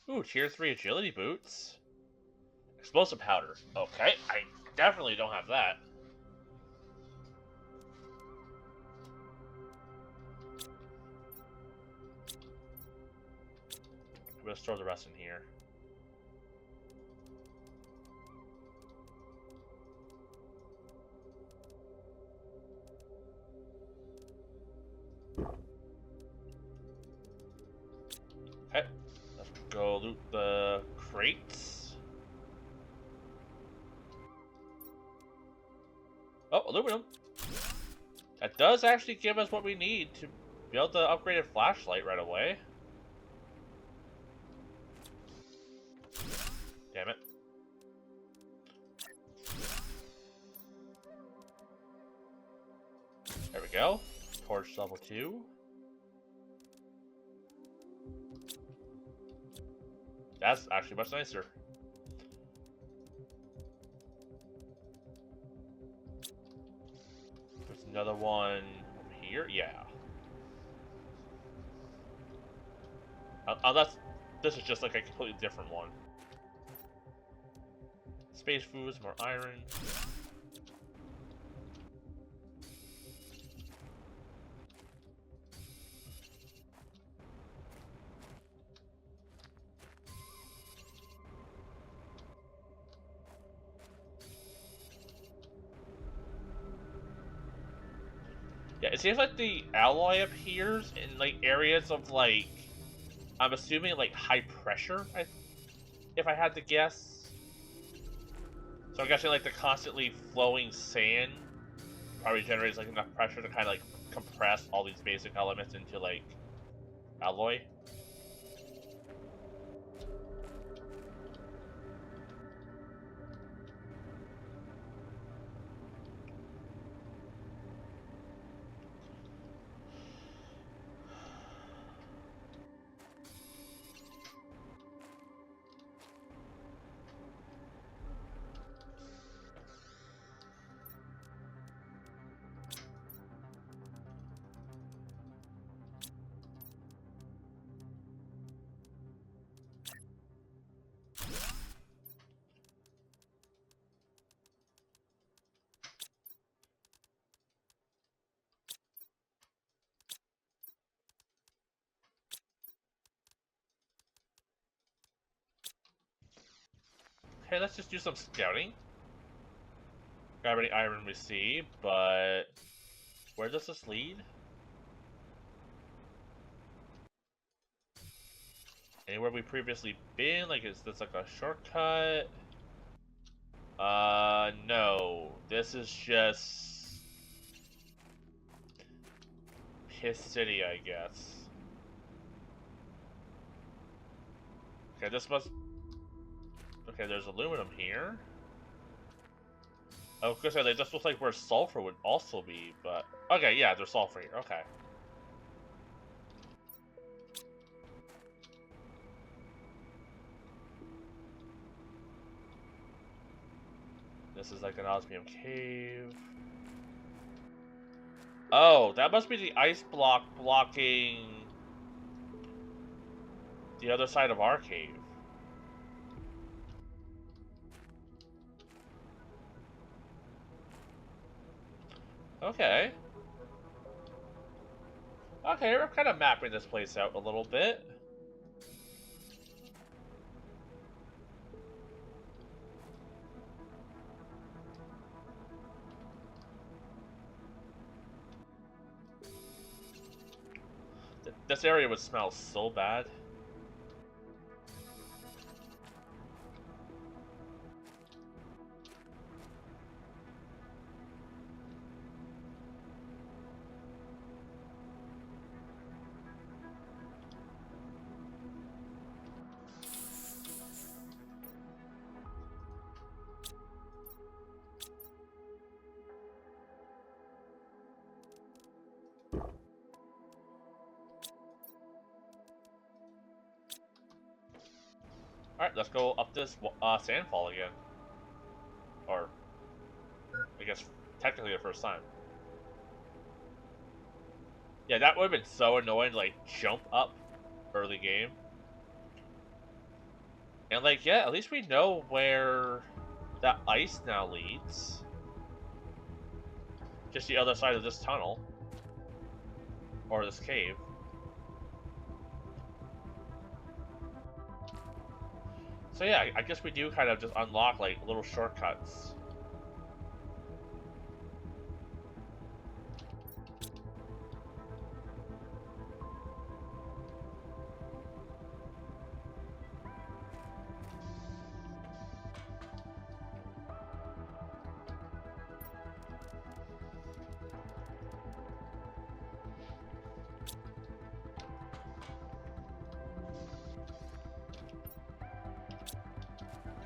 Ooh, tier 3 agility boots. Explosive powder. Okay, I definitely don't have that. I'm gonna store the rest in here. Okay, let's go loot the crates. Oh, aluminum. That does actually give us what we need to build the upgraded flashlight right away. Damn it. There we go. Torch level 2. That's actually much nicer. There's another one here. Yeah. Unless this is just like a completely different one. Space foods, more iron. Yeah, it seems like the alloy appears in like areas of like, I'm assuming like high pressure, if I had to guess. So I'm guessing like the constantly flowing sand probably generates like enough pressure to kind of like compress all these basic elements into like alloy. Okay, let's just do some scouting. Grab any iron we see, but where does this lead? Anywhere we previously been? Like, is this like a shortcut? No. This is just Piss City, I guess. Okay, this must... Okay, there's aluminum here. Oh, because this looks like where sulfur would also be, but... Okay, yeah, there's sulfur here, okay. This is like an osmium cave. Oh, that must be the ice block blocking the other side of our cave. Okay. Okay, we're kind of mapping this place out a little bit. This area would smell so bad. Alright, let's go up this sandfall again. Or, I guess, technically the first time. Yeah, that would have been so annoying to, like, jump up early game. And, like, yeah, at least we know where that ice now leads. Just the other side of this tunnel. Or this cave. So yeah, I guess we do kind of just unlock, like, little shortcuts.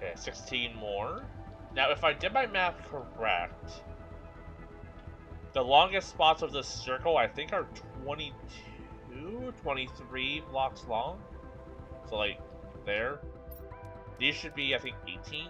Okay, 16 more. Now, if I did my math correct, the longest spots of this circle, I think, are 22, 23 blocks long. So, like, there. These should be, I think, 18.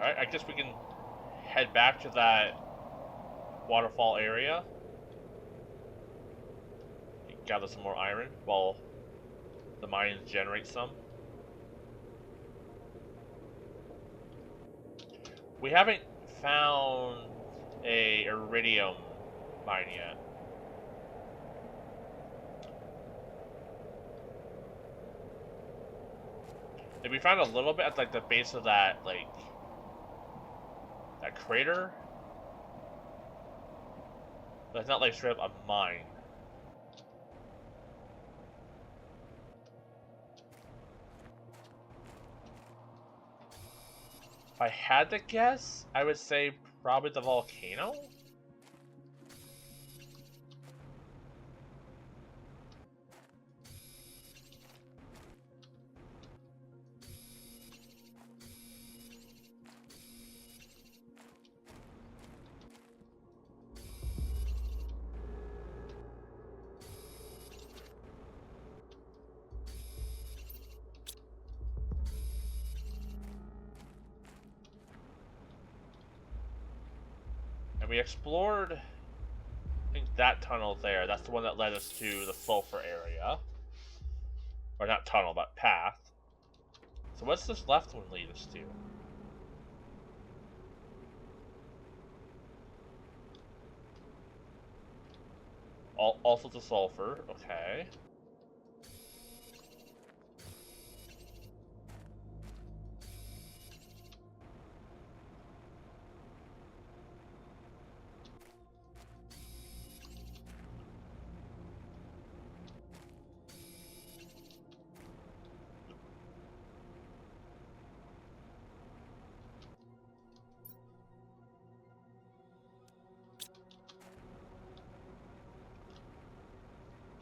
Alright, I guess we can head back to that waterfall area. Gather some more iron while the mines generate some. We haven't found a iridium mine yet. If we found a little bit at like the base of that, like that crater, but it's not like straight up a mine. If I had to guess, I would say probably the volcano. And we explored, I think, that tunnel there. That's the one that led us to the sulfur area. Or not tunnel, but path. So what's this left one lead us to? Also the sulfur, okay.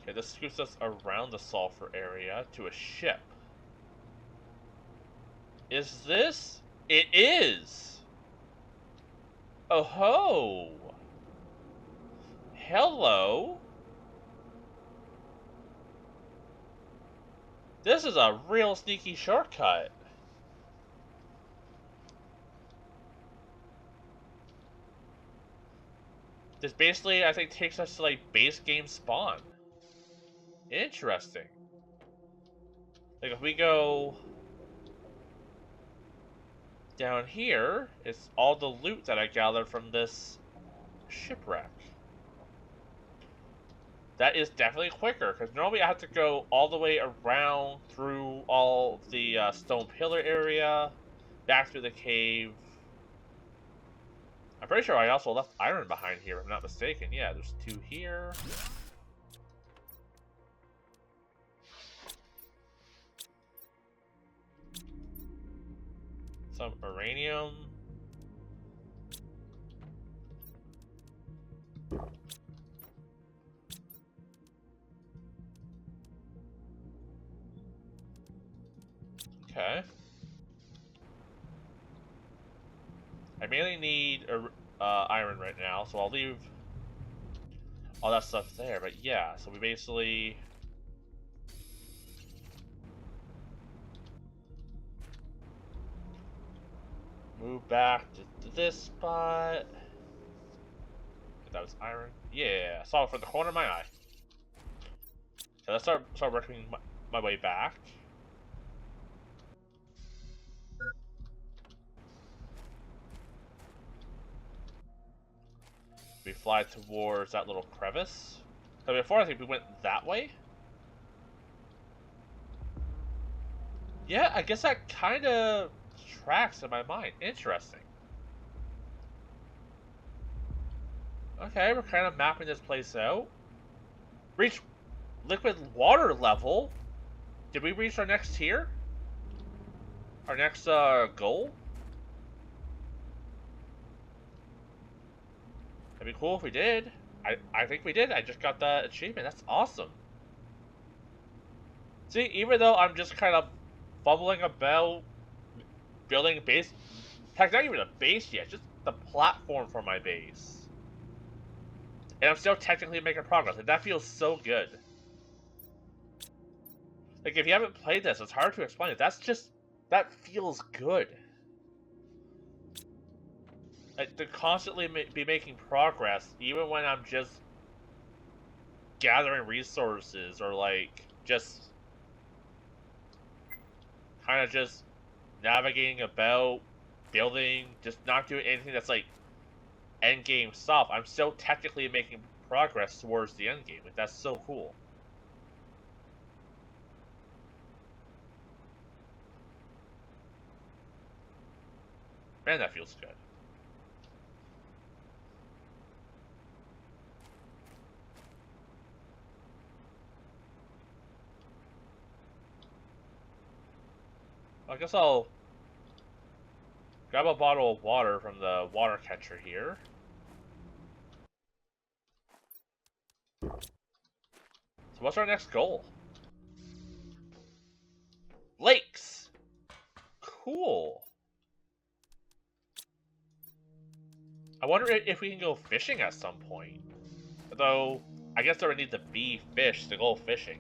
Okay, this scoots us around the sulfur area to a ship. Is this? It is! Oh ho! Hello! This is a real sneaky shortcut. This basically, I think, takes us to, like, base game spawn. Interesting. Like, if we go down here, it's all the loot that I gathered from this shipwreck. That is definitely quicker, because normally I have to go all the way around through all the stone pillar area, back through the cave. I'm pretty sure I also left iron behind here, if I'm not mistaken. Yeah, there's 2 here. Some uranium. Okay. I mainly need iron right now, so I'll leave all that stuff there. But yeah, so we basically move back to this spot. That was iron. Yeah, I saw it from the corner of my eye. So let's start working my way back. We fly towards that little crevice. So before, I think we went that way. Yeah, I guess that kind of tracks in my mind. Interesting. Okay, we're kind of mapping this place out. Reach liquid water level. Did we reach our next tier? Our next goal? That'd be cool if we did. I think we did. I just got that achievement. That's awesome. See, even though I'm just kind of fumbling about building a base, heck, not even a base yet, just the platform for my base. And I'm still technically making progress, and that feels so good. Like, if you haven't played this, it's hard to explain it. That feels good. Like, to constantly be making progress, even when I'm just gathering resources, or, like, just kind of just navigating about, building, just not doing anything that's, like, endgame stuff. I'm still technically making progress towards the endgame. Like, that's so cool. Man, that feels good. I guess I'll grab a bottle of water from the water catcher here. So what's our next goal? Lakes! Cool. I wonder if we can go fishing at some point. Though, I guess there would need to be fish to go fishing.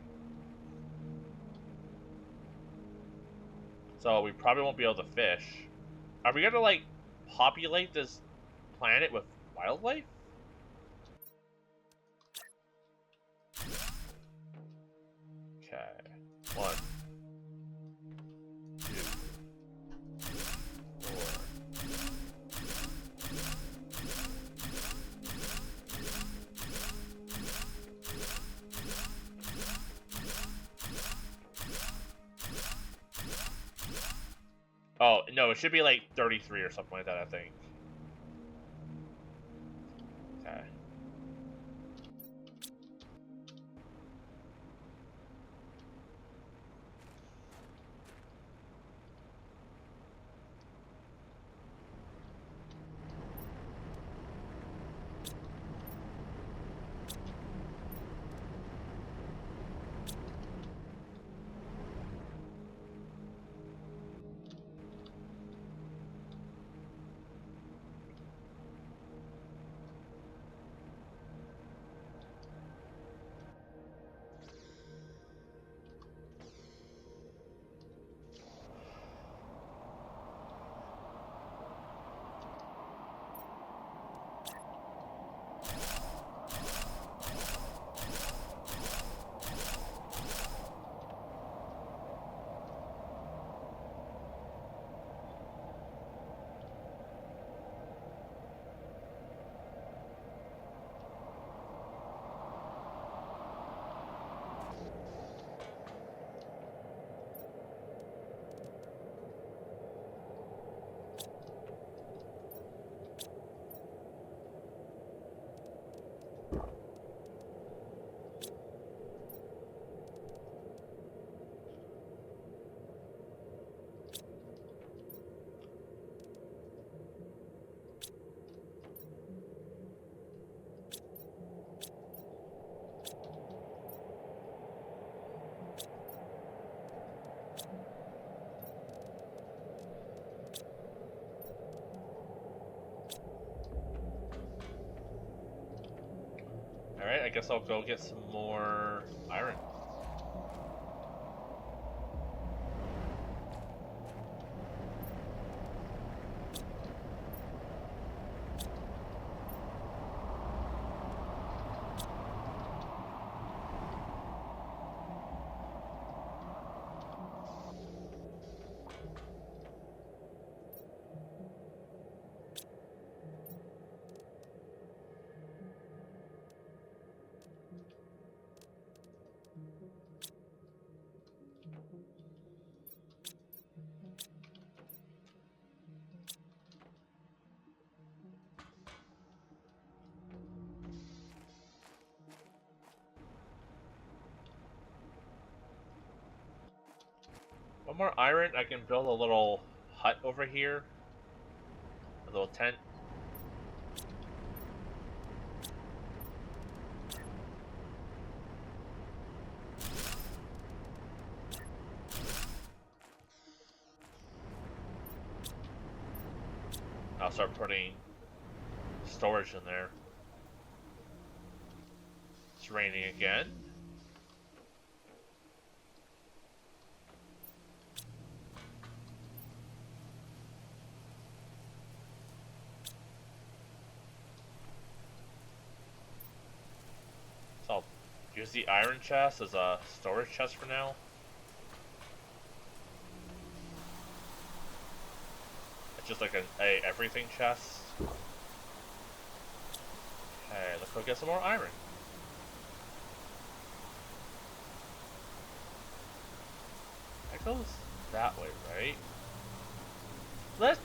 So we probably won't be able to fish. Are we gonna, like, populate this planet with wildlife? Okay. 1, 2, 4. Oh, no, it should be like 33 or something like that, I think. Okay. Alright, I guess I'll go get some more iron. One more iron, I can build a little hut over here. A little tent. I'll start putting storage in there. It's raining again. So I'll use the iron chest as a storage chest for now. It's just like a everything chest. Okay, let's go get some more iron. That goes that way, right? let's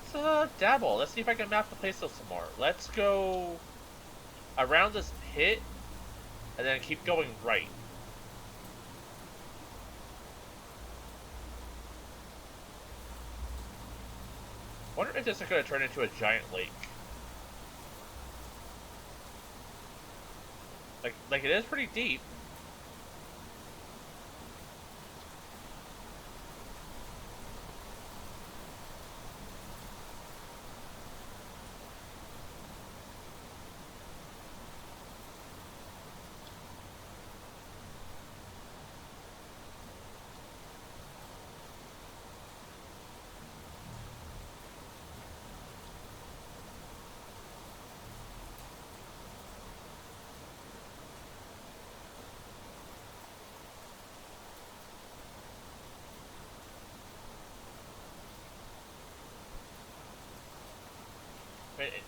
dabble. Let's see if I can map the place out some more. Let's go around this pit and then keep going right. Wonder if this is going to turn into a giant lake. Like it is pretty deep.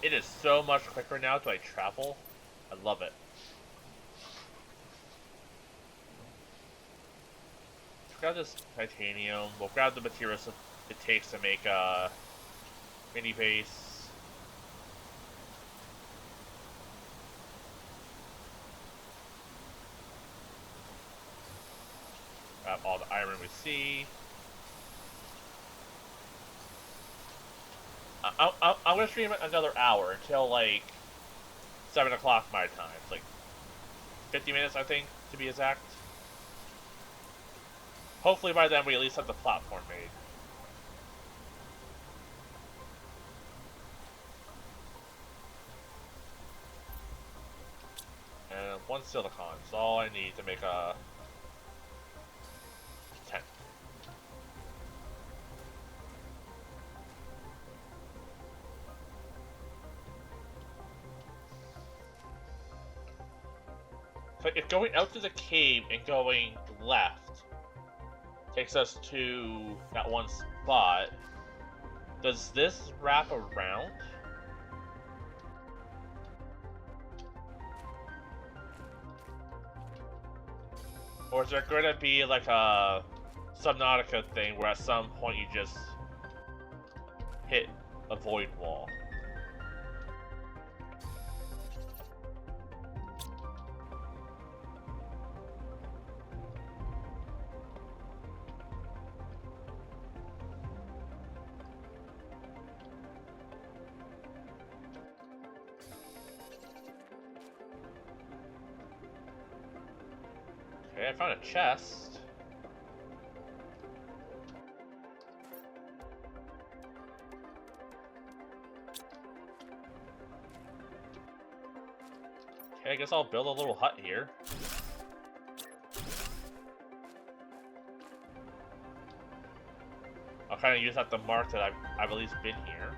It is so much quicker now to travel. I love it. Let's grab this titanium. We'll grab the materials it takes to make a mini base. Grab all the iron we see. I'm gonna stream another hour until like 7 o'clock my time. It's like 50 minutes, I think, to be exact. Hopefully by then we at least have the platform made. And 1 silicon is all I need to make a tent. So if going out to the cave and going left takes us to that one spot, does this wrap around? Or is there going to be like a Subnautica thing where at some point you just hit a void wall? Okay, I found a chest. Okay, I guess I'll build a little hut here. I'll kind of use that to mark that I've at least been here.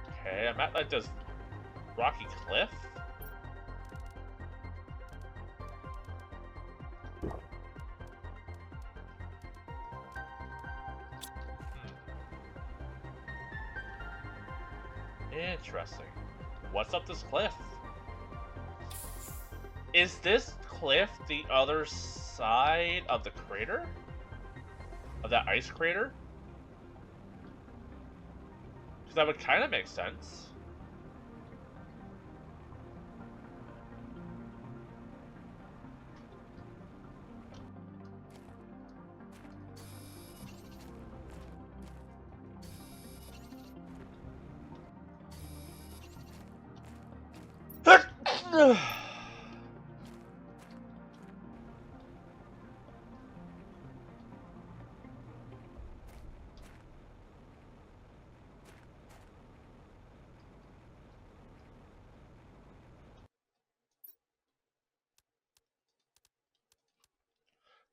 Okay, I'm at like this rocky cliff. Interesting. What's up this cliff? Is this cliff the other side of the crater? Of that ice crater? Because that would kind of make sense.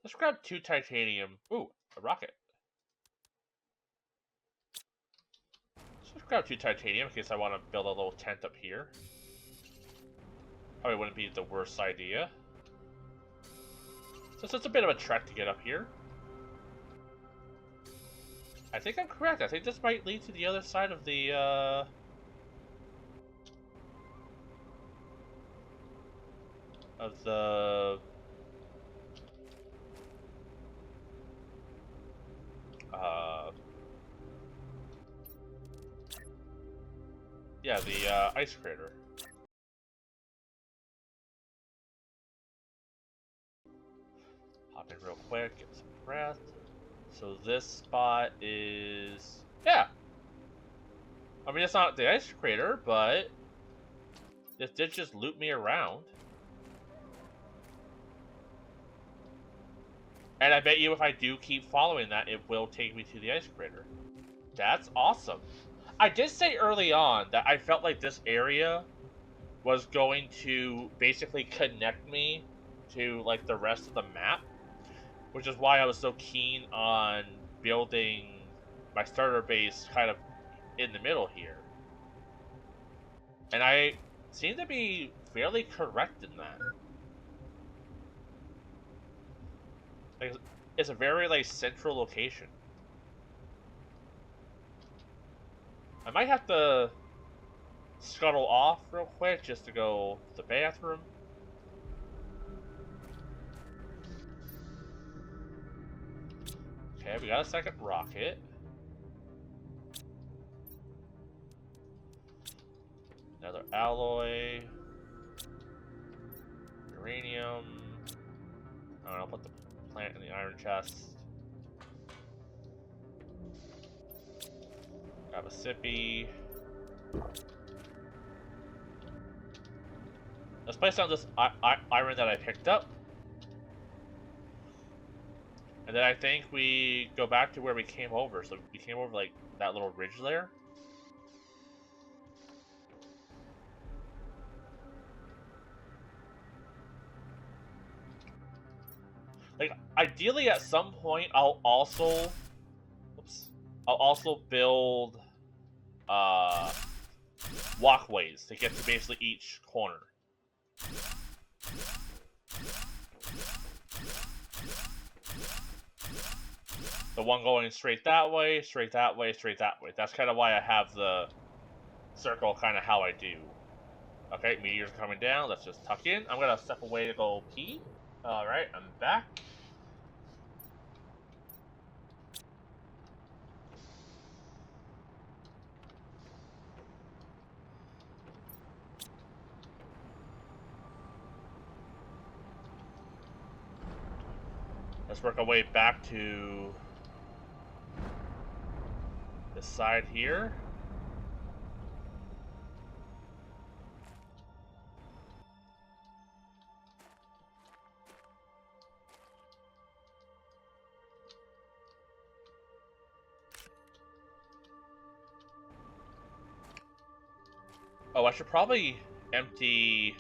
Let's grab 2 titanium. Ooh, a rocket. Let's grab 2 titanium in case I want to build a little tent up here. Probably wouldn't be the worst idea. So it's a bit of a trek to get up here. I think I'm correct. I think this might lead to the other side of the, of the... Yeah, the ice crater. Hop in real quick, get some breath. So this spot is... Yeah! I mean, it's not the ice crater, but this did just loop me around. And I bet you if I do keep following that, it will take me to the ice crater. That's awesome. I did say early on that I felt like this area was going to basically connect me to like the rest of the map, which is why I was so keen on building my starter base kind of in the middle here. And I seem to be fairly correct in that. Like, it's a very like central location. I might have to scuttle off real quick just to go to the bathroom. Okay, we got a second rocket. Another alloy. Uranium. I'll put the plant in the iron chest. Grab a sippy. Let's place down this iron that I picked up. And then I think we go back to where we came over. So we came over like that little ridge there. Like, ideally at some point I'll also build walkways to get to basically each corner. The one going straight that way, straight that way, straight that way. That's kind of why I have the circle kind of how I do. Okay, meteors are coming down. Let's just tuck in. I'm going to step away to go pee. Alright, I'm back. Let's work our way back to this side here. Oh, I should probably empty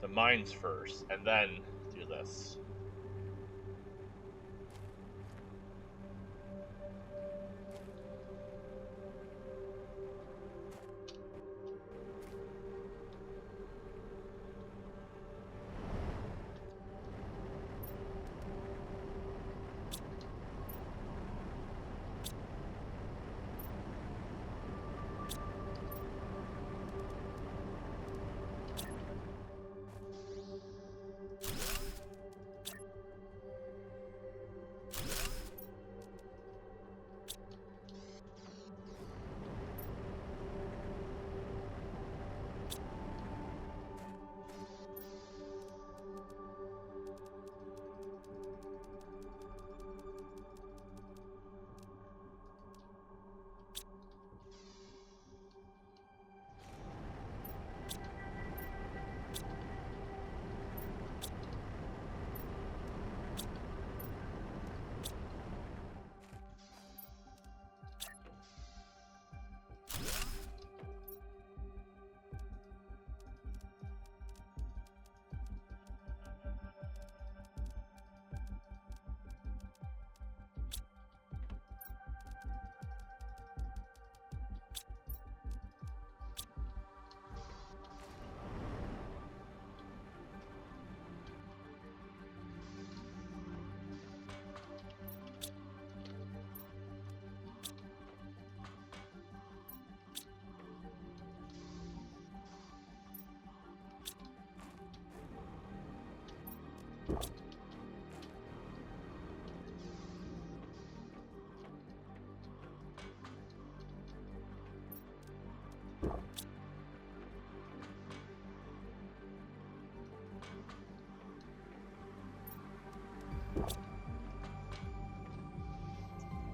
the mines first and then do this.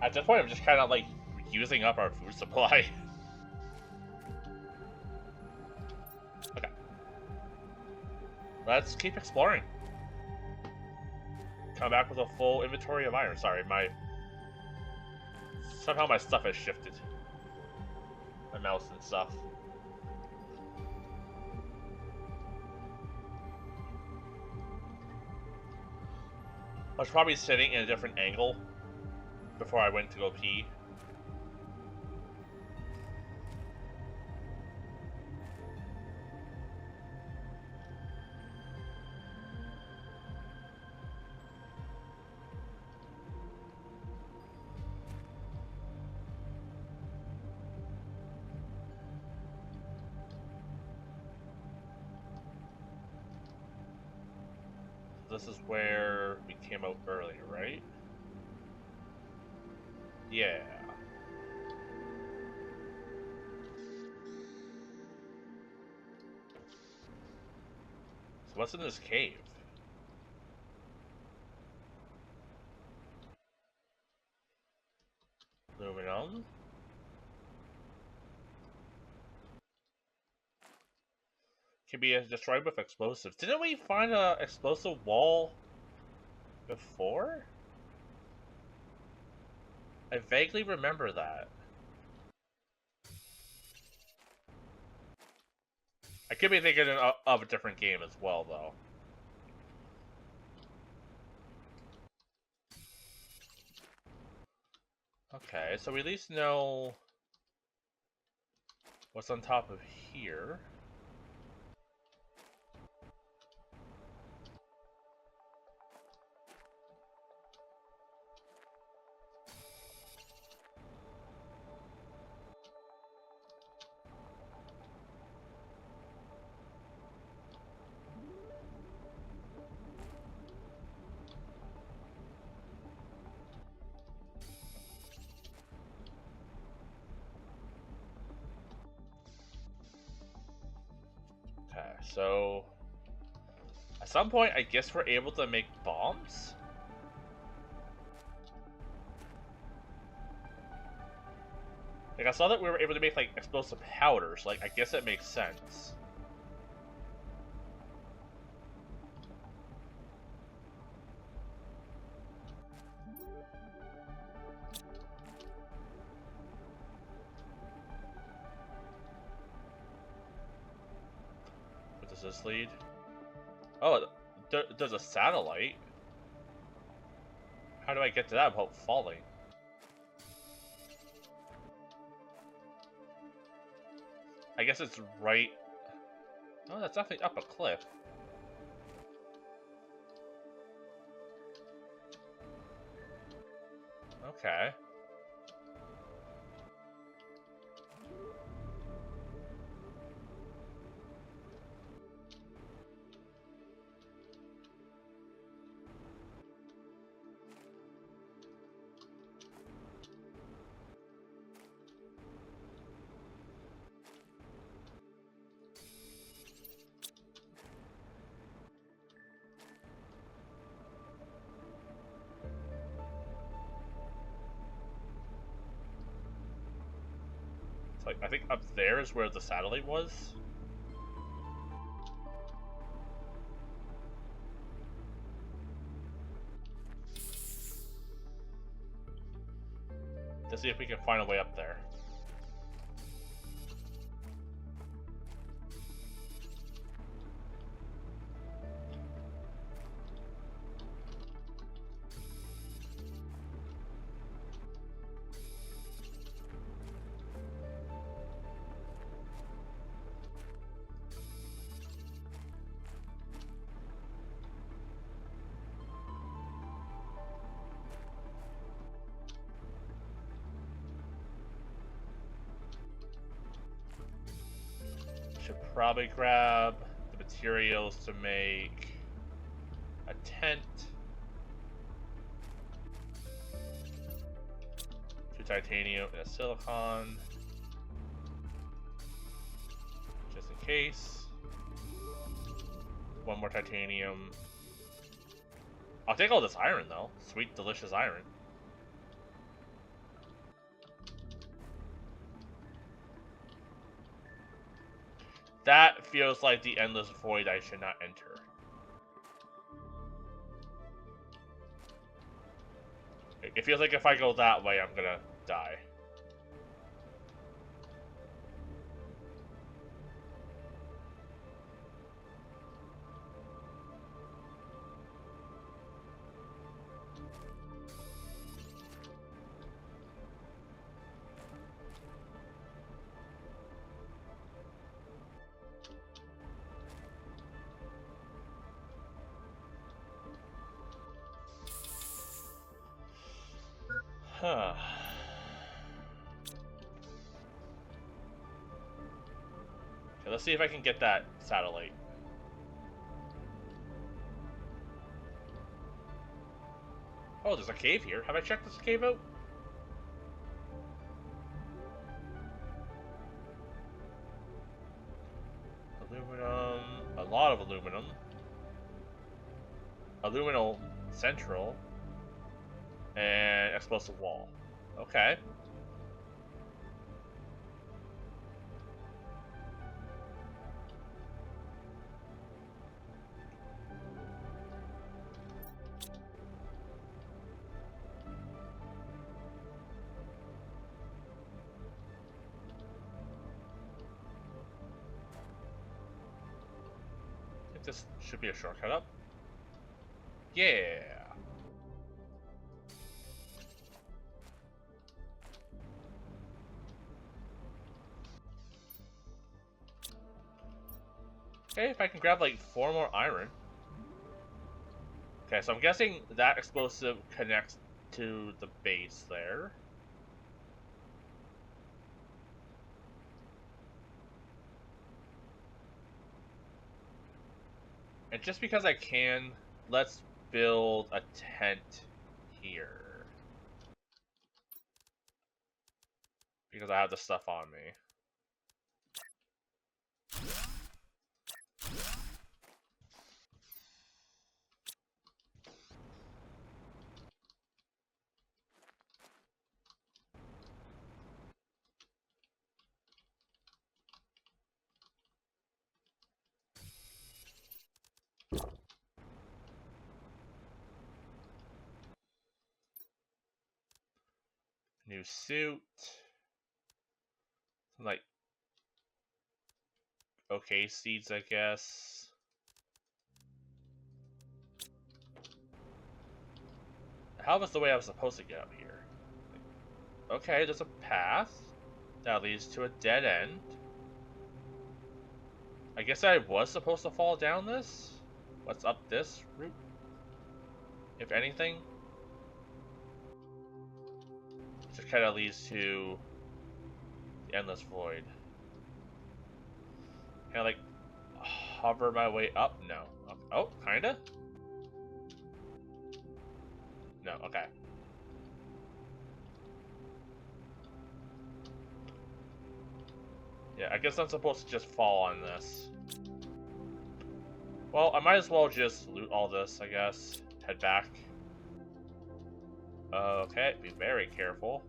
At this point, I'm just kind of like using up our food supply. Okay. Let's keep exploring. Come back with a full inventory of iron. Sorry, somehow my stuff has shifted. My mouse and stuff. I was probably sitting in a different angle before I went to go pee. This is where we came out earlier, right? Yeah. So what's in this cave? Moving on. Can be destroyed with explosives. Didn't we find a explosive wall before? I vaguely remember that. I could be thinking of a different game as well, though. Okay, so we at least know what's on top of here. Okay, so at some point, I guess we're able to make bombs? Like, I saw that we were able to make, like, explosive powders. Like, I guess it makes sense. What does this lead? Oh, there's a satellite. How do I get to that without falling? I guess it's right... Oh, that's definitely up a cliff. Okay. Like, I think up there is where the satellite was. Let's see if we can find a way up there. Should probably grab the materials to make a tent. 2 titanium and a silicon. case. One more titanium. I'll take all this iron though. Sweet, delicious iron. That feels like the endless void I should not enter. It feels like if I go that way, I'm gonna die. Huh. Okay, let's see if I can get that satellite. Oh, there's a cave here. Have I checked this cave out? Aluminum. A lot of aluminum. Aluminum central. And explosive wall. Okay. I think this should be a shortcut up. Yeah. Okay, if I can grab like 4 more iron. Okay, so I'm guessing that explosive connects to the base there. And just because I can, let's build a tent here. Because I have the stuff on me. New suit. Some, like, okay seeds, I guess. How was the way I was supposed to get up here? Okay, there's a path that leads to a dead end. I guess I was supposed to fall down this? What's up this route? If anything? It just kind of leads to the endless void. Can I, like, hover my way up? No. Oh, kinda? No, okay. Yeah, I guess I'm supposed to just fall on this. Well, I might as well just loot all this, I guess. Head back. Okay, be very careful.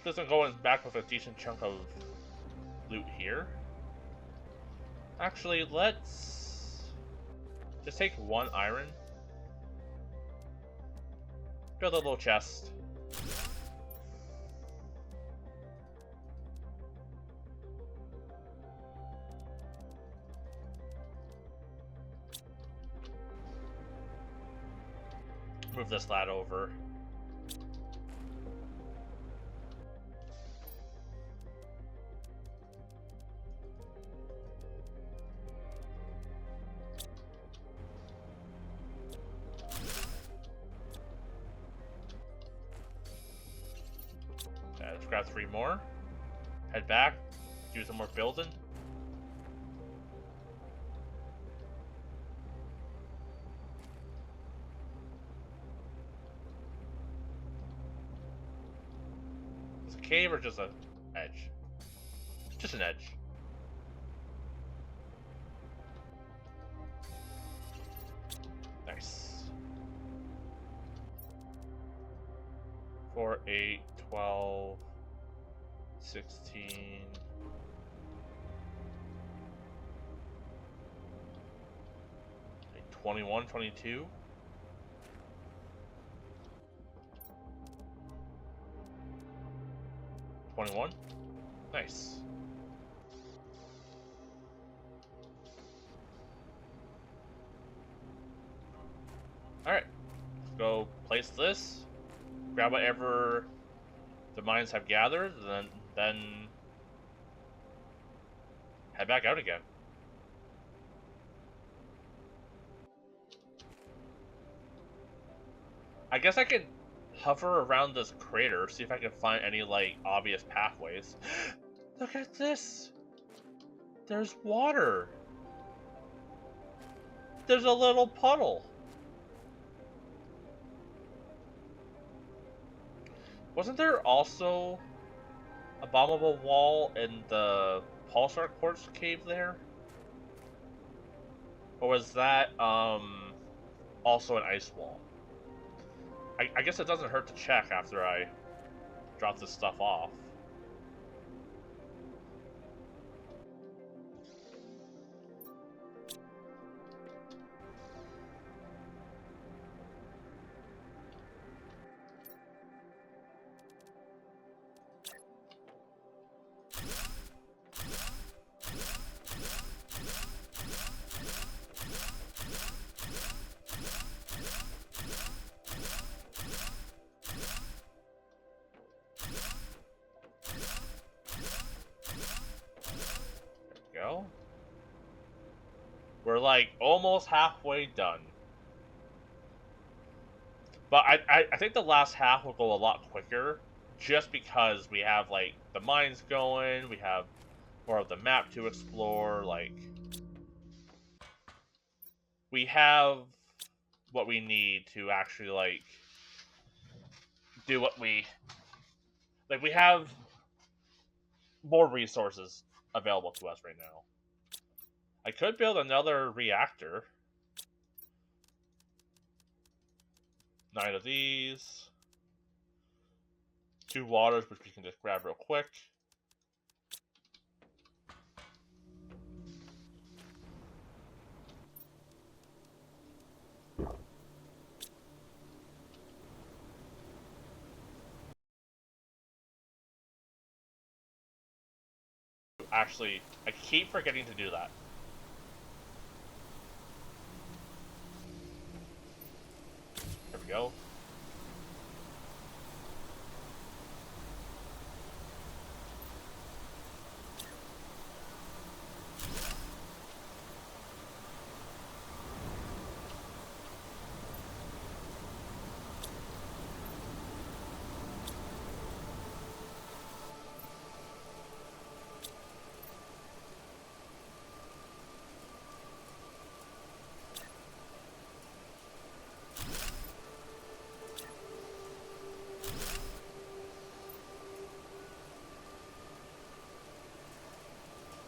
This is going back with a decent chunk of loot here. Actually, let's just take 1 iron. Build a little chest. Move this lad over. grab 3 more. Head back, do some more building. Is it a cave or just an edge? It's just an edge. Nice. 4, 8, 12, 16. Like 21, 22. 21. Nice. Alright. Let's go place this. Grab whatever the mines have gathered, and then head back out again. I guess I could hover around this crater, see if I can find any, like, obvious pathways. Look at this! There's water! There's a little puddle! Wasn't there also a bombable wall in the Pulsar Quartz cave there? Or was that, also an ice wall? I guess it doesn't hurt to check after I drop this stuff off. Go. We're like almost halfway done. But I think the last half will go a lot quicker just because we have like the mines going, we have more of the map to explore, like we have what we need to actually like do what we like. We have more resources available to us right now. I could build another reactor. 9 of these. 2 waters, which we can just grab real quick. Actually, I keep forgetting to do that. There we go.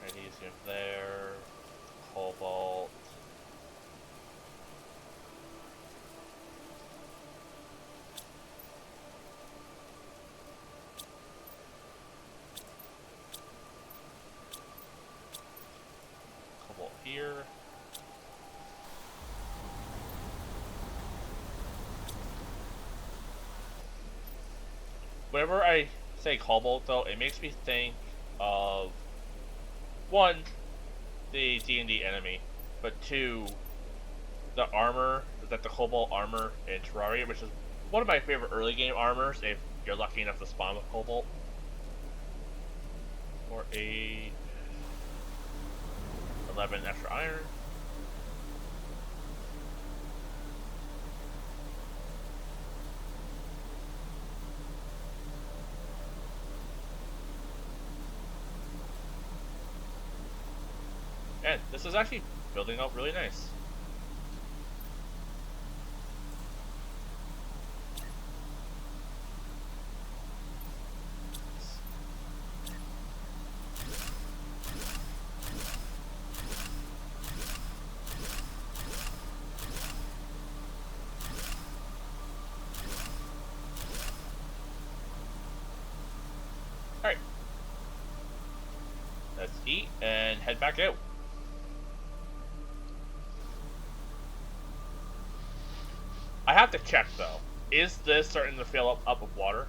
Magnesium there, cobalt. Cobalt here. Whenever I say cobalt, though, it makes me think of 1, the D&D enemy, but 2, the armor, that the cobalt armor in Terraria, which is one of my favorite early game armors if you're lucky enough to spawn with cobalt. Or 8, 11 extra iron. And this is actually building up really nice. Alright. Let's eat and head back out. I have to check though. Is this starting to fill up with water?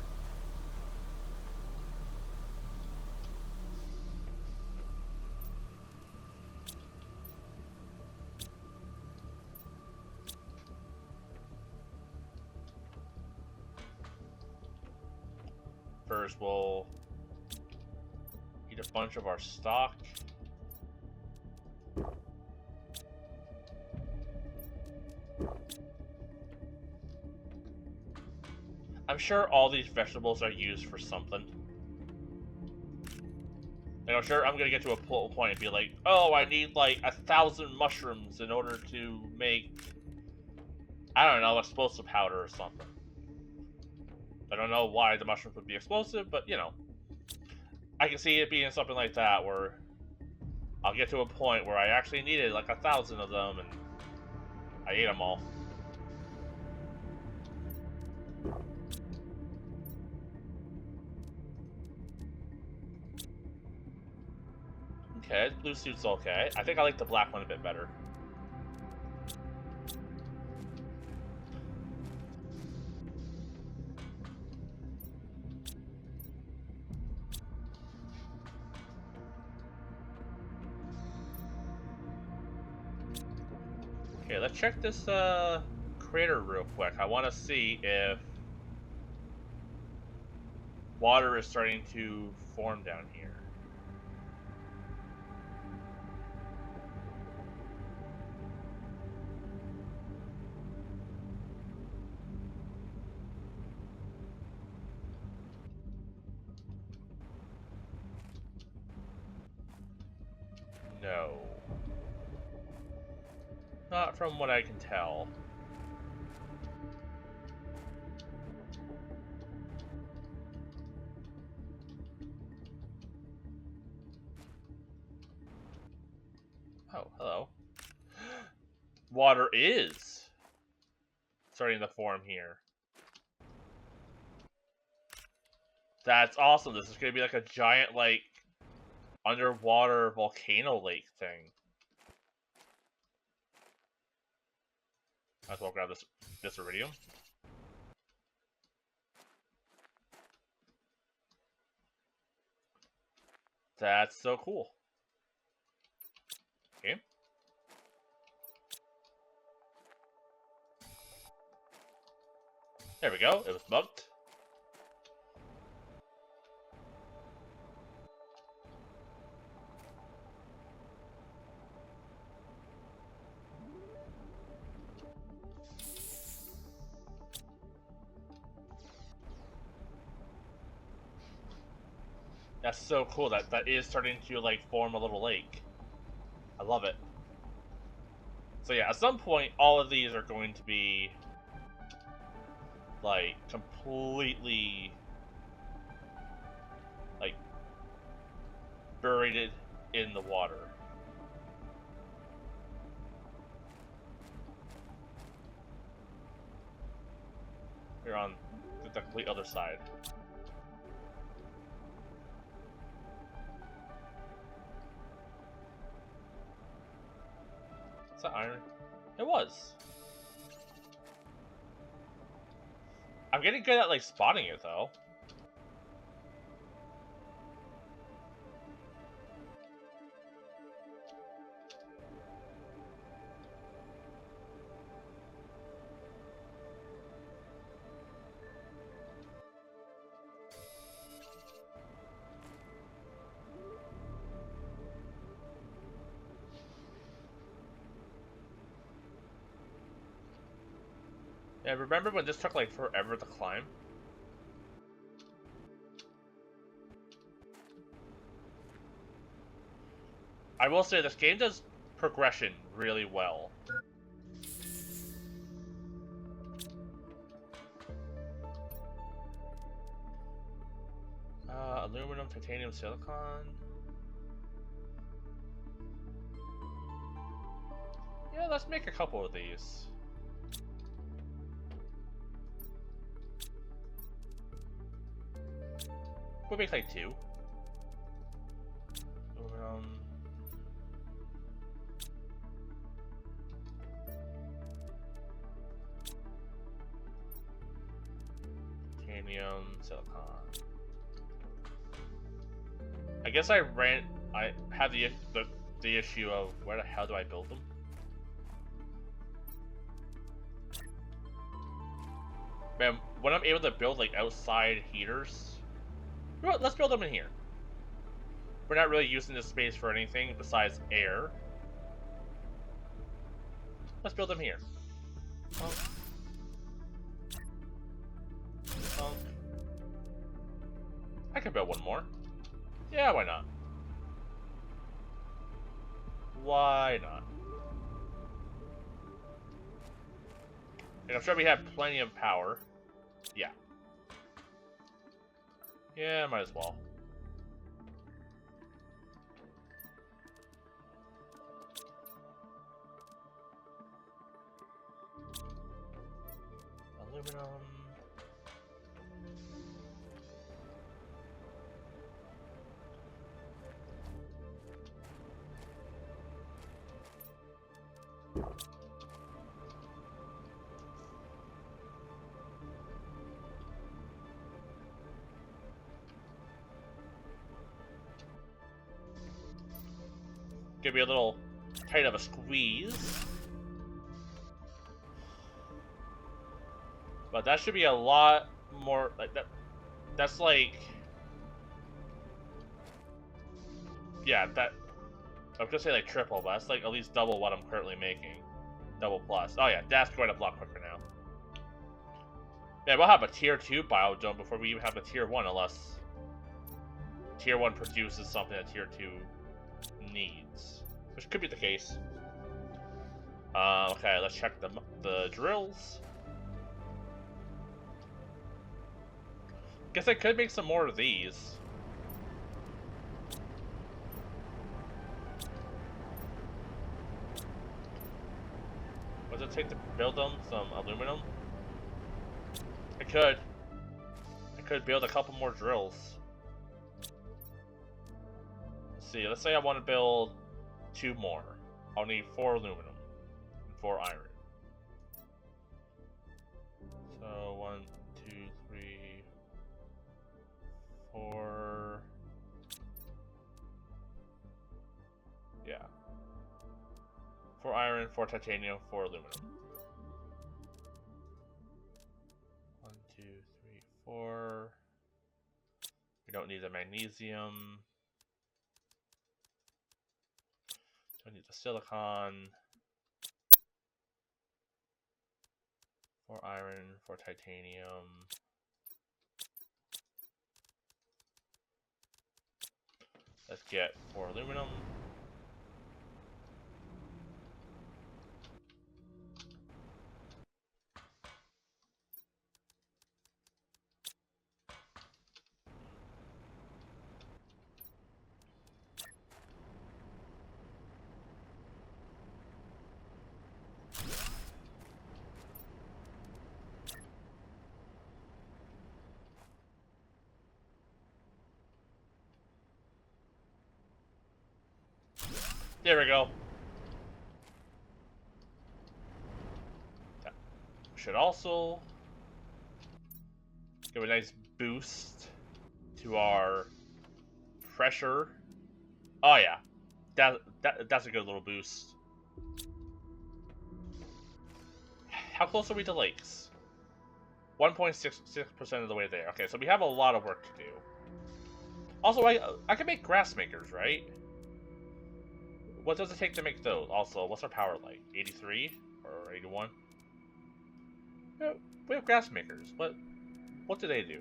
First, we'll eat a bunch of our stock. I'm sure all these vegetables are used for something. Like, I'm sure I'm gonna get to a point and be like, oh, I need like 1,000 mushrooms in order to make, I don't know, explosive powder or something. I don't know why the mushrooms would be explosive, but you know, I can see it being something like that where I'll get to a point where I actually needed like 1,000 of them and I ate them all. Okay, blue suit's okay. I think I like the black one a bit better. Okay, let's check this crater real quick. I want to see if water is starting to form down here. No. Not from what I can tell. Oh, hello. Water is starting to form here. That's awesome. This is going to be like a giant, like, underwater volcano lake thing. Might as well grab this iridium. That's so cool. Okay. There we go. It was bugged. That's so cool that is starting to like form a little lake. I love it. So yeah, at some point, all of these are going to be like completely like buried in the water. You're on the complete other side. Is that iron? It was. I'm getting good at like spotting it though. Yeah, remember when this took like forever to climb? I will say this game does progression really well. Aluminum, titanium, silicon. Yeah, let's make a couple of these. We'll make like 2. Aluminum. Titanium, silicon. I guess I have the issue of where the hell do I build them? Man, when I'm able to build like outside heaters, you know what, let's build them in here. We're not really using this space for anything besides air. Let's build them here. Punk. Punk. I can build one more. Yeah, why not? Why not? And I'm sure we have plenty of power. Yeah. Yeah, might as well. Aluminum. Give me a little tight of a squeeze. But that should be a lot more like that. That's like, yeah, that I was gonna say like triple, but that's like at least double what I'm currently making. Double plus. Oh yeah, that's going up a lot quicker now. Yeah, we'll have a tier 2 biodome before we even have a tier 1, unless tier 1 produces something that tier 2 needs, which could be the case. Okay, let's check the drills. Guess I could make some more of these. What does it take to build them? Some aluminum? I could build a couple more drills. Let's see, let's say I want to build 2 more. I'll need 4 aluminum and 4 iron. So 1, 2, 3, 4. Yeah. 4 iron, 4 titanium, 4 aluminum. 1, 2, 3, 4. We don't need the magnesium. Don't need the silicon. 4 iron, 4 titanium. Let's get 4 aluminum. There we go. That should also give a nice boost to our pressure. Oh yeah, that's a good little boost. How close are we to lakes? 1.66% of the way there. Okay, so we have a lot of work to do. Also, I can make grass makers, right? What does it take to make those? Also, what's our power like? 83 or 81? Yeah, we have grass makers. What do they do?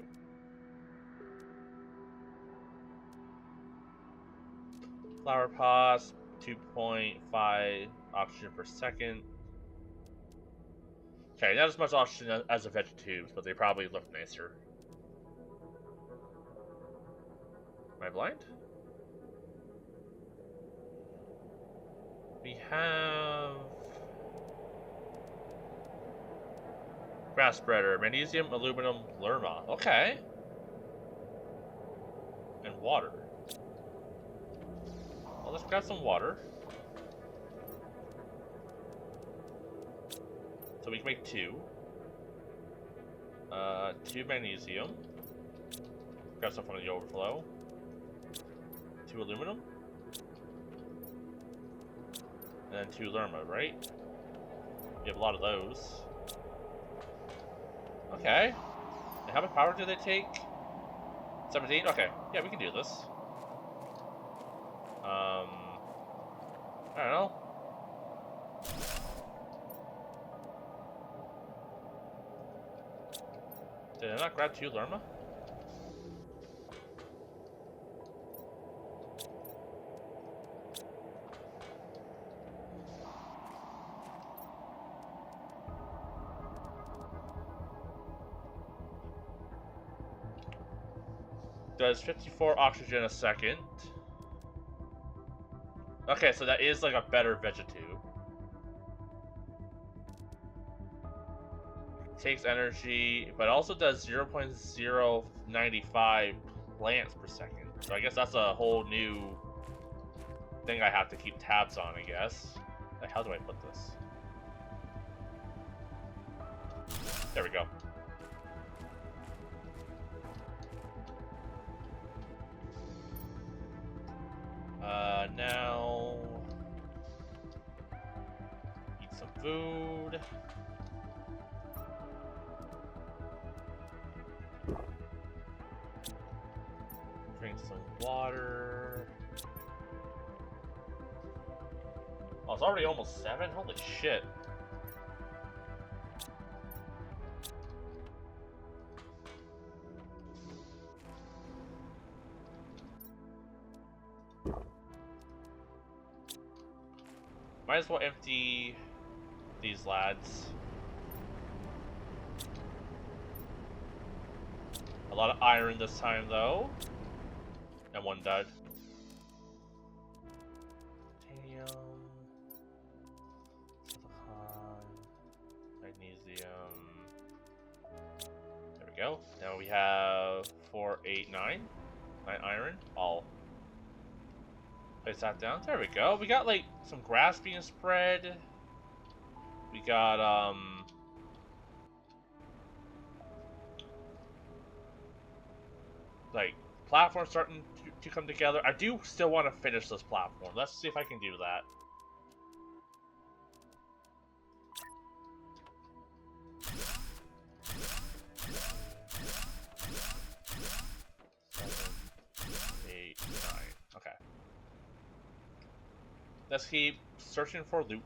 Flower pots, 2.5 oxygen per second. Okay, not as much oxygen as the vegetubes, but they probably look nicer. Am I blind? We have grass spreader, magnesium, aluminum, lerma. Okay. And water. Well, let's grab some water. So we can make 2. 2 magnesium. Grab some from the overflow. 2 aluminum. And then 2 lerma, right? We have a lot of those. Okay. And how much power do they take? 17? Okay. Yeah, we can do this. I don't know. Did I not grab 2 lerma? Does 54 oxygen a second. Okay, so that is like a better vegetube. Takes energy, but also does 0.095 plants per second. So I guess that's a whole new thing I have to keep tabs on, I guess. Like, how do I put this? There we go. Now eat some food. Drink some water. Oh, it's already almost 7? Holy shit. Might as well empty these lads. A lot of iron this time, though. And 1 dud. Titanium. Silicon. Magnesium. There we go. Now we have 4, 8, 9. 9 iron. I'll place that down. There we go. We got like some grass being spread. We got like platforms starting to come together. I do still want to finish this platform. Let's see if I can do that. Let's keep searching for loot.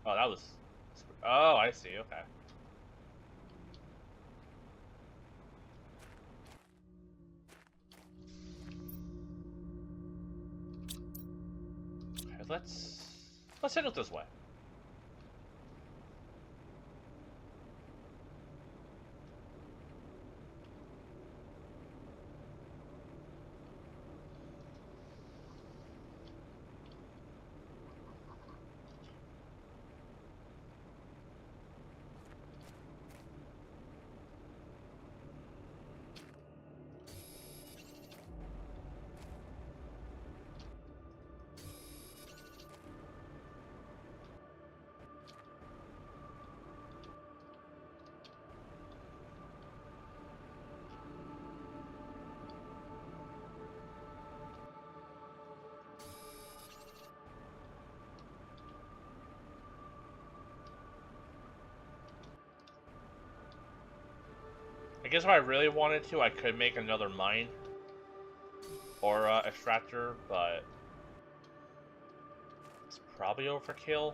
Oh, that was... Oh, I see, okay. Okay, let's head out this way. I guess if I really wanted to, I could make another mine or extractor, but it's probably overkill.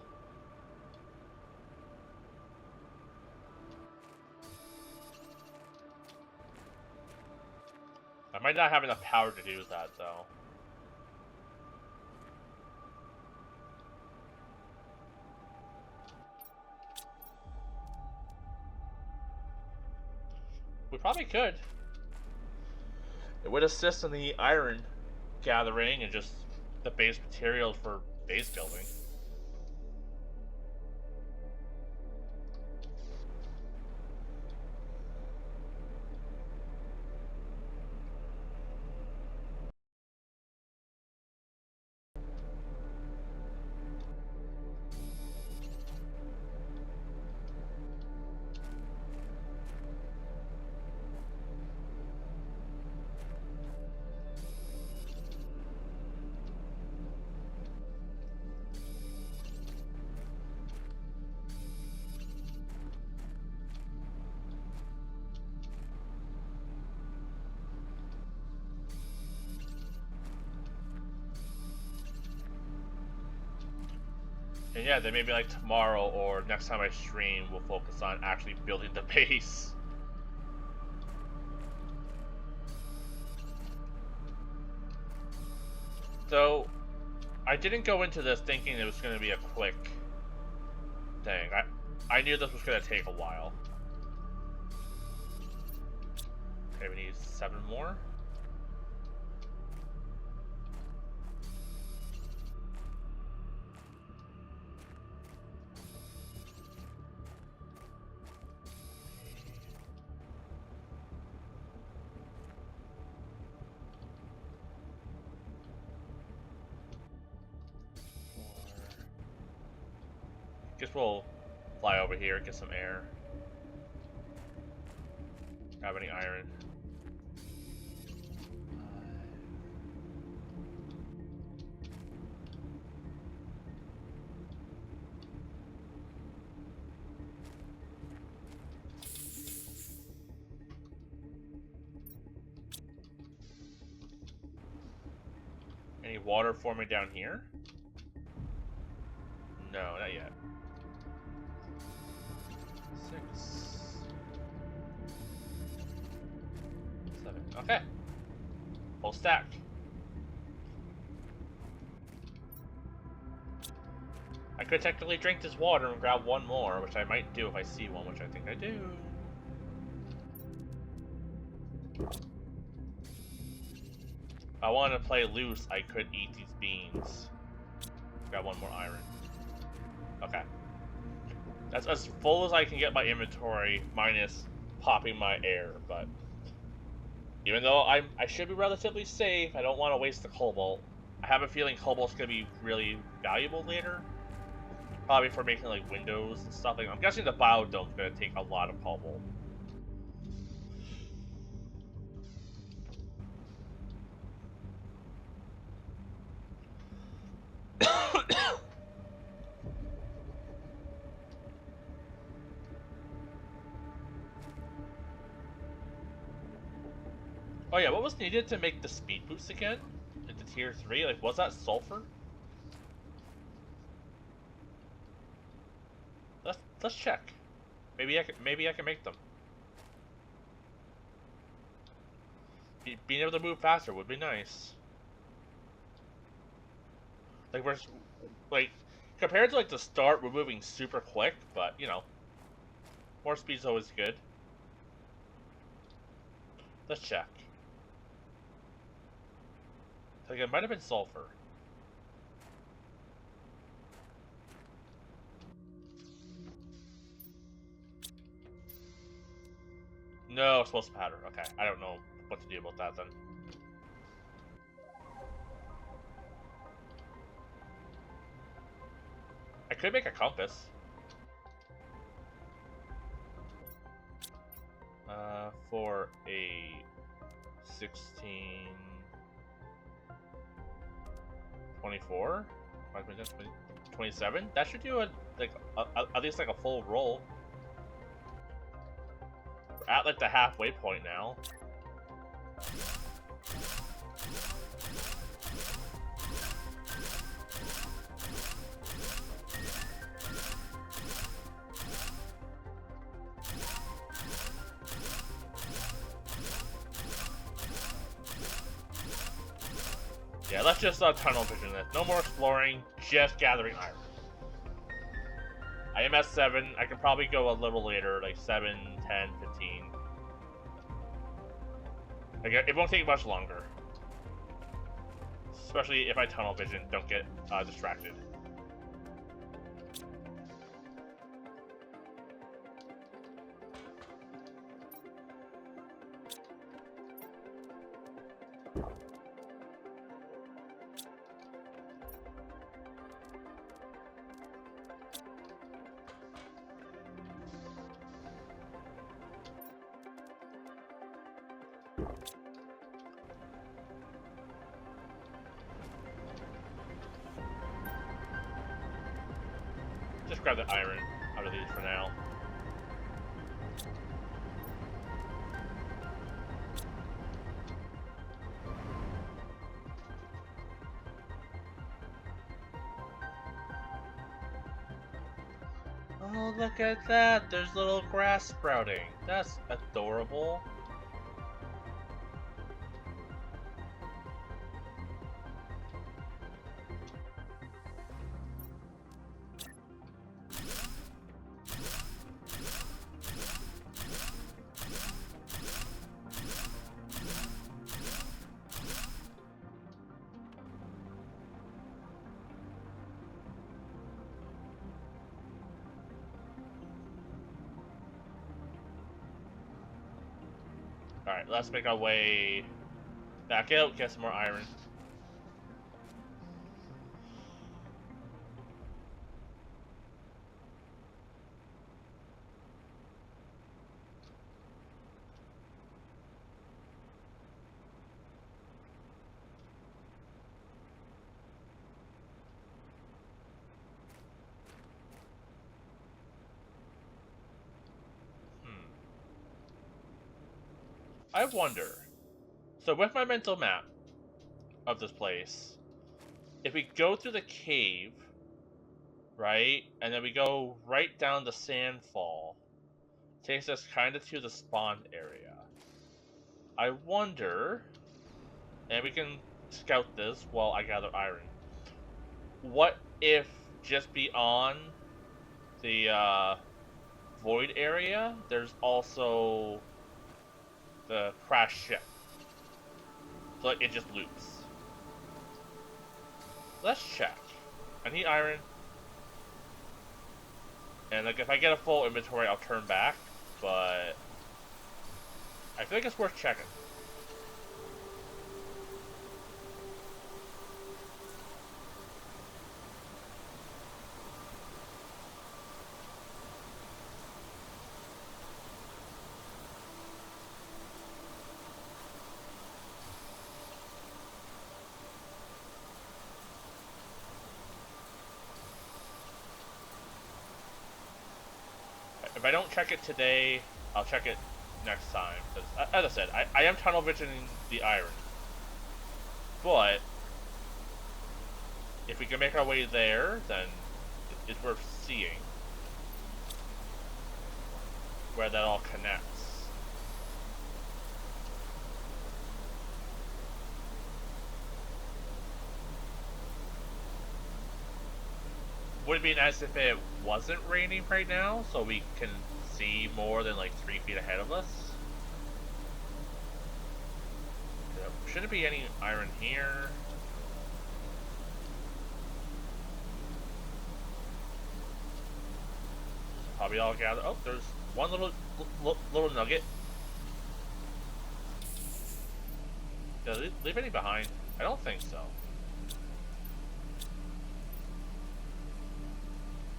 I might not have enough power to do that, though. We probably could. It would assist in the iron gathering and just the base materials for base building. And yeah, then maybe like tomorrow or next time I stream, we'll focus on actually building the base. So, I didn't go into this thinking it was going to be a quick thing. I knew this was going to take a while. Okay, we need 7 more. Guess we'll fly over here, get some air. Grab any iron. Any water forming down here? No, not yet. 6, 7. Okay. Full stack. I could technically drink this water and grab one more, which I might do if I see one, which I think I do. If I wanted to play loose, I could eat these beans. Grab one more iron. Okay. That's as full as I can get my inventory, minus popping my air, but even though I should be relatively safe, I don't want to waste the cobalt. I have a feeling cobalt's going to be really valuable later. Probably for making like windows and stuff. Like, I'm guessing the biodome's going to take a lot of cobalt. Oh yeah, what was needed to make the speed boost again? Into tier 3? Like, was that sulfur? Let's check. Maybe I can make them. Being able to move faster would be nice. Like compared to like the start, we're moving super quick, but you know, more speed's always good. Let's check. Like it might have been sulfur. No, it's supposed to powder. Okay, I don't know what to do about that then. I could make a compass. For a 16... 24? 27? That should do at least like a full roll. We're at like the halfway point now. Yeah, let's just tunnel vision this. No more exploring, just gathering iron. I am at 7. I can probably go a little later, like 7, 10, 15. It won't take much longer. Especially if I tunnel vision, don't get distracted. Just grab the iron out of these for now. Oh, look at that! There's little grass sprouting. That's adorable. Alright, let's make our way back out, get some more iron. I wonder, so with my mental map of this place, if we go through the cave, right, and then we go right down the sandfall, takes us kind of to the spawn area. I wonder, and we can scout this while I gather iron, what if just beyond the void area, there's also the crash ship, so it just loops. Let's check. I need iron, and like if I get a full inventory, I'll turn back. But I feel like it's worth checking. If I don't check it today, I'll check it next time. Because, as I said, I am tunnel visioning the iron. But if we can make our way there, then it's worth seeing where that all connects. Would it be nice if it wasn't raining right now, so we can see more than like 3 feet ahead of us? Shouldn't be any iron here. Probably all gather. Oh, there's one little nugget. Did I leave any behind? I don't think so.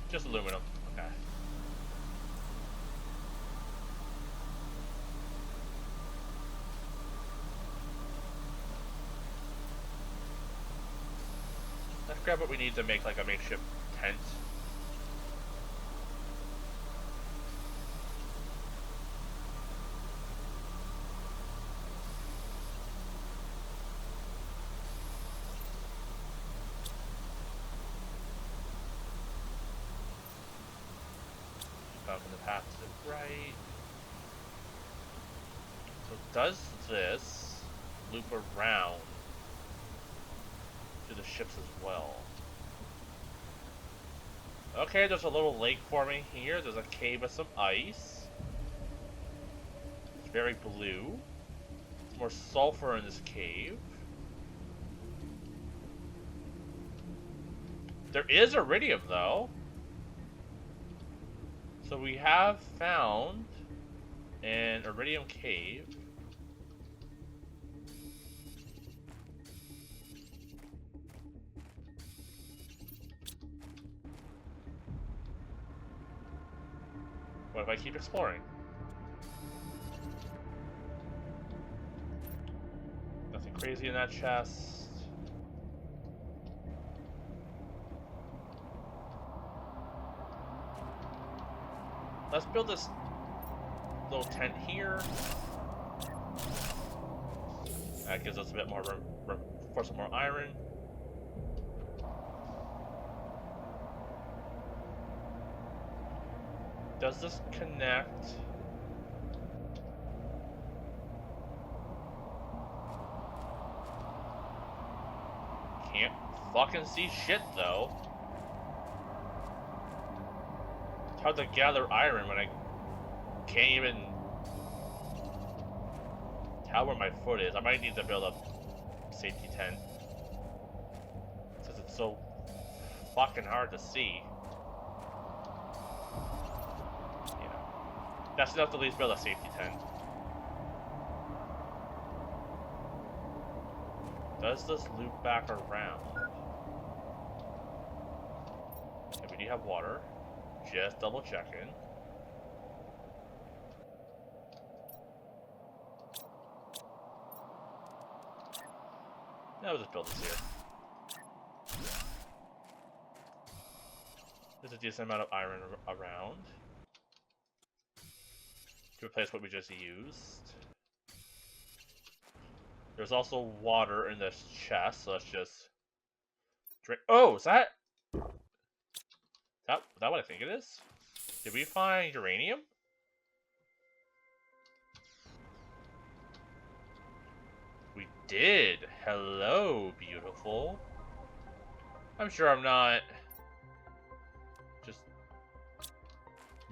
Just aluminum. Okay. Let's grab what we need to make like a makeshift tent. Up in the path to the right. So does this loop around to the ships as well? Okay, there's a little lake forming here. There's a cave with some ice. It's very blue. more sulfur in this cave. There is iridium, though. So we have found an iridium cave. What if I keep exploring? Nothing crazy in that chest. Let's build this little tent here. That gives us a bit more room for some more iron. Does this connect? Can't fucking see shit though. It's hard to gather iron when I can't even tell where my foot is. I might need to build a safety tent since it's so fucking hard to see. That's enough to at least build a safety tent. Does this loop back around? Okay, we do have water. Just double checking. Now we'll just build this here. There's a decent amount of iron around to replace what we just used. There's also water in this chest, so let's just drink. Oh, is that what I think it is? Did we find uranium? We did. Hello, beautiful. I'm sure I'm not just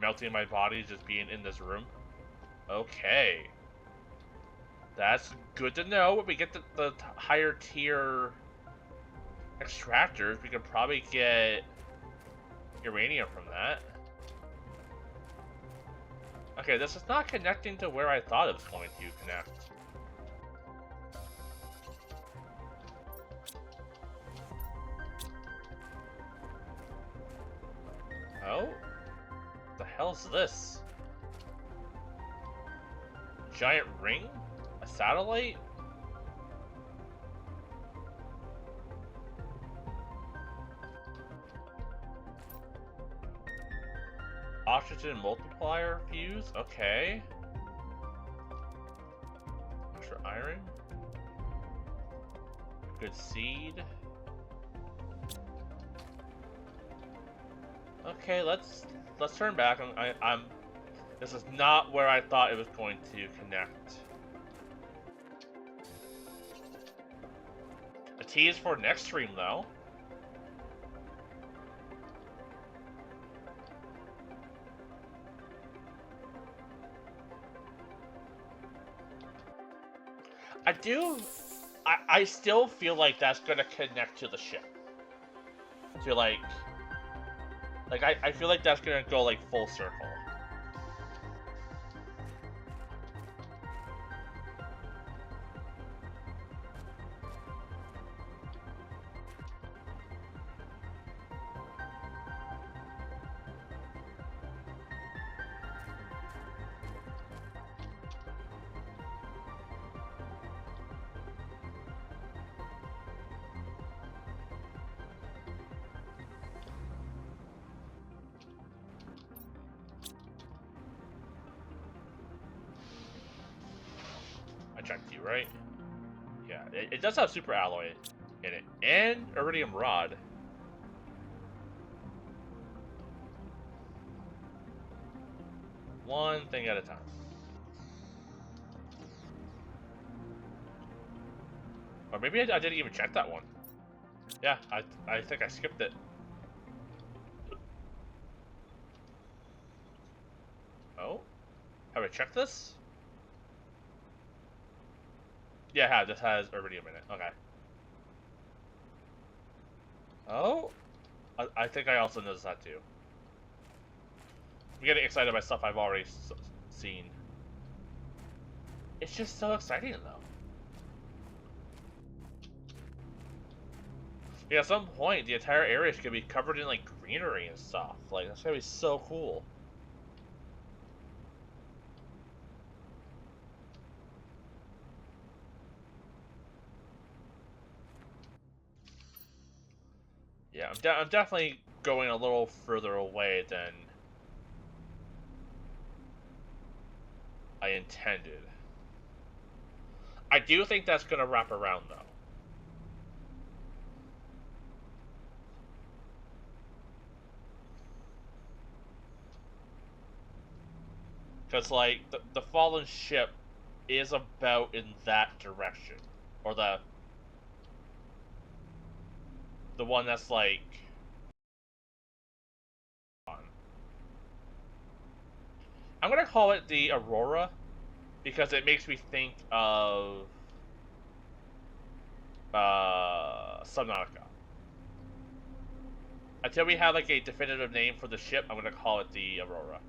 melting my body just being in this room. Okay. That's good to know. When we get the higher tier extractors, we could probably get uranium from that. Okay, this is not connecting to where I thought it was going to connect. Oh? What the hell's this? Giant ring? A satellite? Oxygen multiplier fuse? Okay. Extra iron. Good seed. Okay, let's turn back. This is not where I thought it was going to connect. A tease for next stream, though. I still feel like that's gonna connect to the ship. To like I feel like that's gonna go like full circle. Checked you, right? Yeah, it does have super alloy in it, and iridium rod. One thing at a time. Or maybe I didn't even check that one. Yeah, I think I skipped it. Oh? Have I checked this? Yeah, this has Iridium in it. Okay. Oh? I think I also noticed that too. I'm getting excited by stuff I've already seen. It's just so exciting, though. Yeah, at some point, the entire area is gonna be covered in, like, greenery and stuff. Like, that's gonna be so cool. Yeah, I'm definitely going a little further away than I intended. I do think that's gonna wrap around, though. Because, like, the fallen ship is about in that direction. Or the one that's, like... I'm gonna call it the Aurora, because it makes me think of... Subnautica. Until we have, like, a definitive name for the ship, I'm gonna call it the Aurora.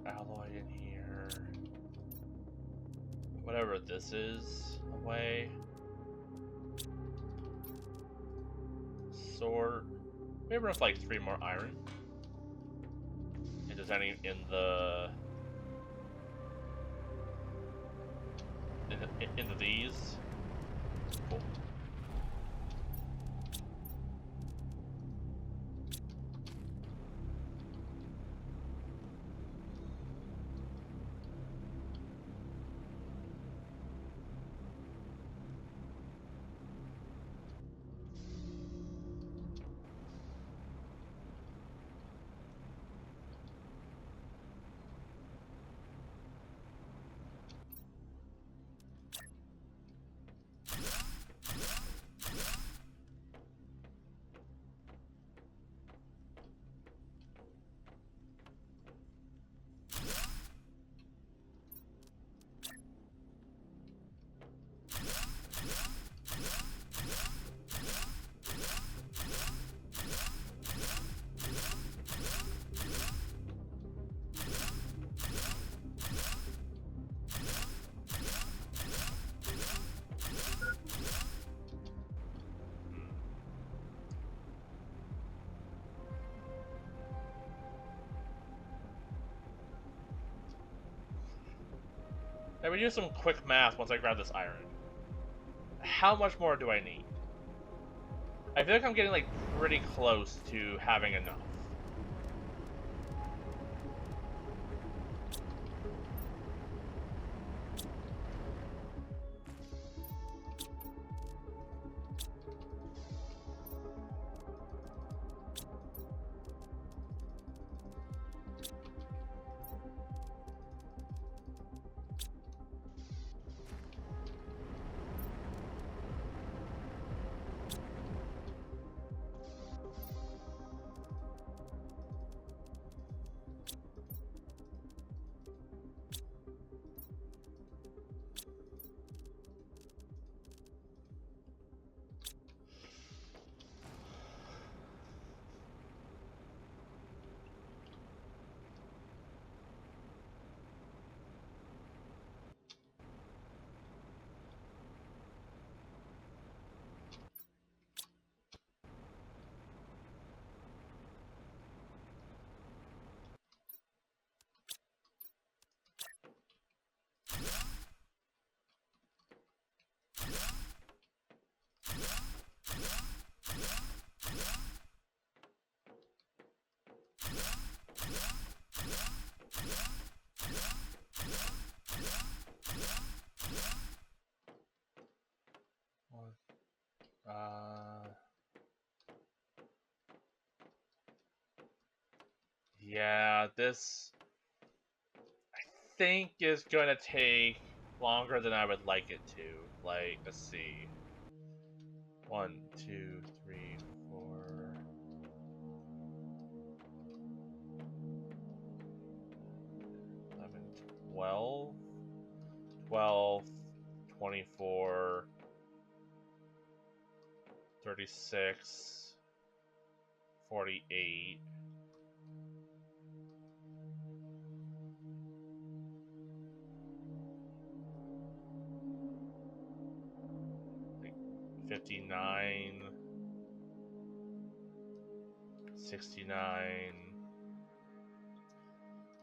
Alloy in here. Whatever this is, away. Sword. Maybe with like 3 more iron. And there's any into these. Cool. Let me do some quick math once I grab this iron. How much more do I need? I feel like I'm getting, like, pretty close to having enough. Yeah, this I think is gonna take longer than I would like it to. Like, let's see. 1, 2, 3, 4. 11, 12, 12, 24, 36, 48. 59, 69.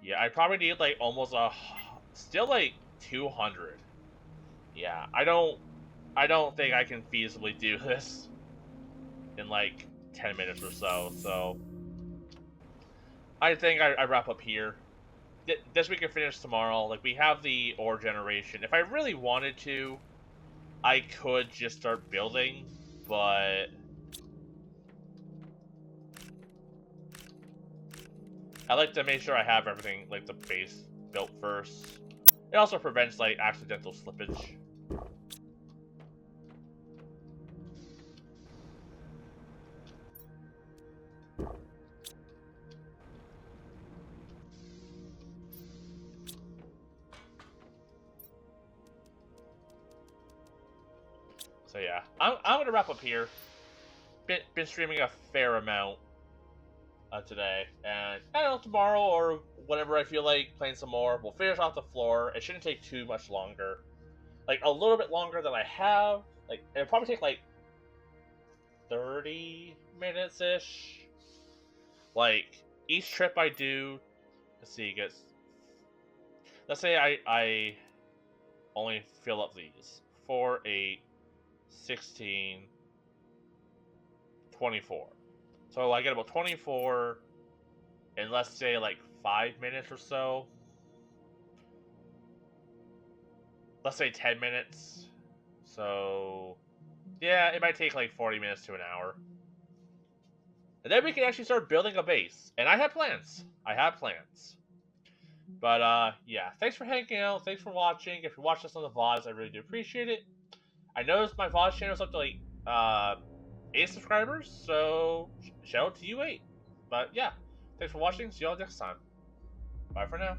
Yeah, I probably need like almost still like 200. Yeah, I don't think I can feasibly do this in like 10 minutes or so. So I think I wrap up here. This we can finish tomorrow. Like, we have the ore generation. If I really wanted to, I could just start building, but I like to make sure I have everything, like the base, built first. It also prevents like accidental slippage. So yeah, I'm gonna wrap up here. Been streaming a fair amount today, and I don't know, tomorrow or whenever I feel like playing some more, we'll finish off the floor. It shouldn't take too much longer, like a little bit longer than I have. Like, it'll probably take like 30 minutes ish. Like, each trip I do, let's see, gets. Let's say I only fill up these 4, 8, 16, 24. So I get about 24 in, let's say, like 5 minutes or so. Let's say 10 minutes. So yeah, it might take like 40 minutes to an hour. And then we can actually start building a base. And I have plans. I have plans. But yeah, thanks for hanging out. Thanks for watching. If you watch this on the VODs, I really do appreciate it. I noticed my VODs channel is up to like 8 subscribers, so shout out to you 8. But yeah, thanks for watching. See y'all next time. Bye for now.